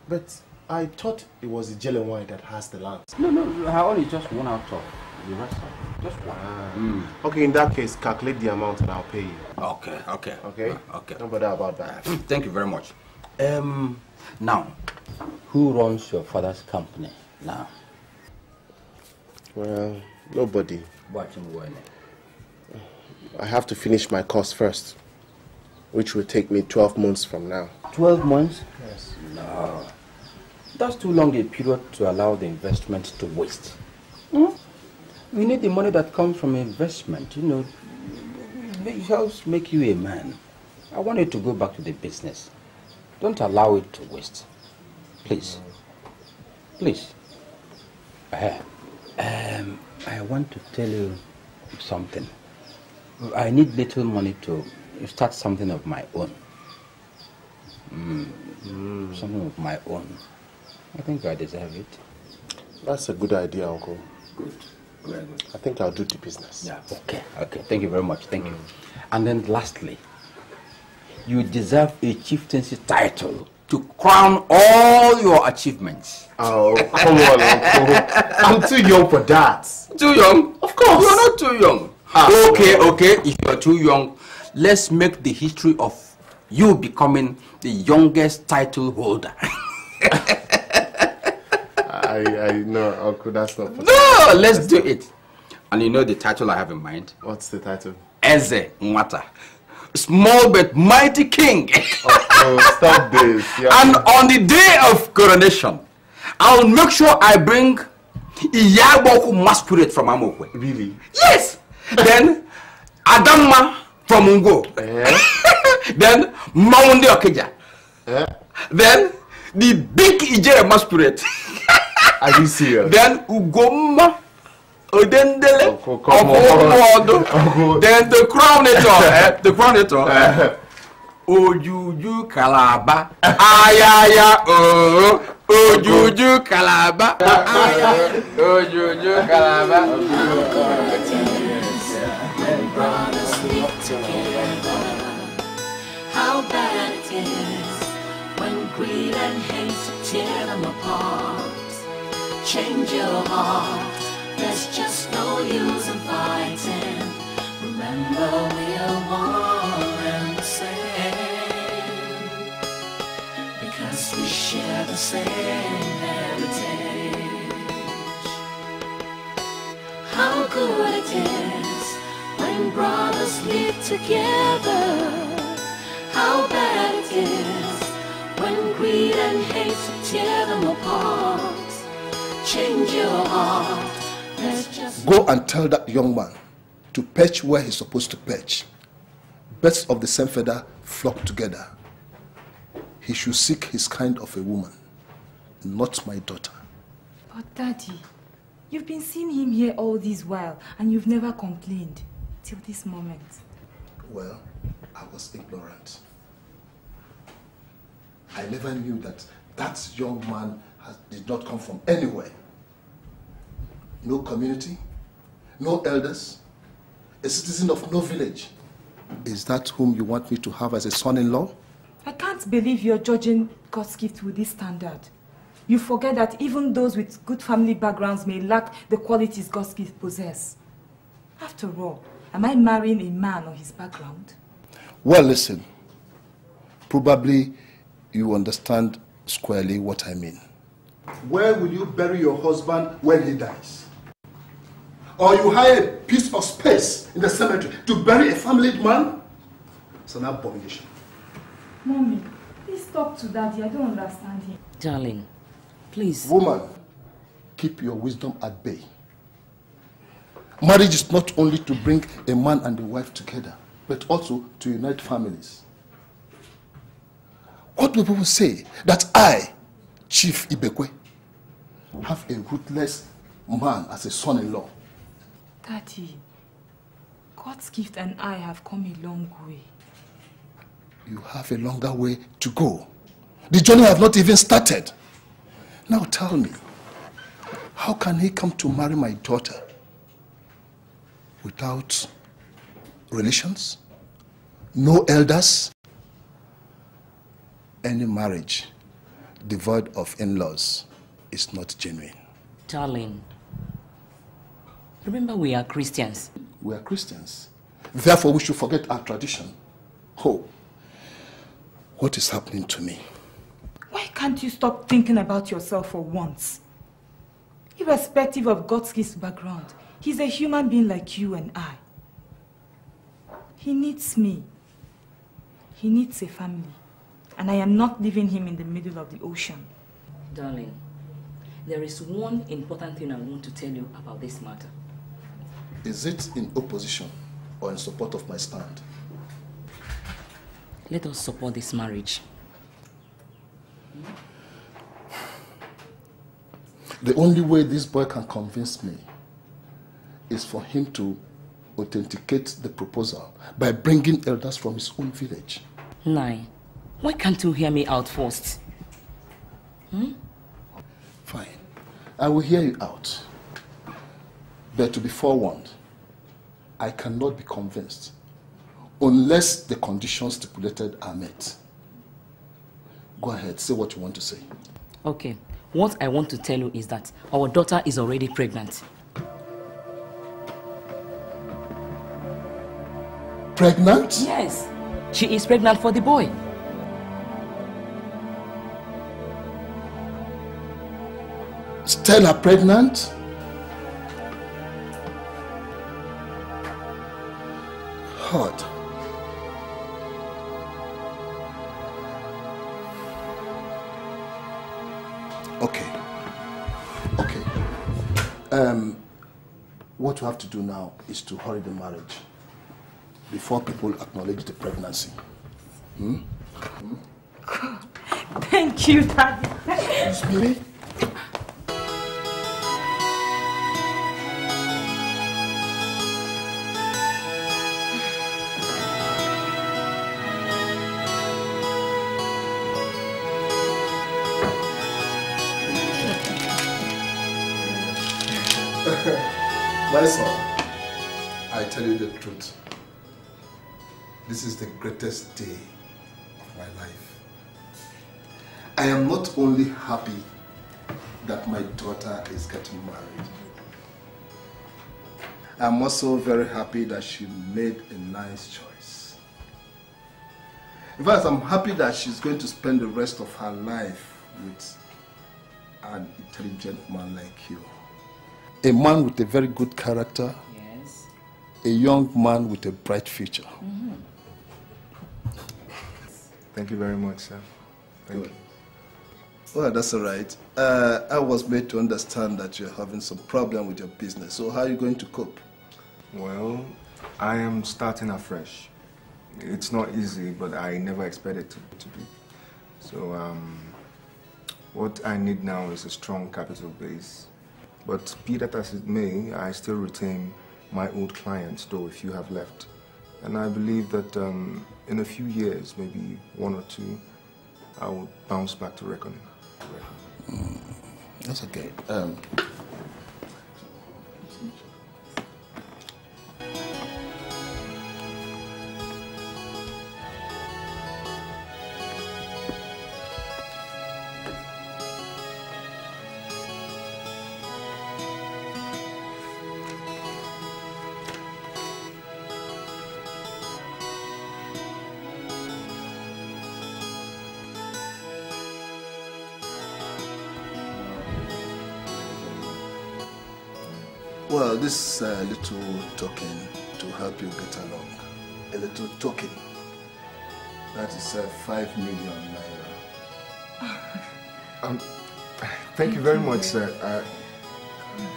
But I thought it was the Jelewine that has the land. No, I only just one out of the rest of it. Just one. Okay, in that case, calculate the amount and I'll pay you. Okay. Okay? Don't bother about that. Thank you very much. Now, who runs your father's company now? Well, nobody. Watching well. I have to finish my course first, which will take me 12 months from now. 12 months? Yes. No. That's too long a period to allow the investment to waste. We need the money that comes from investment, you know. It helps make you a man. I want you to go back to the business. Don't allow it to waste. Please. Please. I want to tell you something. I need little money to start something of my own. Something of my own. I think I deserve it. That's a good idea, Uncle. Good. Very good. I think I'll do the business. Yeah, okay. Thank you very much. Thank you. And then lastly, you deserve a chieftaincy title to crown all your achievements. Oh, come on, Uncle. I'm too young for that. Too young? Of course. You're not too young. Okay. If you're too young, let's make the history of you becoming the youngest title holder. I know, Uncle, that's not possible. No, let's do it. And you know the title I have in mind? What's the title? EZEONU. Small but mighty king. Oh, stop this. And on the day of coronation, I'll make sure I bring Iyaboku masquerade from Amokwe. Really? Yes. Then Adamma from Ungo. Then Maunde Okeja. Then the big Ijere masquerade. Are you serious? Then Ugoma Odendele of then the crownator, Ojuju Kalaba, Ayaya, Ojuju Kalaba, Ojuju Kalaba. How bad it is when greed and hate tear them apart. Change your heart. There's just no use in fighting. Remember, we are one and the same, because we share the same heritage. How good it is when brothers live together. How bad it is when greed and hate tear them apart. Change your heart. Go and tell that young man to perch where he's supposed to perch. Birds of the same feather flock together. He should seek his kind of a woman, not my daughter. But Daddy, you've been seeing him here all this while and you've never complained till this moment. Well, I was ignorant. I never knew that that young man did not come from anywhere. No community, no elders, a citizen of no village. Is that whom you want me to have as a son-in-law? I can't believe you're judging God's gift with this standard. You forget that even those with good family backgrounds may lack the qualities God's gift possess. After all, am I marrying a man or his background? Well, listen. Probably you understand squarely what I mean. Where will you bury your husband when he dies? Or you hire a piece of space in the cemetery to bury a family man? It's an abomination. Mommy, please talk to Daddy. I don't understand him. Darling, please. Woman, keep your wisdom at bay. Marriage is not only to bring a man and a wife together, but also to unite families. What will people say that I, Chief Ibekwe, have a ruthless man as a son-in-law? Daddy, God's gift and I have come a long way. You have a longer way to go. The journey have not even started. Now tell me, how can he come to marry my daughter without relations, no elders? Any marriage devoid of in-laws is not genuine. Darling, remember we are Christians. We are Christians. Therefore, we should forget our tradition. Oh, what is happening to me? Why can't you stop thinking about yourself for once? Irrespective of God's gift background, he's a human being like you and I. He needs me. He needs a family. And I am not leaving him in the middle of the ocean. Darling, there is one important thing I want to tell you about this matter. Is it in opposition or in support of my stand? Let us support this marriage. The only way this boy can convince me is for him to authenticate the proposal by bringing elders from his own village. Nai, why can't you hear me out first? Fine. I will hear you out. But to be forewarned, I cannot be convinced unless the conditions stipulated are met. Go ahead, say what you want to say. Okay, what I want to tell you is that our daughter is already pregnant. Pregnant? Yes, she is pregnant for the boy. Stella pregnant? God. Okay. What you have to do now is to hurry the marriage before people acknowledge the pregnancy. Thank you, Daddy. Baby. My son, I tell you the truth. This is the greatest day of my life. I am not only happy that my daughter is getting married, I'm also very happy that she made a nice choice. In fact, I'm happy that she's going to spend the rest of her life with an intelligent man like you. A man with a very good character. Yes. A young man with a bright future. Thank you very much, sir. Thank you. Well, that's all right. I was made to understand that you're having some problem with your business. So how are you going to cope? Well, I am starting afresh. It's not easy, but I never expected it to be. So what I need now is a strong capital base. But be that as it may, I still retain my old clients, though a few have left. And I believe that in a few years, maybe 1 or 2, I will bounce back to reckoning. That's okay. Well, this little token to help you get along. A little token. That is 5 million naira. Thank you very much, sir.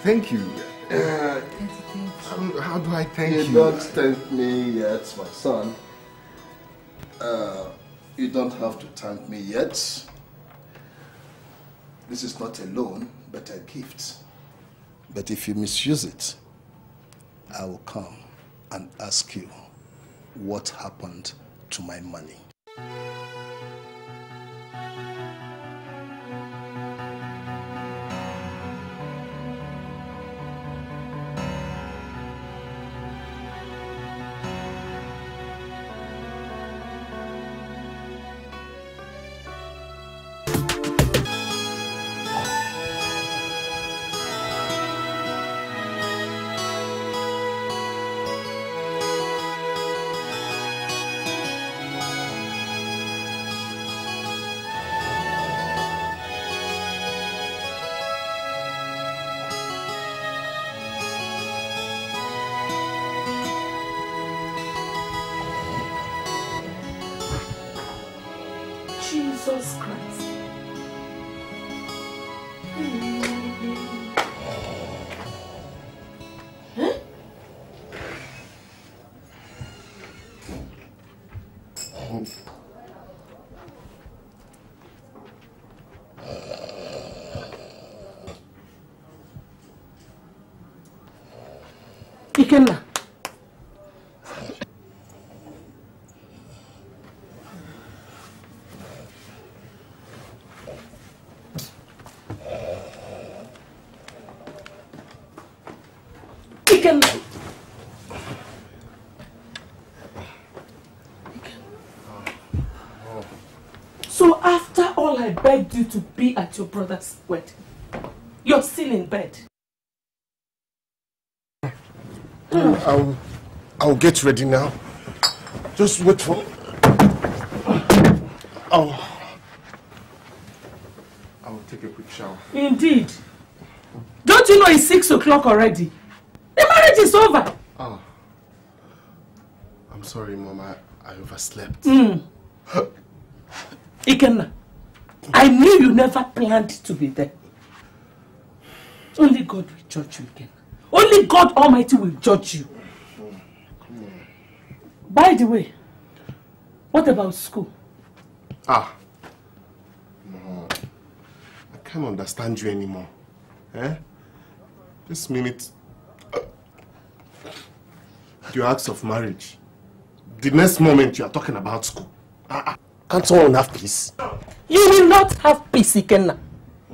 Thank you. How do I thank you? You don't thank me yet, my son. You don't have to thank me yet. This is not a loan, but a gift. But if you misuse it, I will come and ask you what happened to my money. Jesus Christ. Huh? Ikenna. Ikenna. So after all I begged you to be at your brother's wedding, you're still in bed. I'll get ready now. Just wait for... I'll take a quick shower. Indeed. Don't you know it's 6 o'clock already? The marriage is over. Oh. I'm sorry, Mom. I overslept. Ikenna, I knew you never planned to be there. Only God will judge you, Ikenna. Only God Almighty will judge you. By the way, what about school? No. I can't understand you anymore. This minute, you ask of marriage. The next moment you are talking about school. Can't someone have peace? You will not have peace, Ikenna.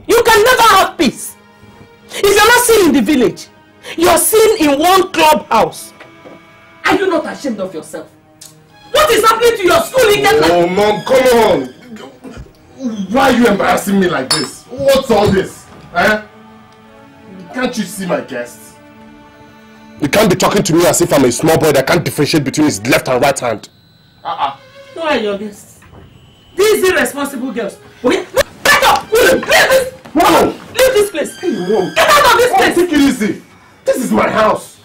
You can never have peace. If you're not seen in the village, you're seen in one clubhouse. Are you not ashamed of yourself? What is happening to your school, Ikenna? Oh, Mom, come on. Why are you embarrassing me like this? What's all this? Can't you see my guests? You can't be talking to me as if I'm a small boy that can't differentiate between his left and right hand. Who are your guests? These irresponsible girls. Wait, back up! Leave this! Mom! Leave this place! Hey, Mom! Get out of this place! Take it easy! This is my house!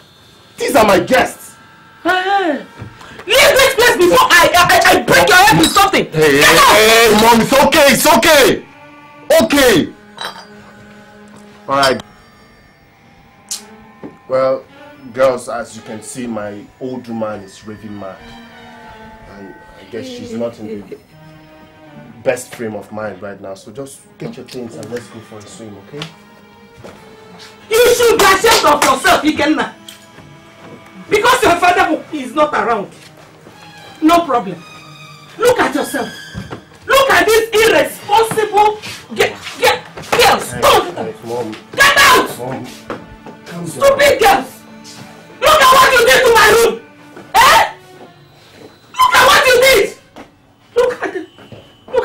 These are my guests! Hey. Leave this place before I break your head with something! Hey, Mom, it's okay! It's okay! Okay! Alright. Well, girls, as you can see, my old woman is raving mad. And I guess she's not in the best frame of mind right now. So just get your things and let's go for a swim, okay? You should be ashamed of yourself, Ikenna. Because your father is not around. No problem. Look at yourself. Look at these irresponsible girls. Mom. Get out! Mom. Stupid girls! Look at what you did to my room! Look at what you did! Look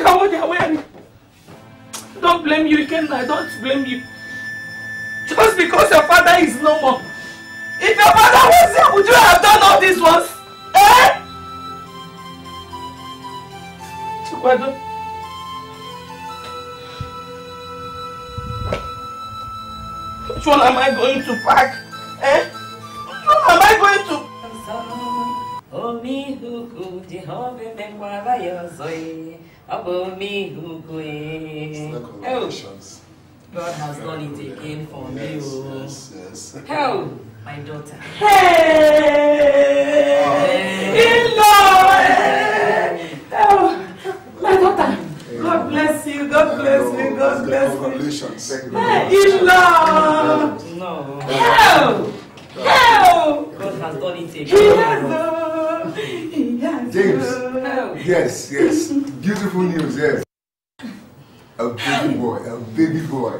at what they are wearing. Don't blame you, Ikenna. I don't blame you. Just because your father is no more. If your father was here, would you have done all these ones? Chikwado. Which one am I going to pack? Which one am I going to... Congratulations. God has done it again for me. Yes. Hell, my daughter. Hey! Oh, my daughter. God bless you. God bless you. God bless you. Congratulations. In-law. No. Hell! God has done it again. He has. James. Yes. Beautiful news, yes. A baby boy.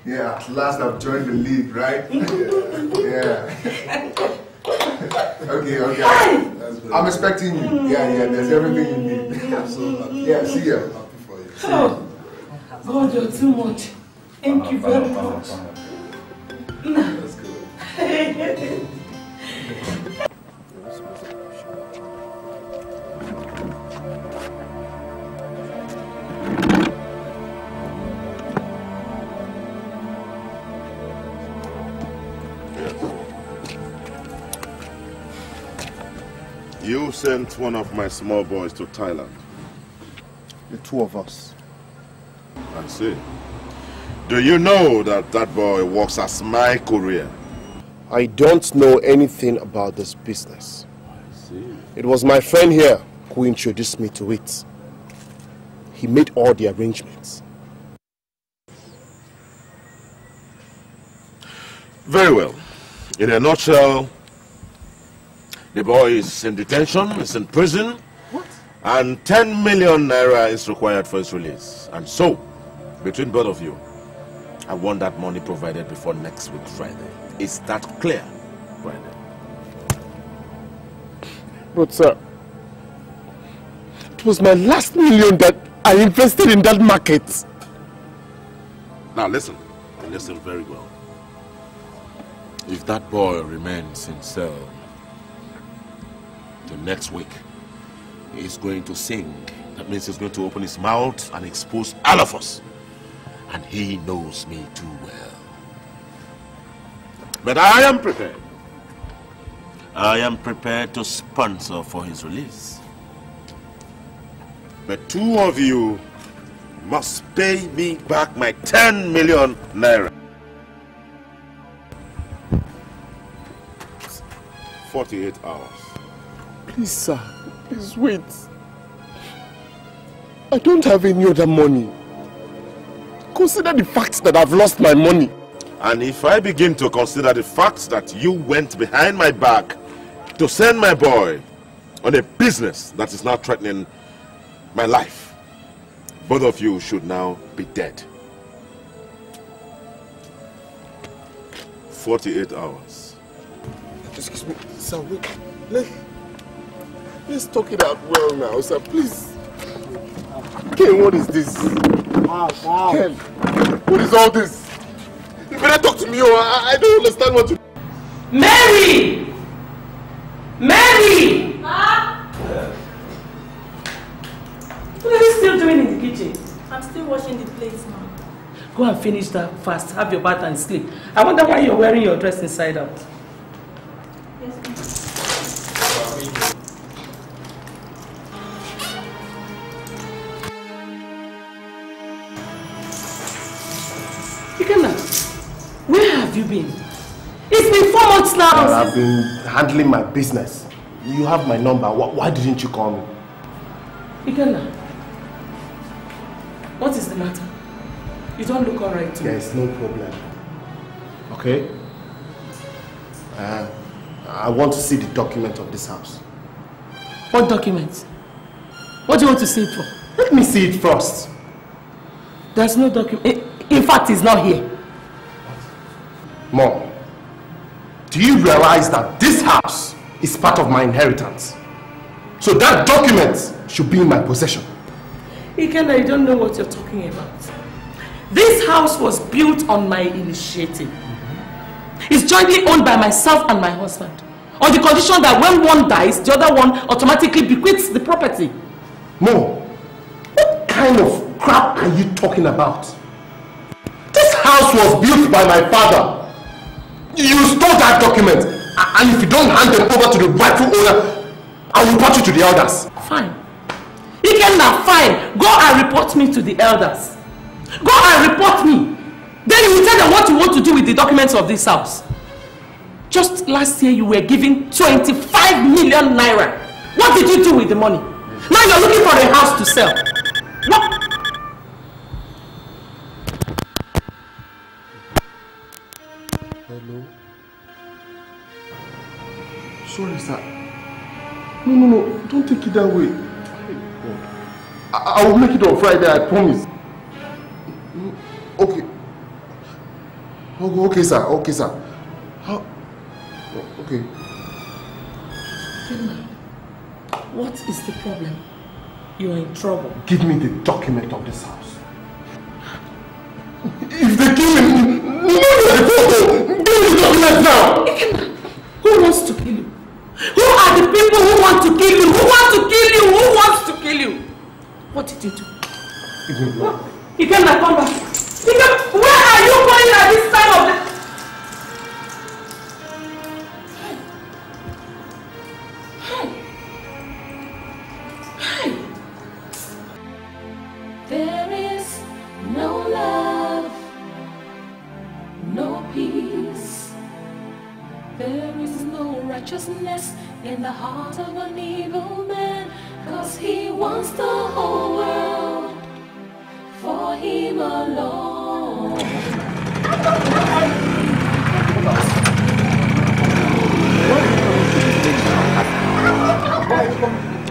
Yeah, at last I've joined the league, right? Yeah. Okay. I'm expecting you. Yeah, there's everything you need. I'm so happy. Yeah, see ya. Happy for you. Oh, God, you're too much. Thank you very much. That's good. You sent one of my small boys to Thailand. The two of us. I see. Do you know that that boy works as my courier? I don't know anything about this business. I see. It was my friend here who introduced me to it. He made all the arrangements. Very well. In a nutshell, the boy is in detention, is in prison. What? And 10 million naira is required for his release. And so, between both of you, I want that money provided before next week Friday. Is that clear, Friday? But sir, it was my last million that I invested in that market. Now listen, and listen very well. If that boy remains in cell, the next week, he's going to sing. That means he's going to open his mouth and expose all of us. And he knows me too well. But I am prepared. I am prepared to sponsor for his release. But 2 of you must pay me back my 10 million naira. 48 hours. Please, sir, please wait. I don't have any other money. Consider the fact that I've lost my money. And if I begin to consider the fact that you went behind my back to send my boy on a business that is now threatening my life, both of you should now be dead. 48 hours. Excuse me, sir, wait. Let's talk it out well now, sir, please. Ken, what is this? Wow. Ken, what is all this? You better talk to me or I don't understand what to... Mary! Mary! What are you still doing in the kitchen? I'm still washing the plates now. Go and finish that fast. Have your bath and sleep. I wonder why you're wearing your dress inside out. Yes, ma'am. Where have you been? It's been 4 months now. Well, I've been handling my business. You have my number. Why didn't you call me? Ikenna, what is the matter? You don't look alright to me. There's no problem. Okay? I want to see the document of this house. What document? What do you want to see it for? Let me see it first. There's no document. In fact, it's not here. Mom, do you realize that this house is part of my inheritance? So that document should be in my possession. Ikenna, you don't know what you're talking about. This house was built on my initiative. It's jointly owned by myself and my husband, on the condition that when one dies, the other one automatically bequeaths the property. Mom, what kind of crap are you talking about? This house was built by my father. You stole that document, and if you don't hand them over to the rightful owner, I will report you to the elders. Fine. Ikenna, fine. Go and report me to the elders. Go and report me. Then you will tell them what you want to do with the documents of this house. Just last year you were given 25 million naira. What did you do with the money? Now you're looking for a house to sell. What? Hello? Sorry, sir. No, don't take it that way. I will make it on Friday, I promise. Okay. Okay, sir. Okay. What is the problem? You're in trouble. Give me the document of this house. If they kill me, give me the document now! Who wants to kill you? Who are the people who want to kill you? Who want to kill you? Who wants to kill you? What did you do? Ikenna, come back. Ikenna, where are you going at this time of the... There is no love, no peace. There is no righteousness in the heart of an evil man, 'cause he wants the whole world for him alone.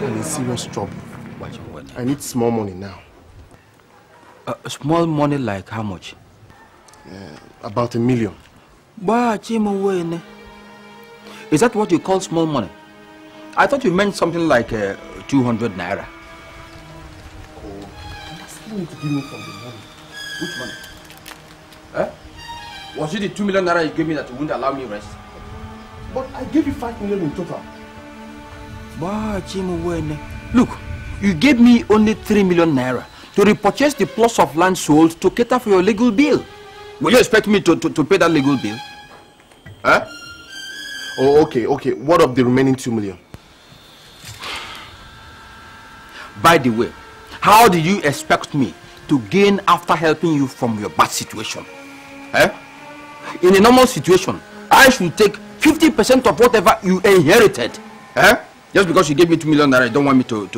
I'm in serious trouble. I need small money now. Small money like how much? About $1 million. Is that what you call small money? I thought you meant something like 200 naira. Oh, you asking me to give me from the money. Which money? Eh? Was it the 2 million naira you gave me that you wouldn't allow me rest? But I gave you 5 million in total. Look, you gave me only 3 million naira to repurchase the plots of land sold to cater for your legal bill. Will you expect me to pay that legal bill? Huh? Oh, okay. What of the remaining 2 million? By the way, how do you expect me to gain after helping you from your bad situation? Eh? In a normal situation, I should take 50% of whatever you inherited. Eh? Just because you gave me 2 million naira, you don't want me to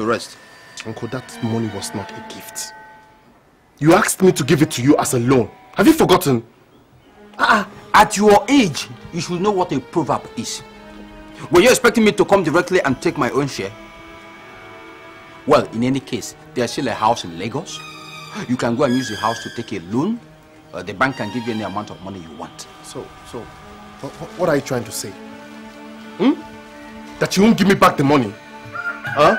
rest. Uncle, that money was not a gift. You asked me to give it to you as a loan. Have you forgotten? At your age, you should know what a proverb is. Were you expecting me to come directly and take my own share? Well, in any case, there's still a house in Lagos. You can go and use the house to take a loan. The bank can give you any amount of money you want. So, what are you trying to say? That you won't give me back the money? Huh?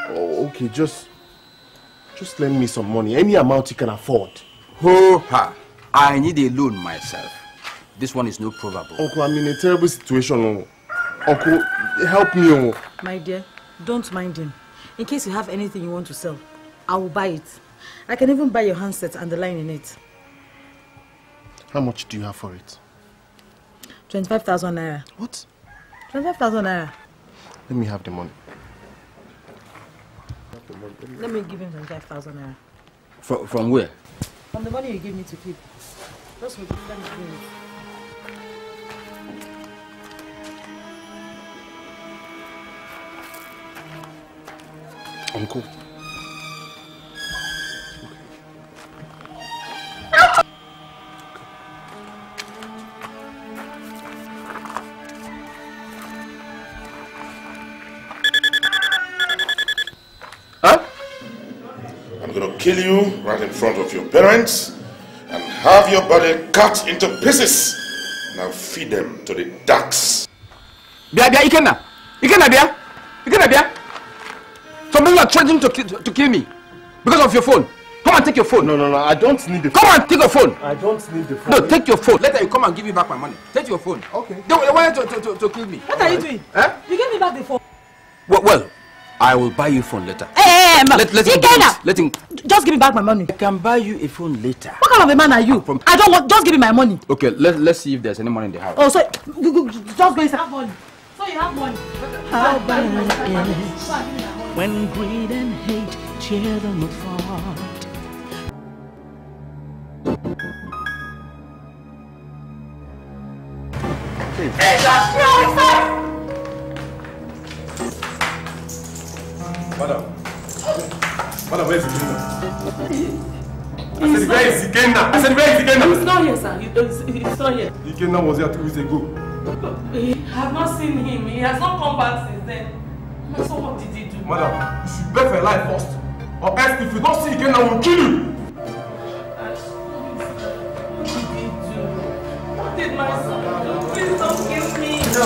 Oh, okay, just lend me some money. Any amount you can afford. Ho-ha! I need a loan myself. This one is no proverb. Uncle, I'm in a terrible situation. Uncle, help me. My dear, don't mind him. In case you have anything you want to sell, I will buy it. I can even buy your handset and the line in it. How much do you have for it? 25,000 naira. What? 25,000 naira. Let me have the money. Let me give him 25,000 naira. From where? From the money you give me to keep. Just let me give it. Uncle. I'm gonna kill you right in front of your parents and have your body cut into pieces. Now feed them to the ducks. Bia, Ikena! Bia! Some people are trying to kill me because of your phone. Come and take your phone. No, I don't need the phone. Come and take your phone. I don't need the phone. No, take your phone. Later you come and give me back my money. Take your phone. Okay. They want to kill me. What are you doing? Eh? You gave me back the phone. Well, I will buy you a phone later. Hey, let him. Just give me back my money. I can buy you a phone later. What kind of a man are you? I don't want. Just give me my money. Okay, let's see if there's any money in the house. Oh, so just go inside. Have money. So you have money. How bad it is when greed and hate tear them apart. Madam, where is Ikenna? I said, where is Ikenna? He's not here, sir. He's not here. Ikenna was here 2 weeks ago. I have not seen him. He has not come back since then. So what did he do? Madam, you should beg for your life first. Or else if you don't see Ikenna, we'll kill you. What did my son do? Please don't kill me. No,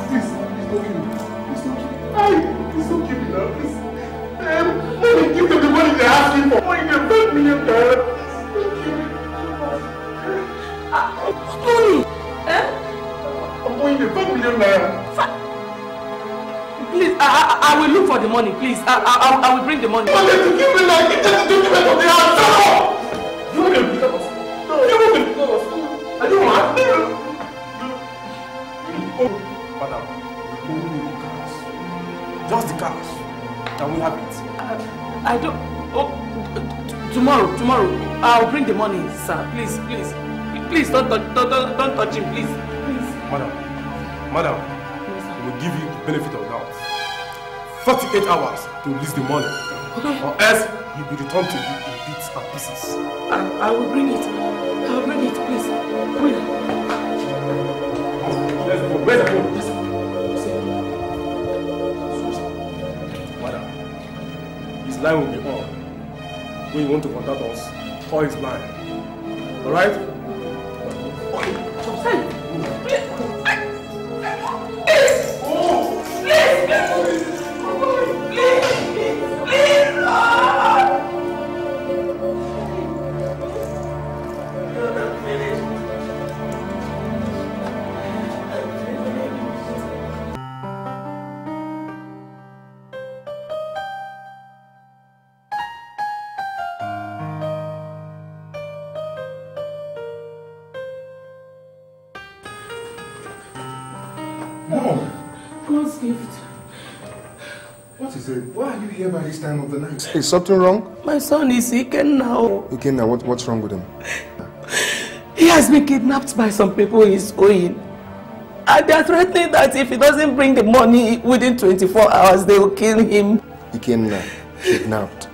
please don't kill me. Please don't kill me. Please don't kill me now, please. Money, give them the money they're asking for. Money, they're 5 million naira. Please don't kill me. What money? I'm going to 5 million naira. Please, I will look for the money, please. I will bring the money. But they give me like it just to give it to the house. No! You want to beat us? No, you want to beat us? I don't want to. Madam, we only need the cars. Just the cars. Can we have it? I don't. Oh, tomorrow. I'll bring the money, sir. Please, don't touch him, please. Madam, we will give you the benefit of doubt. 48 hours to release the money, or else you'll be returned to you in bits and pieces. I will bring it. I'll bring it, please. Wait. Where's the phone? Madam, his line will be on. When you want to contact us, call his line. Alright? Mom! God's gift. What is it? Why are you here by this time of the night? Is something wrong? My son is sick now. Okay, now what's wrong with him? He has been kidnapped by some people he's owing. And they are threatening that if he doesn't bring the money within 24 hours, they will kill him. Kidnapped.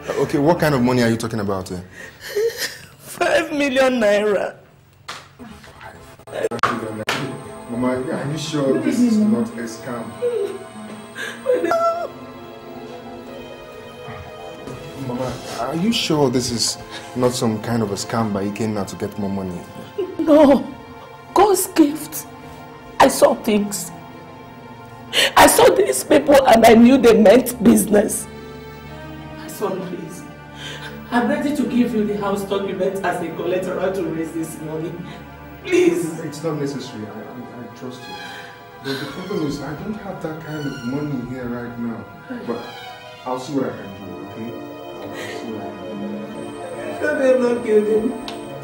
Okay, what kind of money are you talking about? 5 million naira. Mama, are you sure this is not a scam? Mama, are you sure this is not some kind of a scam by Ikenna to get more money? No. God's gift. I saw things. I saw these people and I knew they meant business. My son, please. I'm ready to give you the house document as a collateral to raise this money. Please. It's not necessary. I trust you. But the problem is I don't have that kind of money here right now. But I'll see what I can do, okay? I'll see what I can do. They have not killed him.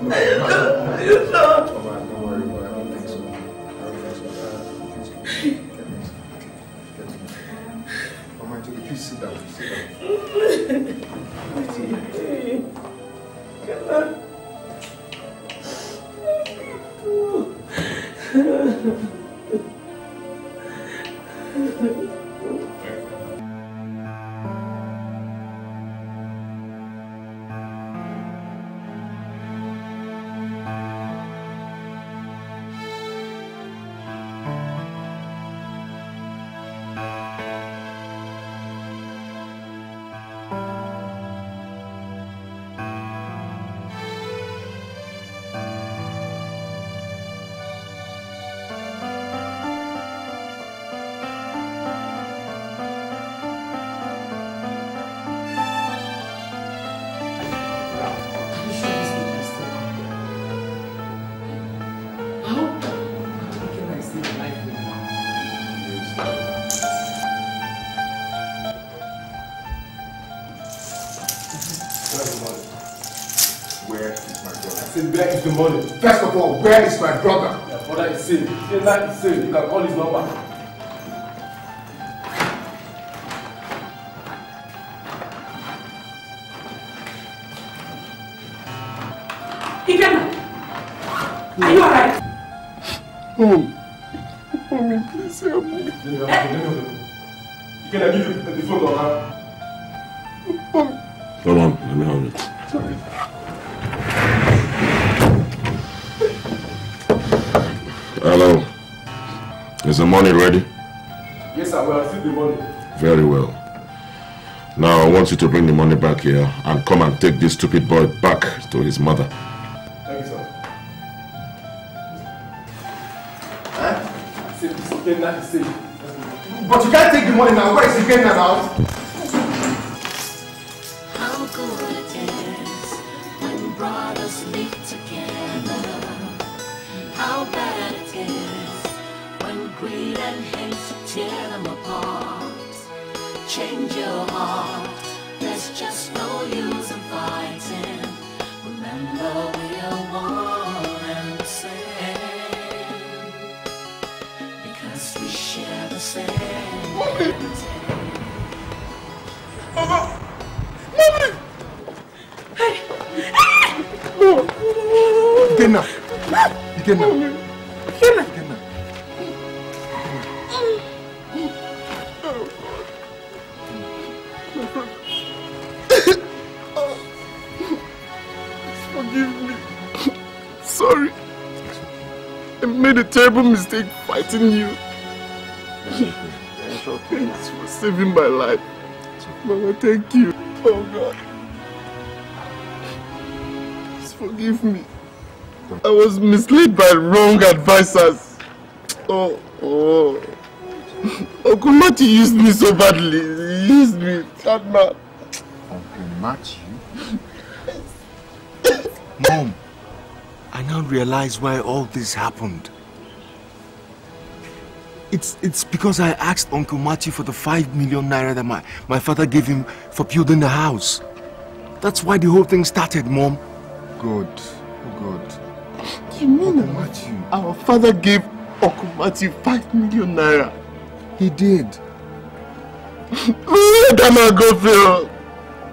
No, Are you sure? Don't worry, but I don't think so. Please sit down. Where is the money? First of all, where is my brother? Your brother is safe. Ikenna is safe. You can call his number. Ikenna! Are you alright? Mommy, please help me. Ikenna, give you the phone to her. Come on, let me hold it. Sorry. Hello. Is the money ready? Yes, sir. We have received the money. Very well. Now I want you to bring the money back here and come and take this stupid boy back to his mother. Thank you, sir. Ikenna is safe. But you can't take the money now. Where is Ikenna now? How good it is when brothers live together. How bad it is when greed and hate tear them apart. Change your heart, there's just no use in fighting. Remember we are one and the same, because we share the same. Mommy! Hey! Ikenna! Ikenna! Ikenna! Forgive me. Sorry. I made a terrible mistake fighting you. Thanks for saving my life. Mama, thank you. Oh God. forgive me. I was misled by wrong advisors. Oh. Uncle Matthew used me so badly. He used me, that man. Uncle Matthew? Mom, I now realize why all this happened. It's because I asked Uncle Matthew for the 5 million naira that my father gave him for building the house. That's why the whole thing started, Mom. Good. Oh, God. You mean Uncle Matthew? Our father gave Uncle Matthew 5 million naira? He did. Let that man go, Phil.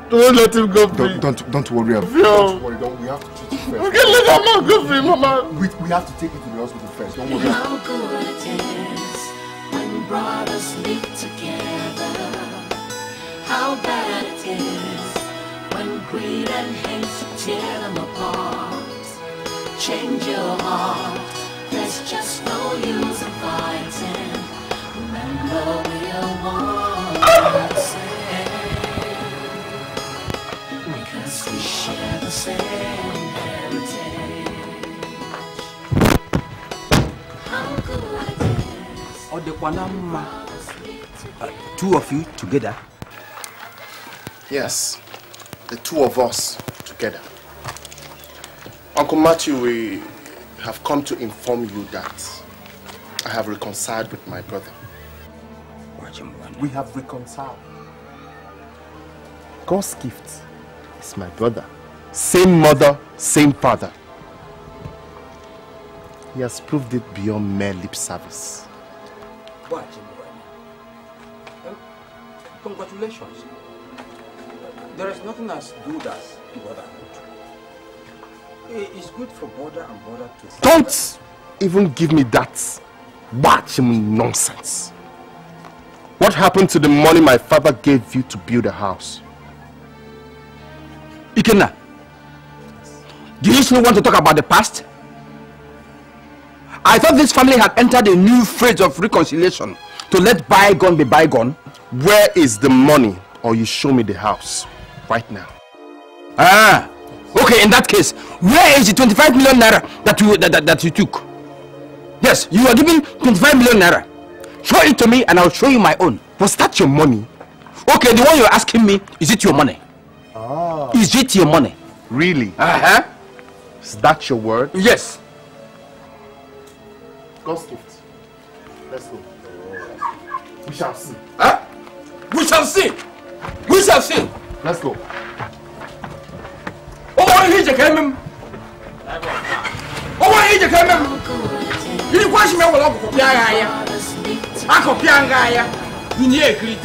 Don't let him go free. Don't worry about it. Don't worry. We have to treat you first. Okay, let that man go free, Mama. We have to take you to the hospital first. Don't worry. How good it is when brothers live together. How bad it is when greed and hate tear them apart. Change your heart. There's just no use in fighting. Remember we are one and same. Because we share the same heritage. How good it is. Or the two of you together? Yes, the two of us together. Uncle Matthew, we have come to inform you that I have reconciled with my brother. We have reconciled. God's gift is my brother. Same mother, same father. He has proved it beyond mere lip service. Congratulations. There is nothing as good as brotherhood. It's good for brother and brother to... Don't even give me that nonsense. What happened to the money my father gave you to build a house? Ikenna, do you still want to talk about the past? I thought this family had entered a new phase of reconciliation to let bygone be bygone. Where is the money? Or you show me the house right now. Ah, okay, in that case, where is the 25 million naira that you took? Yes, you are giving 25 million naira. Show it to me and I'll show you my own. Was that your money? Okay, the one you're asking me, is it your money? Ah. Is it your money? Really? Uh-huh. Is that your word? Yes. God's gift. Let's go. We shall see. Huh? We shall see. We shall see. Let's go. Oh, he's a camera. Oh, he's a camera. You watch me all over Piangaya. Uncle Piangaya. You need a critic.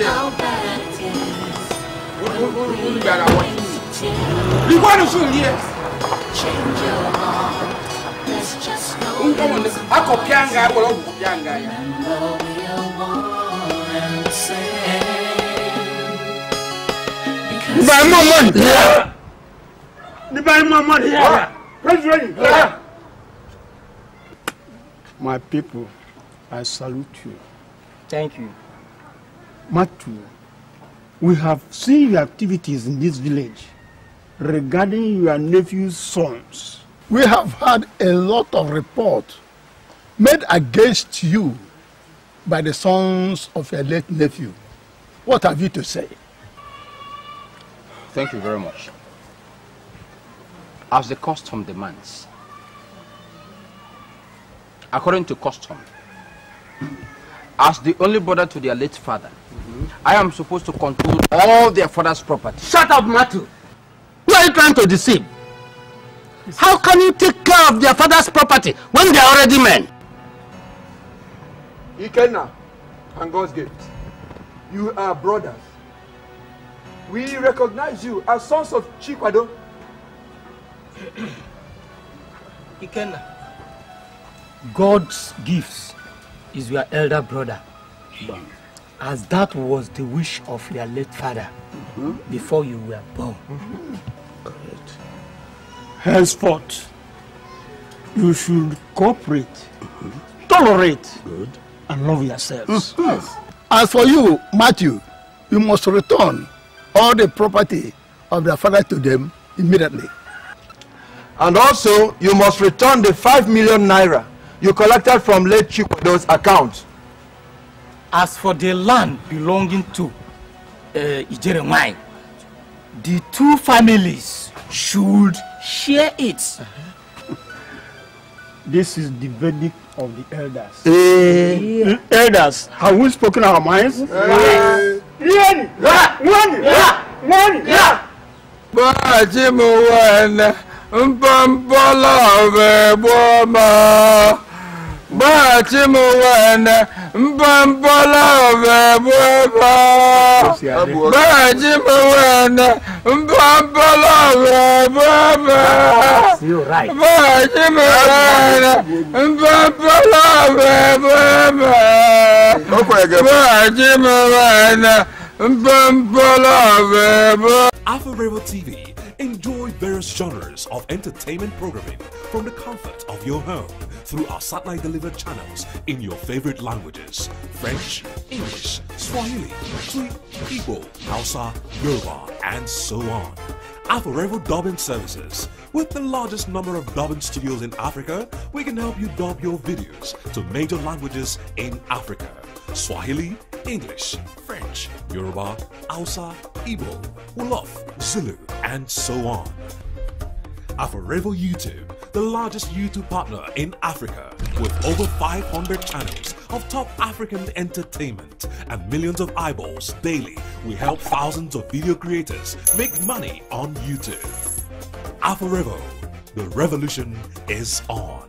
You want to soon, yes. Change your heart. There's just no Uncle Piangaya will over Piangaya. Buy more money. Yeah. You buy more money. Yeah. Yeah. My people, I salute you. Thank you. Matthew, we have seen your activities in this village regarding your nephew's sons. We have had a lot of reports made against you by the sons of your late nephew. What have you to say? Thank you very much. As the custom demands, according to custom, as the only brother to their late father, I am supposed to control all their father's property. Shut up, Matthew! Who are you trying to deceive? How can you take care of their father's property when they are already men? Ikenna and God's gift, you are brothers. We recognize you as sons of CHIWETALU. Ikenna, God's gifts is your elder brother, as that was the wish of your late father before you were born. Correct. Henceforth, you should cooperate, tolerate, and love yourselves. As for you, Matthew, you must return all the property of their father to them immediately. And also, you must return the 5 million naira you collected from late CHIWETALU's account. As for the land belonging to EZEONU, the two families should share it. This is the verdict of the elders. Elders, have we spoken our minds? Afforevo TV. Enjoy various genres of entertainment programming from the comfort of your home through our satellite delivered channels in your favorite languages: French, English, Swahili, Twi, Igbo, Hausa, Yoruba, and so on. Afforevo dubbing services. With the largest number of dubbing studios in Africa, we can help you dub your videos to major languages in Africa: Swahili, English, French, Yoruba, Hausa, Igbo, Wolof, Zulu, and so on. Afforevo YouTube, the largest YouTube partner in Africa, with over 500 channels of top African entertainment and millions of eyeballs daily. We help thousands of video creators make money on YouTube. Afforevo, the revolution is on.